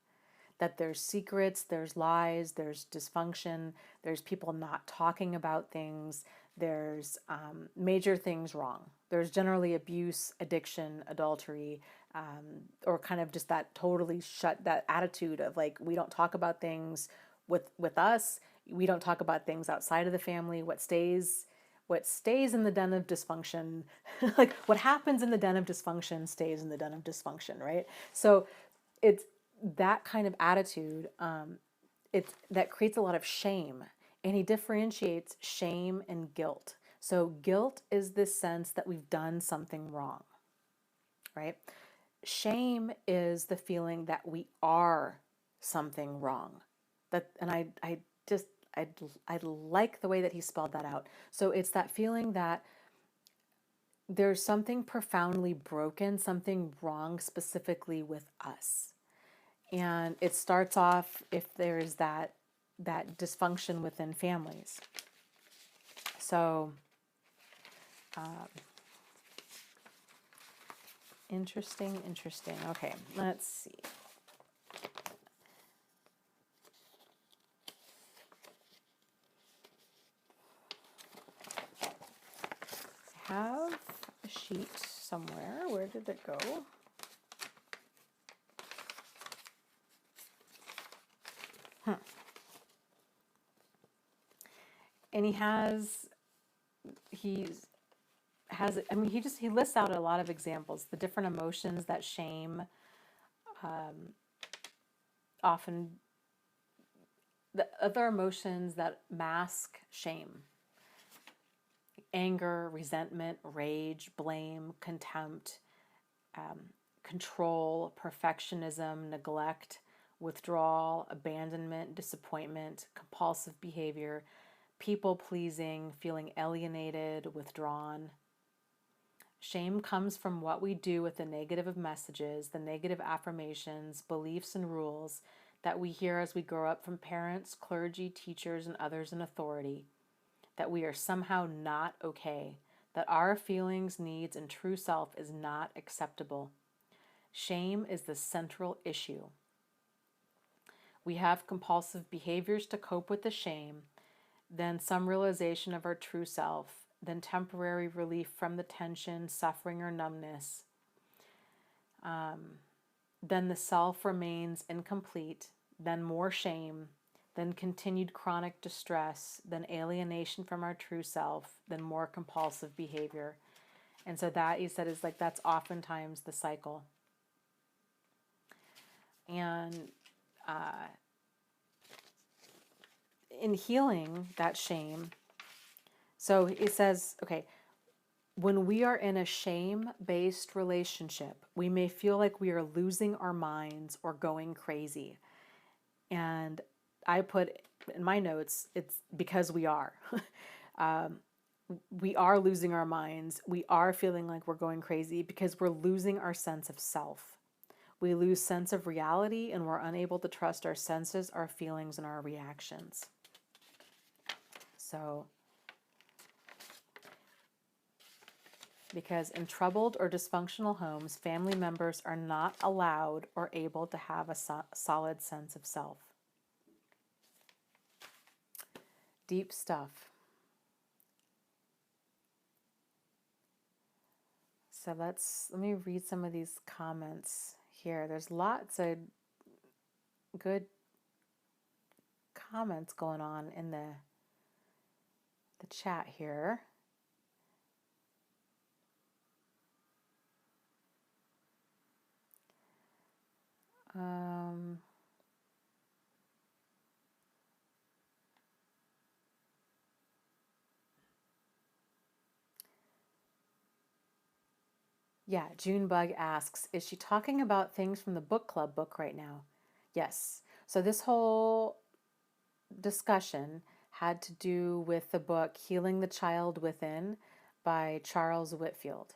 That there's secrets, there's lies, there's dysfunction, there's people not talking about things, there's major things wrong. There's generally abuse, addiction, adultery, or kind of just that totally that attitude of like, we don't talk about things with us, we don't talk about things outside of the family. What stays in the den of dysfunction, like what happens in the den of dysfunction stays in the den of dysfunction, right? So it's that kind of attitude. That creates a lot of shame, and he differentiates shame and guilt. So guilt is this sense that we've done something wrong, right? Shame is the feeling that we are something wrong. I like the way that he spelled that out. So it's that feeling that there's something profoundly broken, something wrong specifically with us. And it starts off if there's that dysfunction within families. So interesting. Okay, let's see. I have a sheet somewhere. Where did it go? And he lists out a lot of examples, the different emotions that shame often, the other emotions that mask shame: anger, resentment, rage, blame, contempt, control, perfectionism, neglect, withdrawal, abandonment, disappointment, compulsive behavior, people pleasing, feeling alienated, withdrawn. Shame comes from what we do with the negative messages, the negative affirmations, beliefs, and rules that we hear as we grow up from parents, clergy, teachers, and others in authority. That we are somehow not okay, that our feelings, needs, and true self is not acceptable. Shame is the central issue. We have compulsive behaviors to cope with the shame, then some realization of our true self, then temporary relief from the tension, suffering, or numbness. Then the self remains incomplete, then more shame, then continued chronic distress, then alienation from our true self, then more compulsive behavior. And so that, he said, is like, that's oftentimes the cycle. And in healing that shame, so it says, okay, when we are in a shame-based relationship, we may feel like we are losing our minds or going crazy. And I put in my notes, it's because we are. We are losing our minds. We are feeling like we're going crazy because we're losing our sense of self. We lose sense of reality, and we're unable to trust our senses, our feelings, and our reactions. So, because in troubled or dysfunctional homes, family members are not allowed or able to have a solid sense of self. Deep stuff. So let me read some of these comments here. There's lots of good comments going on in the chat here. Yeah, Junebug asks, is she talking about things from the book club book right now? Yes. So this whole discussion had to do with the book Healing the Child Within by Charles Whitfield.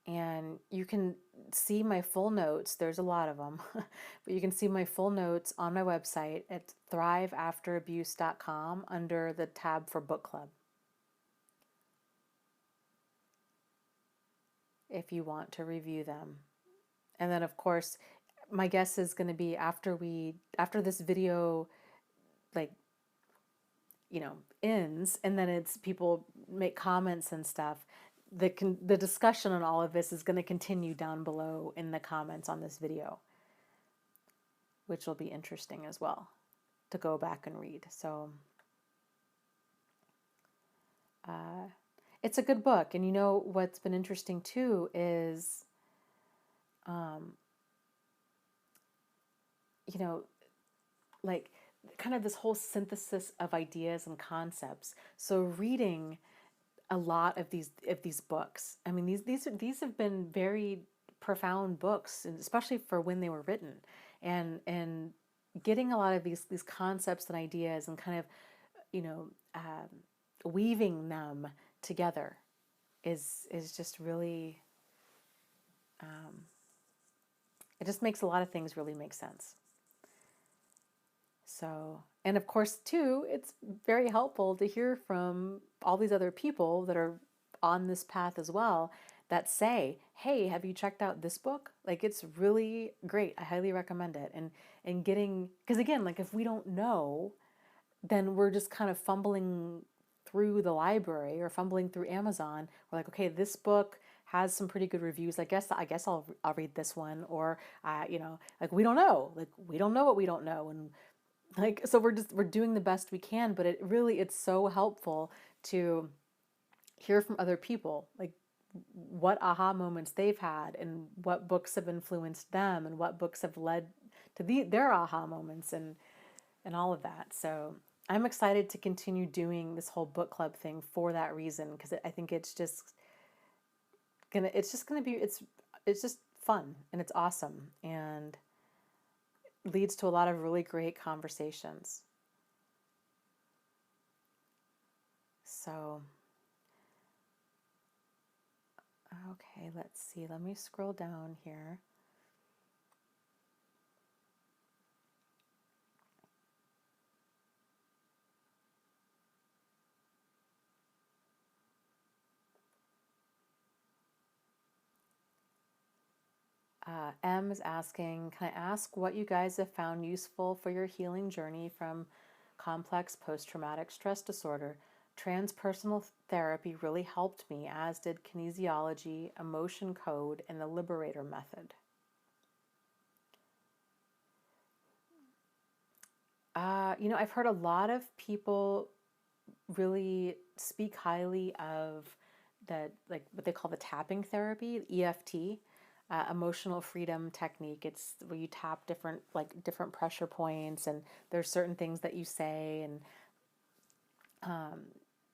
And you can see my full notes. There's a lot of them. But you can see my full notes on my website at thriveafterabuse.com under the tab for book club, if you want to review them. And then, of course, my guess is going to be after this video, like, ends, and then it's people make comments and stuff. The discussion on all of this is going to continue down below in the comments on this video, which will be interesting as well to go back and read. So it's a good book. And what's been interesting too is you know, like kind of this whole synthesis of ideas and concepts. So reading a lot of these books. I mean, these have been very profound books, and especially for when they were written, and getting a lot of these concepts and ideas and kind of, you know, weaving them together is just really, it just makes a lot of things really make sense. So, and of course, too, it's very helpful to hear from all these other people that are on this path as well that say, "Hey, have you checked out this book? Like, it's really great. I highly recommend it." And getting, because again, like if we don't know, then we're just kind of fumbling through the library or fumbling through Amazon. We're like, okay, this book has some pretty good reviews. I guess I'll read this one. Or you know, like we don't know. Like we don't know what we don't know, and like so we're doing the best we can. But it's so helpful to hear from other people, like what aha moments they've had and what books have influenced them and what books have led to their aha moments and all of that. So I'm excited to continue doing this whole book club thing for that reason, because I think it's just gonna be it's just fun and it's awesome and leads to a lot of really great conversations. So okay, let's see. Let me scroll down here. M is asking, can I ask what you guys have found useful for your healing journey from complex post-traumatic stress disorder? Transpersonal therapy really helped me, as did kinesiology, emotion code, and the Liberator method. I've heard a lot of people really speak highly of the, like what they call the tapping therapy, EFT, emotional freedom technique. It's where you tap different pressure points, and there's certain things that you say, and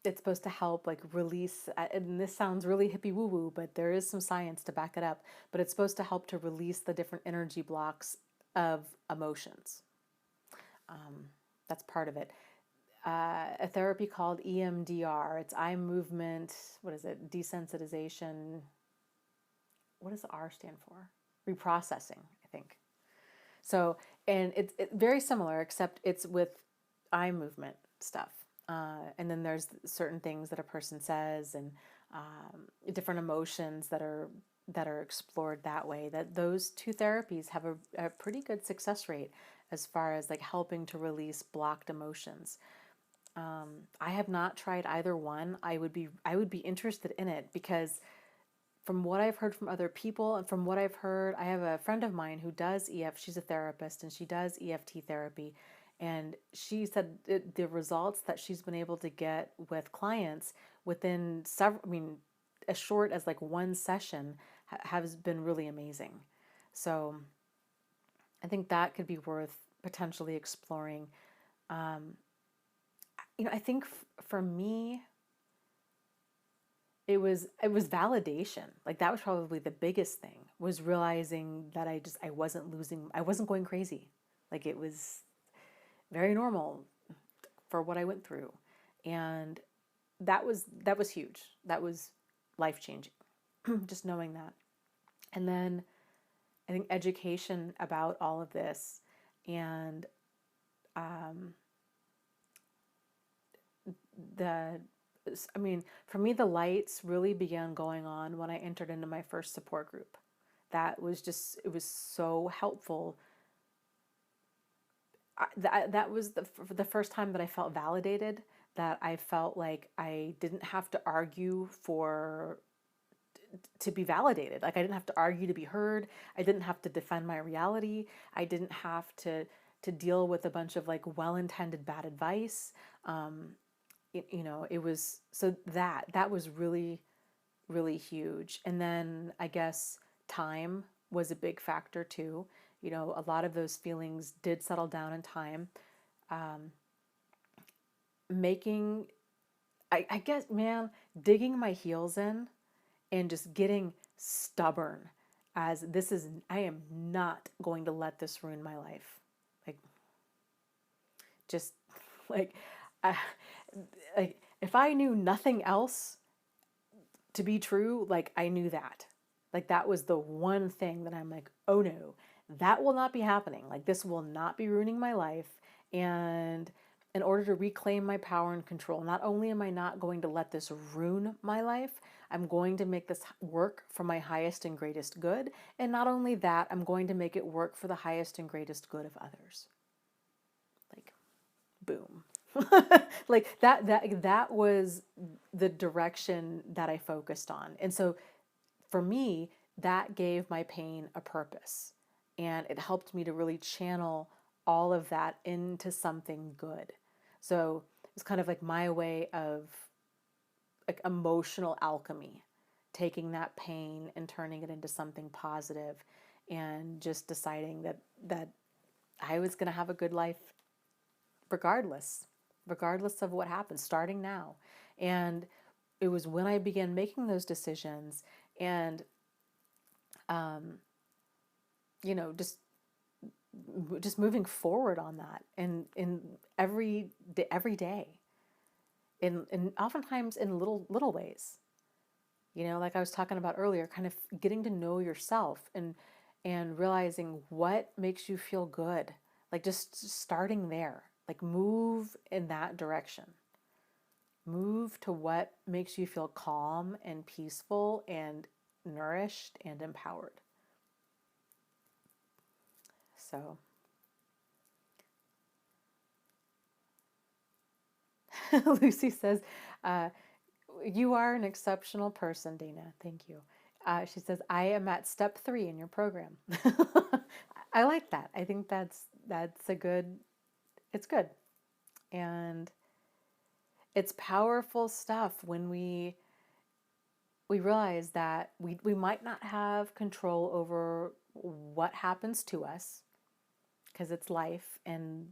it's supposed to help like release. And this sounds really hippie woo woo, but there is some science to back it up. But it's supposed to help to release the different energy blocks of emotions. That's part of it. A therapy called EMDR. It's eye movement. What is it? Desensitization. What does the R stand for? Reprocessing, I think. So, and it's very similar, except it's with eye movement stuff. And then there's certain things that a person says, and different emotions that are explored that way. That those two therapies have a pretty good success rate as far as like helping to release blocked emotions. I have not tried either one. I would be interested in it, because from what I've heard from other people and from what I've heard, I have a friend of mine who does EFT. She's a therapist and she does EFT therapy. And she said the results that she's been able to get with clients within several, I mean, as short as like one session has been really amazing. So I think that could be worth potentially exploring. I think for me, it was validation. Like that was probably the biggest thing, was realizing that I wasn't going crazy. Like it was very normal for what I went through. And that was huge. That was life-changing. Just knowing that. And then I think education about all of this, and the I mean, for me, the lights really began going on when I entered into my first support group. It was so helpful. That was the first time that I felt validated, that I felt like I didn't have to argue to be validated. Like I didn't have to argue to be heard. I didn't have to defend my reality. I didn't have to deal with a bunch of like well-intended bad advice. It was, so that was really, really huge. And then I guess time was a big factor too. a lot of those feelings did settle down in time. Making, I guess, man, digging my heels in and just getting stubborn as I am not going to let this ruin my life. Like, just like, I, like if I knew nothing else to be true, like I knew that. Like that was the one thing that I'm like, oh no, that will not be happening. Like this will not be ruining my life. And in order to reclaim my power and control, not only am I not going to let this ruin my life, I'm going to make this work for my highest and greatest good. And not only that, I'm going to make it work for the highest and greatest good of others. Like, boom. Like that was the direction that I focused on. And so for me, that gave my pain a purpose, and it helped me to really channel all of that into something good. So it's kind of like my way of like emotional alchemy, taking that pain and turning it into something positive, and just deciding that I was going to have a good life regardless of what happens, starting now. And it was when I began making those decisions and, just moving forward on that and in every day, and oftentimes in little ways, like I was talking about earlier, kind of getting to know yourself and realizing what makes you feel good, like just starting there, like move in that direction. Move to what makes you feel calm and peaceful and nourished and empowered. So, Lucy says, you are an exceptional person, Dana. Thank you. She says, I am at step 3 in your program. I like that. I think that's it's good. And it's powerful stuff when we realize that we might not have control over what happens to us, because it's life, and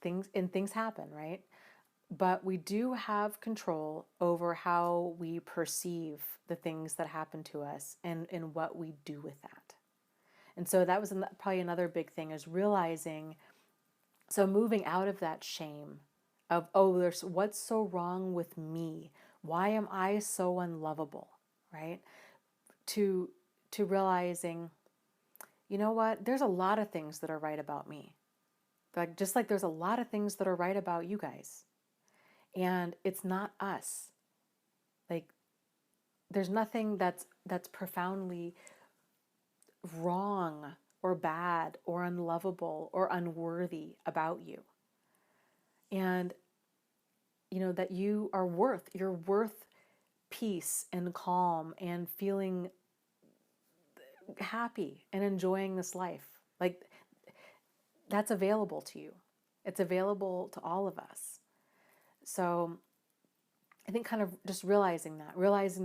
things happen, right? But we do have control over how we perceive the things that happen to us and what we do with that. And so that was probably another big thing, is realizing, so moving out of that shame of, oh, there's what's so wrong with me? Why am I so unlovable, right? To realizing, you know what? There's a lot of things that are right about me. Like, just like there's a lot of things that are right about you guys. And it's not us. Like, there's nothing that's profoundly wrong or bad or unlovable or unworthy about you. And that you're worth peace and calm and feeling happy and enjoying this life. Like, that's available to you. It's available to all of us. So I think kind of just realizing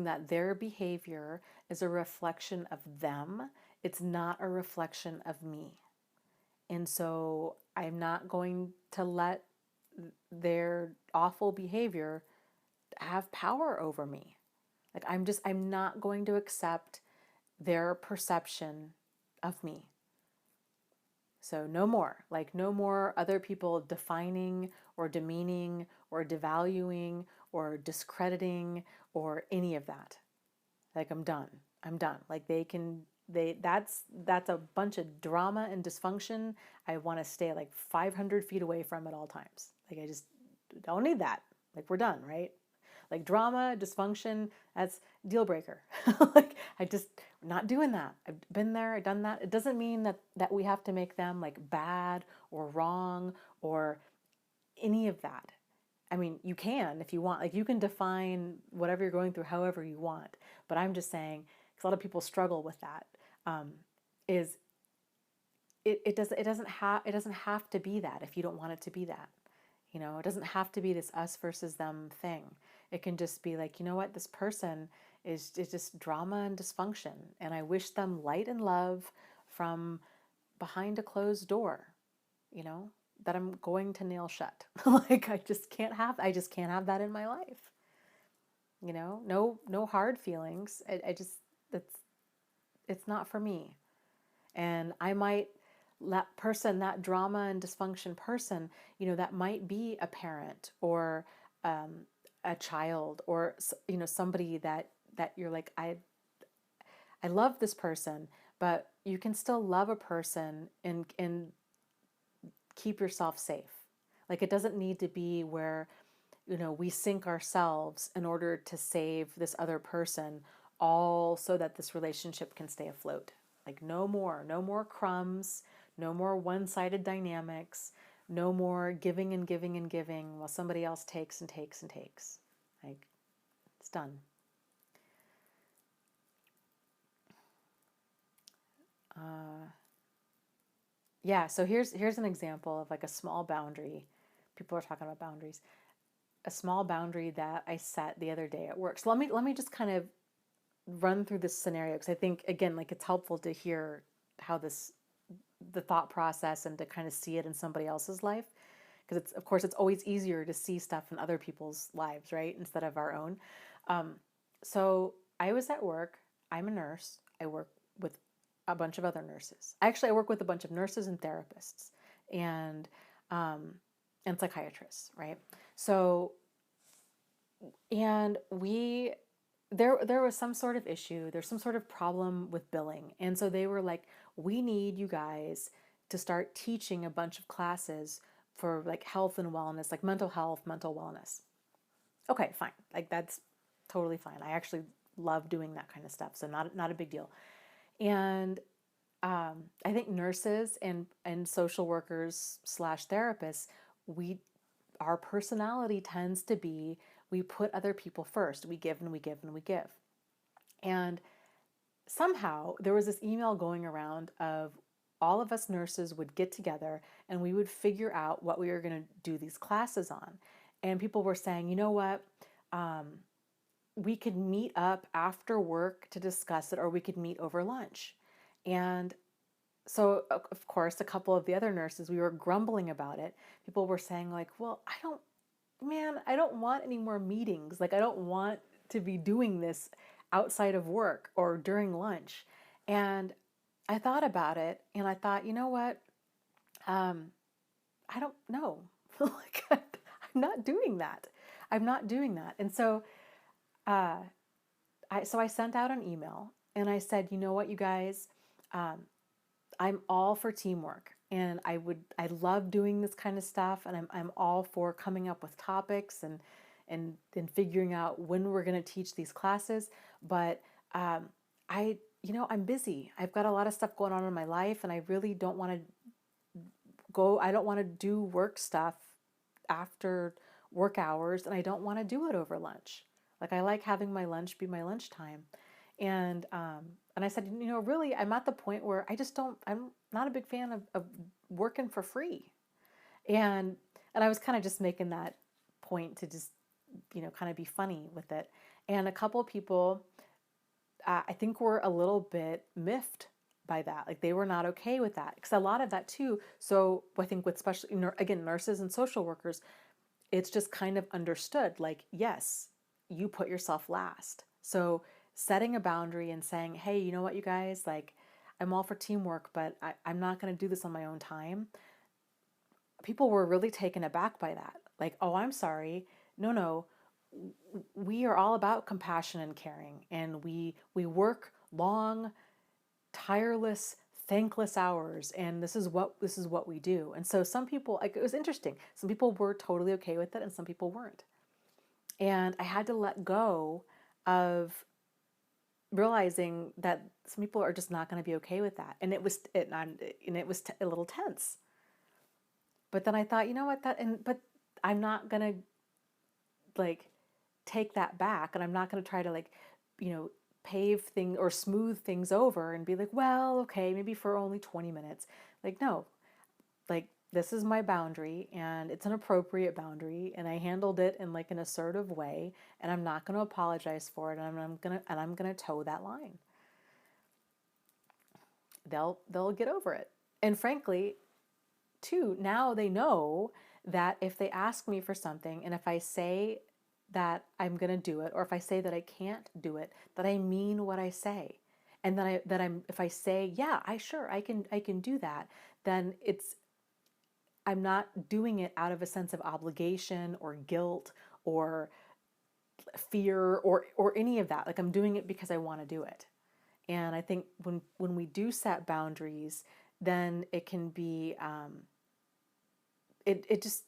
that their behavior is a reflection of them. It's not a reflection of me. And so I'm not going to let their awful behavior have power over me. Like, I'm not going to accept their perception of me. So no more other people defining or demeaning or devaluing or discrediting or any of that. Like, I'm done. Like, that's a bunch of drama and dysfunction. I want to stay like 500 feet away from at all times. Like, I just don't need that. Like, we're done, right? Like, drama, dysfunction, that's deal breaker. Like, I'm not doing that. I've been there, I've done that. It doesn't mean that we have to make them like bad or wrong or any of that. I mean, you can if you want. Like, you can define whatever you're going through however you want. But I'm just saying, because a lot of people struggle with that, is it doesn't have to be that if you don't want it to be that. It doesn't have to be this us versus them thing. It can just be like, you know what, this person is just drama and dysfunction, and I wish them light and love from behind a closed door, you know, that I'm going to nail shut. Like I just can't have that in my life. You know, no hard feelings. I just, it's not for me. And I might, that drama and dysfunction person, you know, that might be a parent or a child, or, you know, somebody that you're like, I love this person, but you can still love a person and keep yourself safe. Like it doesn't need to be where, you know, we sink ourselves in order to save this other person, all so that this relationship can stay afloat. Like no more crumbs, no more one-sided dynamics, no more giving and giving and giving while somebody else takes and takes and takes. Like it's done. Yeah, so here's an example of like a small boundary. People are talking about boundaries. A small boundary that I set the other day at work. So let me just kind of run through this scenario, because I think again, like it's helpful to hear how the thought process, and to kind of see it in somebody else's life, because it's, of course, it's always easier to see stuff in other people's lives, right, instead of our own. So I was at work. I'm a nurse. I work with a bunch of other nurses. Actually, I work with a bunch of nurses and therapists and psychiatrists, right? So, and there was some sort of issue. There's some sort of problem with billing. And so they were like, we need you guys to start teaching a bunch of classes for like health and wellness, like mental health, mental wellness. Okay, fine. Like that's totally fine. I actually love doing that kind of stuff. So not a big deal. And I think nurses and social workers / therapists, our personality tends to be, we put other people first. We give and we give and we give. And somehow there was this email going around of all of us nurses would get together and we would figure out what we were going to do these classes on. And people were saying, you know what? We could meet up after work to discuss it, or we could meet over lunch. And so, of course, a couple of the other nurses, we were grumbling about it. People were saying like, well, I don't want any more meetings. Like, I don't want to be doing this outside of work or during lunch. And I thought about it and I thought, you know what? I don't know. Like, I'm not doing that. I'm not doing that. And so, I sent out an email and I said, you know what, you guys, I'm all for teamwork, and I love doing this kind of stuff, and I'm all for coming up with topics and figuring out when we're going to teach these classes. But I'm busy. I've got a lot of stuff going on in my life, and I really don't want to I don't want to do work stuff after work hours, and I don't want to do it over lunch. Like, I like having my lunch be my lunchtime. And I said, you know, really, I'm at the point where I'm not a big fan of working for free. And I was kind of just making that point to just, you know, kind of be funny with it. And a couple of people, I think, were a little bit miffed by that. Like, they were not okay with that. Because a lot of that too, so I think with especially, again, nurses and social workers, it's just kind of understood, like, yes, you put yourself last. So setting a boundary and saying, hey, you know what, you guys, like, I'm all for teamwork, but I'm not going to do this on my own time. People were really taken aback by that. Like, oh, I'm sorry. No, we are all about compassion and caring. And we work long, tireless, thankless hours. And this is what we do. And so some people, like, it was interesting. Some people were totally okay with it and some people weren't. And I had to let go of realizing that some people are just not going to be okay with that. And it was a little tense. But then I thought, you know what, but I'm not going to like take that back, and I'm not going to try to, like, you know, pave things or smooth things over and be like, well, okay, maybe for only 20 minutes. Like, no, like, this is my boundary and it's an appropriate boundary, and I handled it in like an assertive way, and I'm not going to apologize for it, and I'm going to toe that line. they'll get over it. And frankly, too, now they know that if they ask me for something and if I say that I'm going to do it, or if I say that I can't do it, that I mean what I say. And if I say, yeah, I can do that, then I'm not doing it out of a sense of obligation or guilt or fear or any of that. Like, I'm doing it because I want to do it. And I think when we do set boundaries, then it can be it just,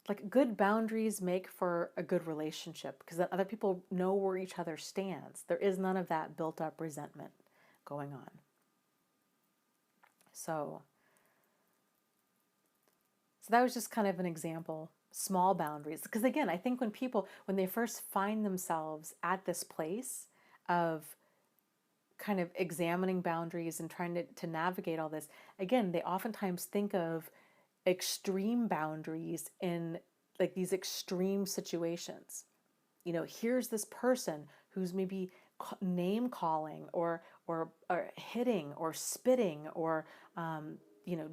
like, good boundaries make for a good relationship because then other people know where each other stands. There is none of that built up resentment going on. So that was just kind of an example, small boundaries. Because again, I think when they first find themselves at this place of kind of examining boundaries and trying to navigate all this, again, they oftentimes think of extreme boundaries in like these extreme situations. Here's this person who's maybe name calling or hitting or spitting or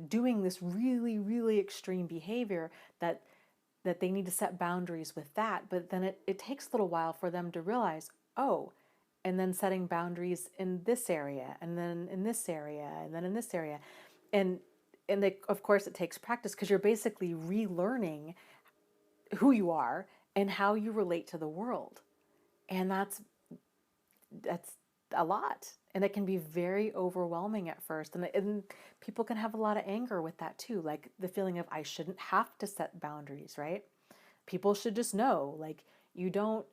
doing this really, really extreme behavior that they need to set boundaries with that. But then it takes a little while for them to realize, oh, and then setting boundaries in this area, and then in this area, and then in this area. And of course, it takes practice because you're basically relearning who you are and how you relate to the world. And that's a lot. And it can be very overwhelming at first. And people can have a lot of anger with that too. Like the feeling of, I shouldn't have to set boundaries, right? People should just know, like, you don't,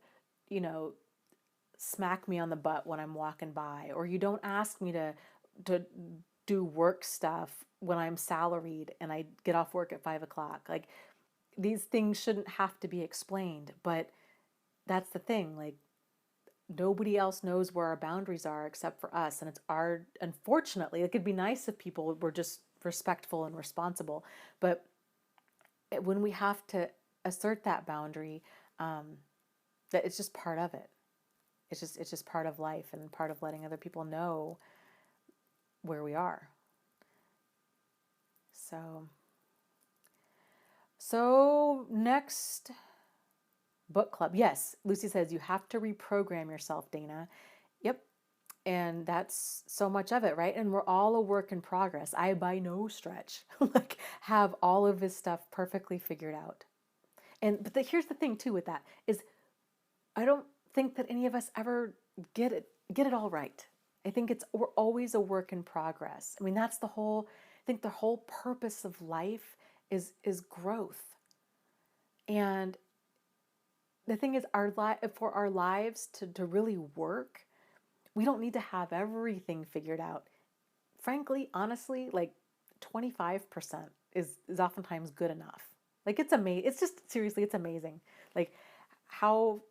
smack me on the butt when I'm walking by, or you don't ask me to do work stuff when I'm salaried and I get off work at 5 o'clock. Like, these things shouldn't have to be explained, but that's the thing. Like, nobody else knows where our boundaries are except for us. And unfortunately, it could be nice if people were just respectful and responsible. But when we have to assert that boundary, that it's just part of it. It's just part of life and part of letting other people know where we are. So next book club. Yes, Lucy says you have to reprogram yourself, Dana. Yep. And that's so much of it, right? And we're all a work in progress. I, by no stretch, like, have all of this stuff perfectly figured out. But here's the thing too with that is, I don't think that any of us ever get it all right. I think we're always a work in progress. I mean, I think the whole purpose of life is growth. And the thing is, for our lives to really work, we don't need to have everything figured out. Frankly, honestly, like 25% is oftentimes good enough. Like, it's amazing. It's just, seriously, it's amazing. Like, how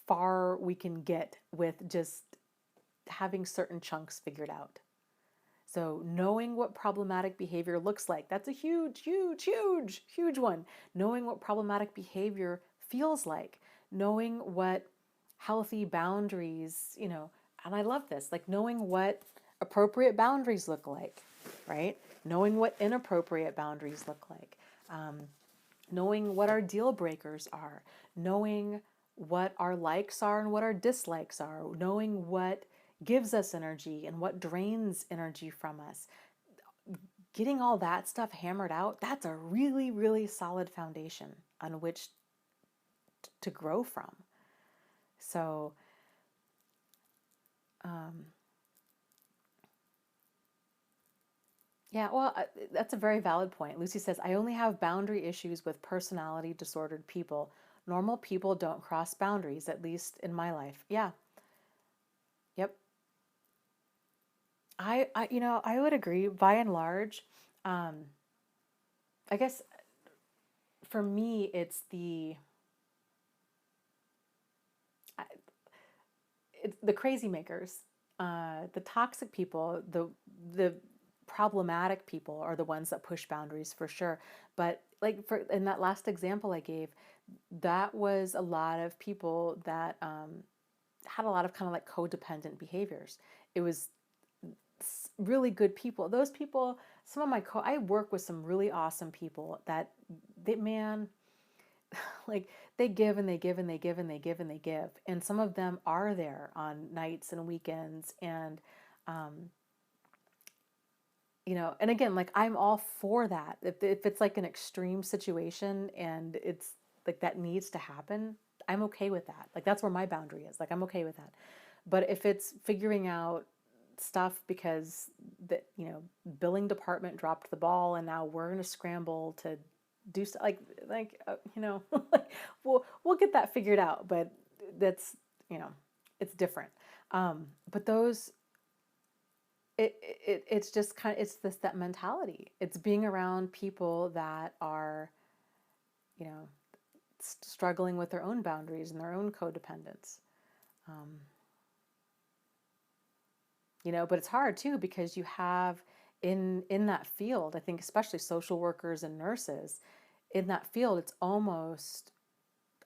far we can get with just having certain chunks figured out. So knowing what problematic behavior looks like, that's a huge, huge, huge, huge one. Knowing what problematic behavior feels like, knowing what healthy boundaries, and I love this, like knowing what appropriate boundaries look like, right? Knowing what inappropriate boundaries look like, knowing what our deal breakers are, knowing what our likes are and what our dislikes are, knowing what gives us energy and what drains energy from us. Getting all that stuff hammered out, that's a really, really solid foundation on which to grow from. So, yeah, well, that's a very valid point. Lucy says, I only have boundary issues with personality disordered people. Normal people don't cross boundaries, at least in my life. Yeah. Yep. I would agree by and large. I guess for me, it's the crazy makers, the toxic people, the problematic people are the ones that push boundaries for sure. But like in that last example I gave, that was a lot of people that had a lot of kind of like codependent behaviors. It was really good people. Those people, some of I work with some really awesome people that man, like they give and they give and they give and they give and they give. And some of them are there on nights and weekends. And, um, and again, like I'm all for that. If it's like an extreme situation and it's like that needs to happen, I'm okay with that. Like that's where my boundary is. Like I'm okay with that. But if it's figuring out stuff because the billing department dropped the ball and now we're going to scramble to do stuff like we'll get that figured out, but that's it's different. But those it's just it's that mentality. It's being around people that are struggling with their own boundaries and their own codependence. But it's hard too because you have in that field, I think especially social workers and nurses, in that field, it's almost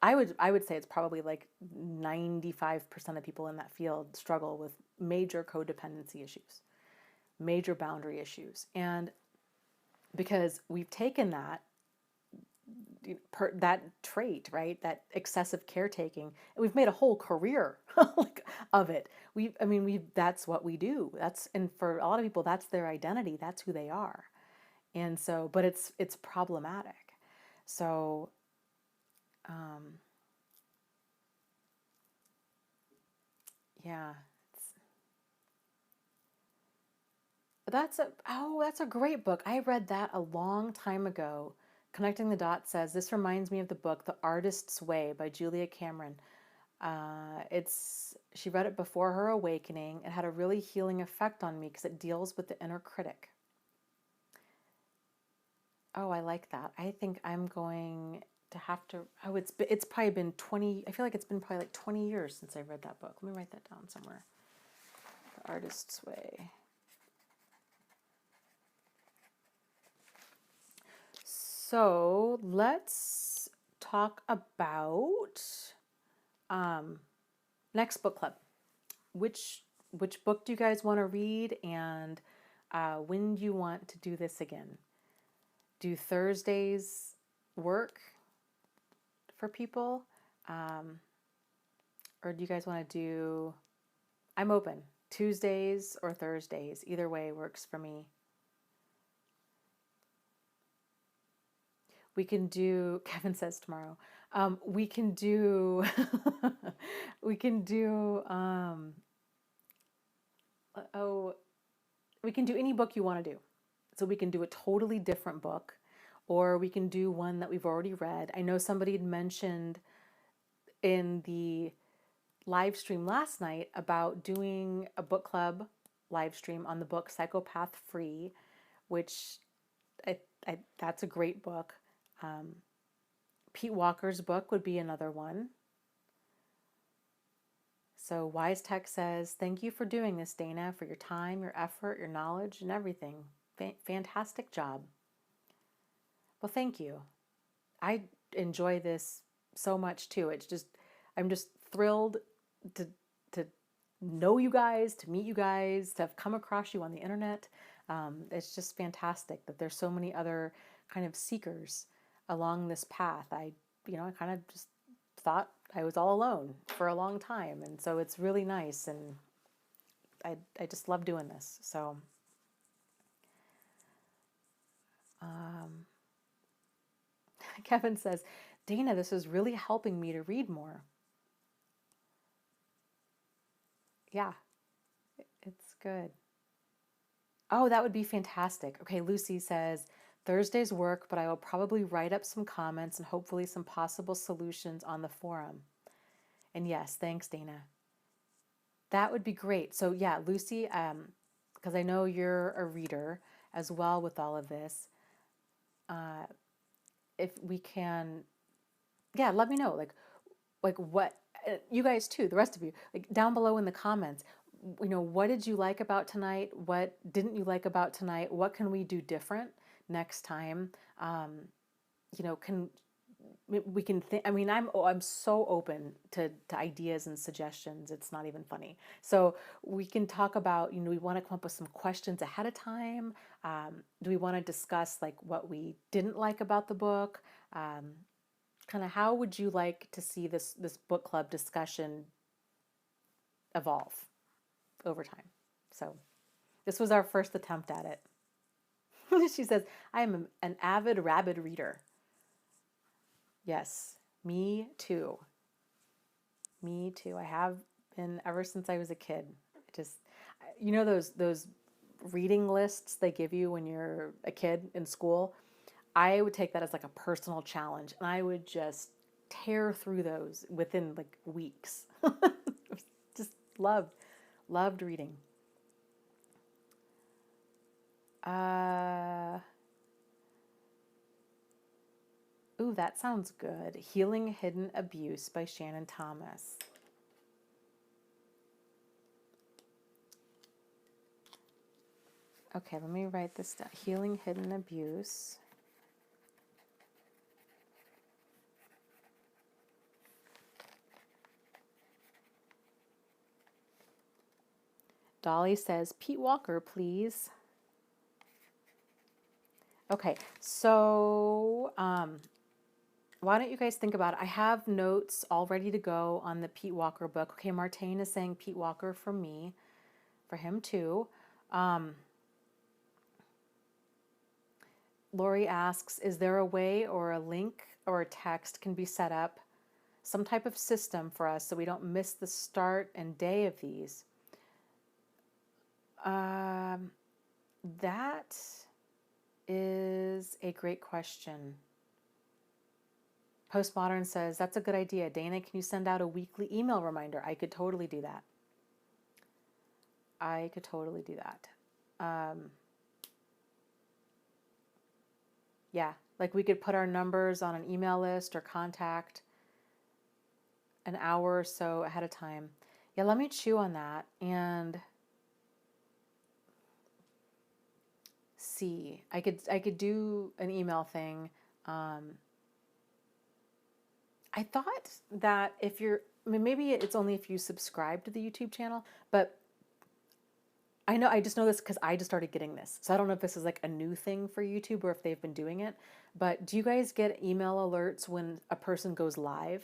I would say it's probably like 95% of people in that field struggle with major codependency issues, major boundary issues. And because we've taken that trait, right? That excessive caretaking, and we've made a whole career of it. That's what we do. And for a lot of people, that's their identity. That's who they are. And so, but it's problematic. So, yeah, that's a great book. I read that a long time ago. Connecting the Dots says, this reminds me of the book The Artist's Way by Julia Cameron. She read it before her awakening. It had a really healing effect on me because it deals with the inner critic. Oh, I like that. I think I'm going to have to. Oh, it's probably been 20. I feel like it's been probably like 20 years since I read that book. Let me write that down somewhere. The Artist's Way. So let's talk about next book club. Which book do you guys want to read, and when do you want to do this again? Do Thursdays work for people? Or do you guys want to do... I'm open. Tuesdays or Thursdays. Either way works for me. We can do... Kevin says tomorrow. We can do... we can do... we can do any book you want to do. So we can do a totally different book, or we can do one that we've already read. I know somebody had mentioned in the live stream last night about doing a book club live stream on the book Psychopath Free, which that's a great book. Pete Walker's book would be another one. So Wise Tech says, thank you for doing this, Dana, for your time, your effort, your knowledge, and everything. Fantastic job. Well, thank you. I enjoy this so much too. I'm just thrilled to know you guys, to meet you guys, to have come across you on the internet. It's just fantastic that there's so many other kind of seekers along this path. I kind of just thought I was all alone for a long time. And so it's really nice. And I just love doing this. So, Kevin says, Dana, this is really helping me to read more. Yeah, it's good. Oh, that would be fantastic. Okay, Lucy says, Thursday's work, but I will probably write up some comments and hopefully some possible solutions on the forum. And yes, thanks, Dana. That would be great. So yeah, Lucy, because I know you're a reader as well with all of this. If we can, yeah, let me know. Like what you guys too, the rest of you, like down below in the comments. What did you like about tonight? What didn't you like about tonight? What can we do different next time? we can think, I mean, I'm so open to ideas and suggestions. It's not even funny. So we can talk about, we want to come up with some questions ahead of time. Do we want to discuss like what we didn't like about the book? Kind of how would you like to see this book club discussion evolve over time? So this was our first attempt at it. She says, I am an avid rabid reader. Yes, me too. Me too. I have been ever since I was a kid. Just, those reading lists they give you when you're a kid in school. I would take that as like a personal challenge, and I would just tear through those within like weeks. Just loved reading. Ooh, that sounds good. Healing Hidden Abuse by Shannon Thomas. Okay, let me write this down. Healing Hidden Abuse. Dolly says, Pete Walker, please. Okay, so why don't you guys think about it? I have notes all ready to go on the Pete Walker book. Okay, Martine is saying Pete Walker for me, for him too. Lori asks, is there a way or a link or a text can be set up, some type of system for us so we don't miss the start and day of these? That is a great question. Postmodern says, that's a good idea. Dana, can you send out a weekly email reminder? I could totally do that. Yeah, like we could put our numbers on an email list or contact an hour or so ahead of time. Yeah, let me chew on that and see. I could do an email thing. I thought that if you're, I mean, maybe it's only if you subscribe to the YouTube channel, but I just know this because I just started getting this. So I don't know if this is like a new thing for YouTube or if they've been doing it. But do you guys get email alerts when a person goes live?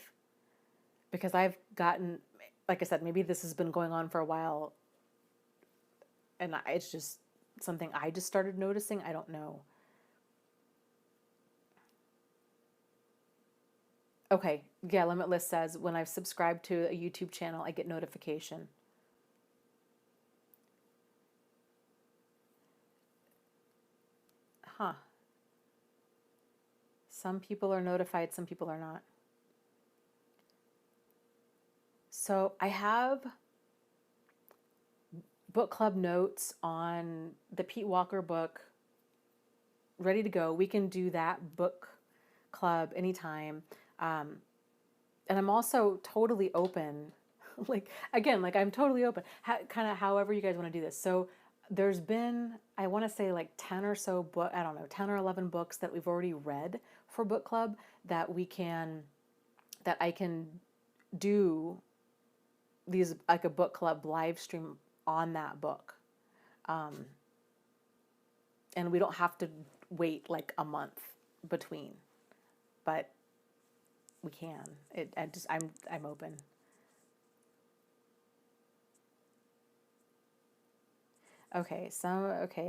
Because I've gotten, like I said, maybe this has been going on for a while and it's just something I just started noticing. I don't know. Okay, yeah, Limitless says when I've subscribed to a YouTube channel, I get notification. Huh. Some people are notified, some people are not. So I have book club notes on the Pete Walker book ready to go. We can do that book club anytime. And I'm also totally open. Like, again, like I'm totally open. Kind of however you guys want to do this. So there's been, I want to say like 10 or so book, I don't know, 10 or 11 books that we've already read for book club that I can do these like a book club live stream on that book. And we don't have to wait like a month between, but we can. I'm open. Okay,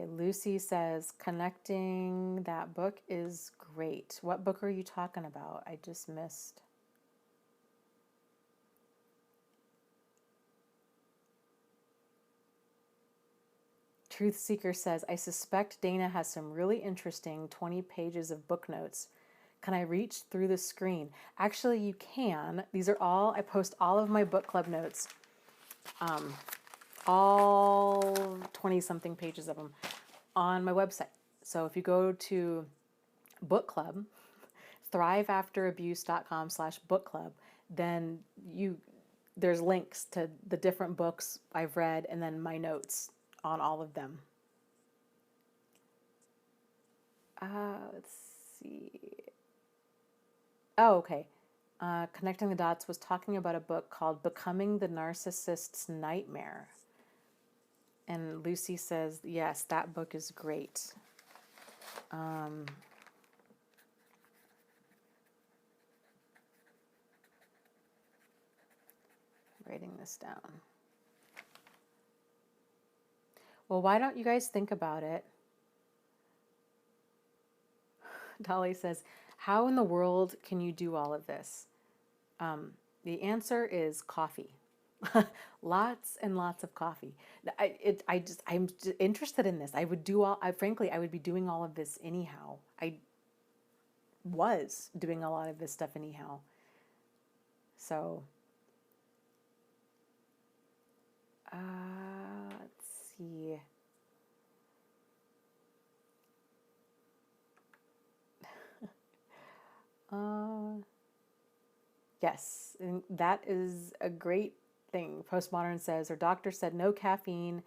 Lucy says connecting, that book is great. What book are you talking about? I just missed. Truth Seeker says, I suspect Dana has some really interesting 20 pages of book notes. Can I reach through the screen? Actually, you can. These are all, I post all of my book club notes, all 20 something pages of them on my website. So if you go to book club, thriveafterabuse.com/book club, then there's links to the different books I've read and then my notes on all of them. Let's see. Oh, okay. Connecting the Dots was talking about a book called Becoming the Narcissist's Nightmare. And Lucy says, yes, that book is great. Writing this down. Well, why don't you guys think about it? Dolly says, how in the world can you do all of this? The answer is coffee. Lots and lots of coffee. I'm interested in this. Frankly, I would be doing all of this anyhow. I was doing a lot of this stuff anyhow. So, let's see. Yes, and that is a great thing. Postmodern says, her doctor said no caffeine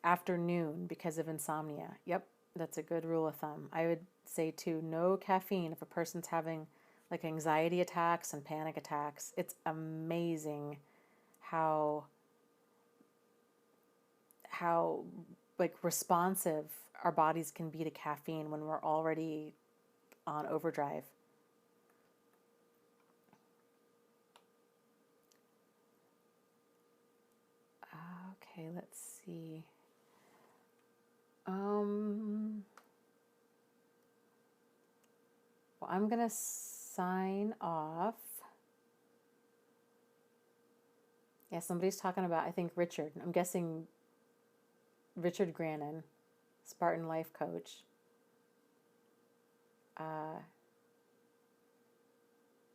after noon because of insomnia. Yep, that's a good rule of thumb. I would say too, no caffeine if a person's having like anxiety attacks and panic attacks. It's amazing how like responsive our bodies can be to caffeine when we're already on overdrive. Okay, let's see. Well, I'm gonna sign off. Yeah, somebody's talking about, I think, Richard. I'm guessing Richard Grannon, Spartan Life Coach.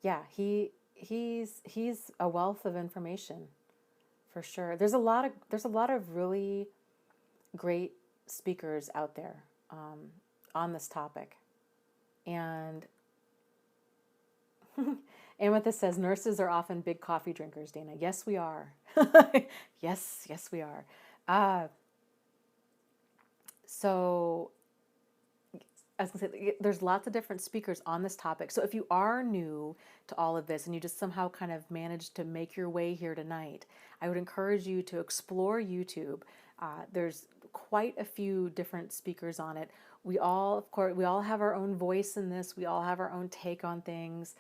Yeah, he's a wealth of information, for sure. There's a lot of really great speakers out there on this topic, and Amethyst says nurses are often big coffee drinkers. Dana, yes, we are. yes, we are. So I was gonna say, there's lots of different speakers on this topic. So if you are new to all of this and you just somehow kind of managed to make your way here tonight, I would encourage you to explore YouTube. There's quite a few different speakers on it. We all, of course, we all have our own voice in this. We all have our own take on things.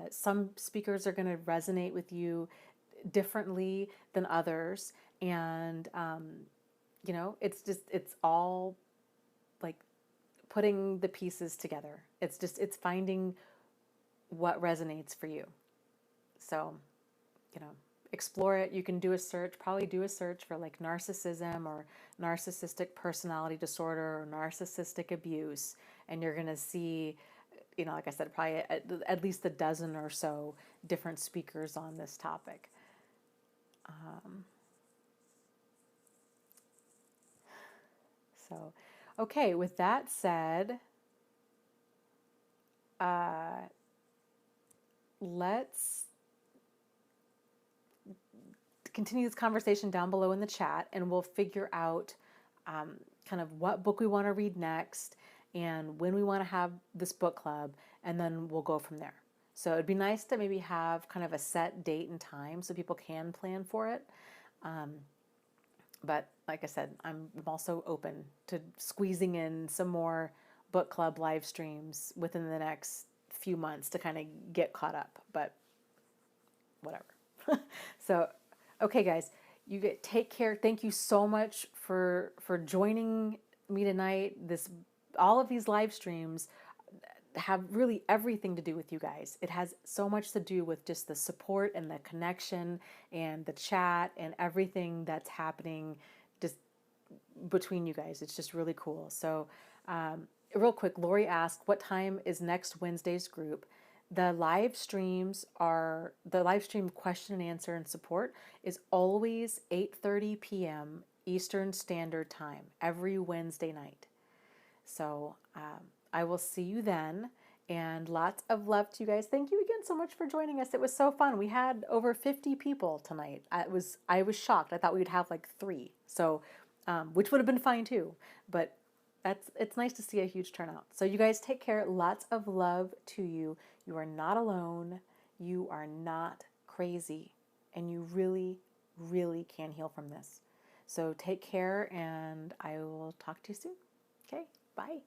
Some speakers are going to resonate with you differently than others. And, it's all like putting the pieces together. It's finding what resonates for you. So, explore it. You can probably do a search for like narcissism or narcissistic personality disorder or narcissistic abuse. And you're going to see, like I said, probably at least a dozen or so different speakers on this topic. Okay, with that said, let's continue this conversation down below in the chat, and we'll figure out kind of what book we want to read next and when we want to have this book club, and then we'll go from there. So it'd be nice to maybe have kind of a set date and time so people can plan for it. But like I said, I'm also open to squeezing in some more book club live streams within the next few months to kind of get caught up, but whatever. So, okay, guys, take care. Thank you so much for joining me tonight. All of these live streams have really everything to do with you guys. It has so much to do with just the support and the connection and the chat and everything that's happening just between you guys. It's just really cool. So real quick, Lori asked, what time is next Wednesday's group? The live stream question and answer and support is always 8:30 p.m. Eastern Standard Time every Wednesday night. So I will see you then, and lots of love to you guys. Thank you again so much for joining us. It was so fun. We had over 50 people tonight. I was shocked. I thought we would have like 3, so which would have been fine too. But it's nice to see a huge turnout. So you guys take care. Lots of love to you. You are not alone. You are not crazy. And you really, really can heal from this. So take care, and I will talk to you soon. Okay, bye.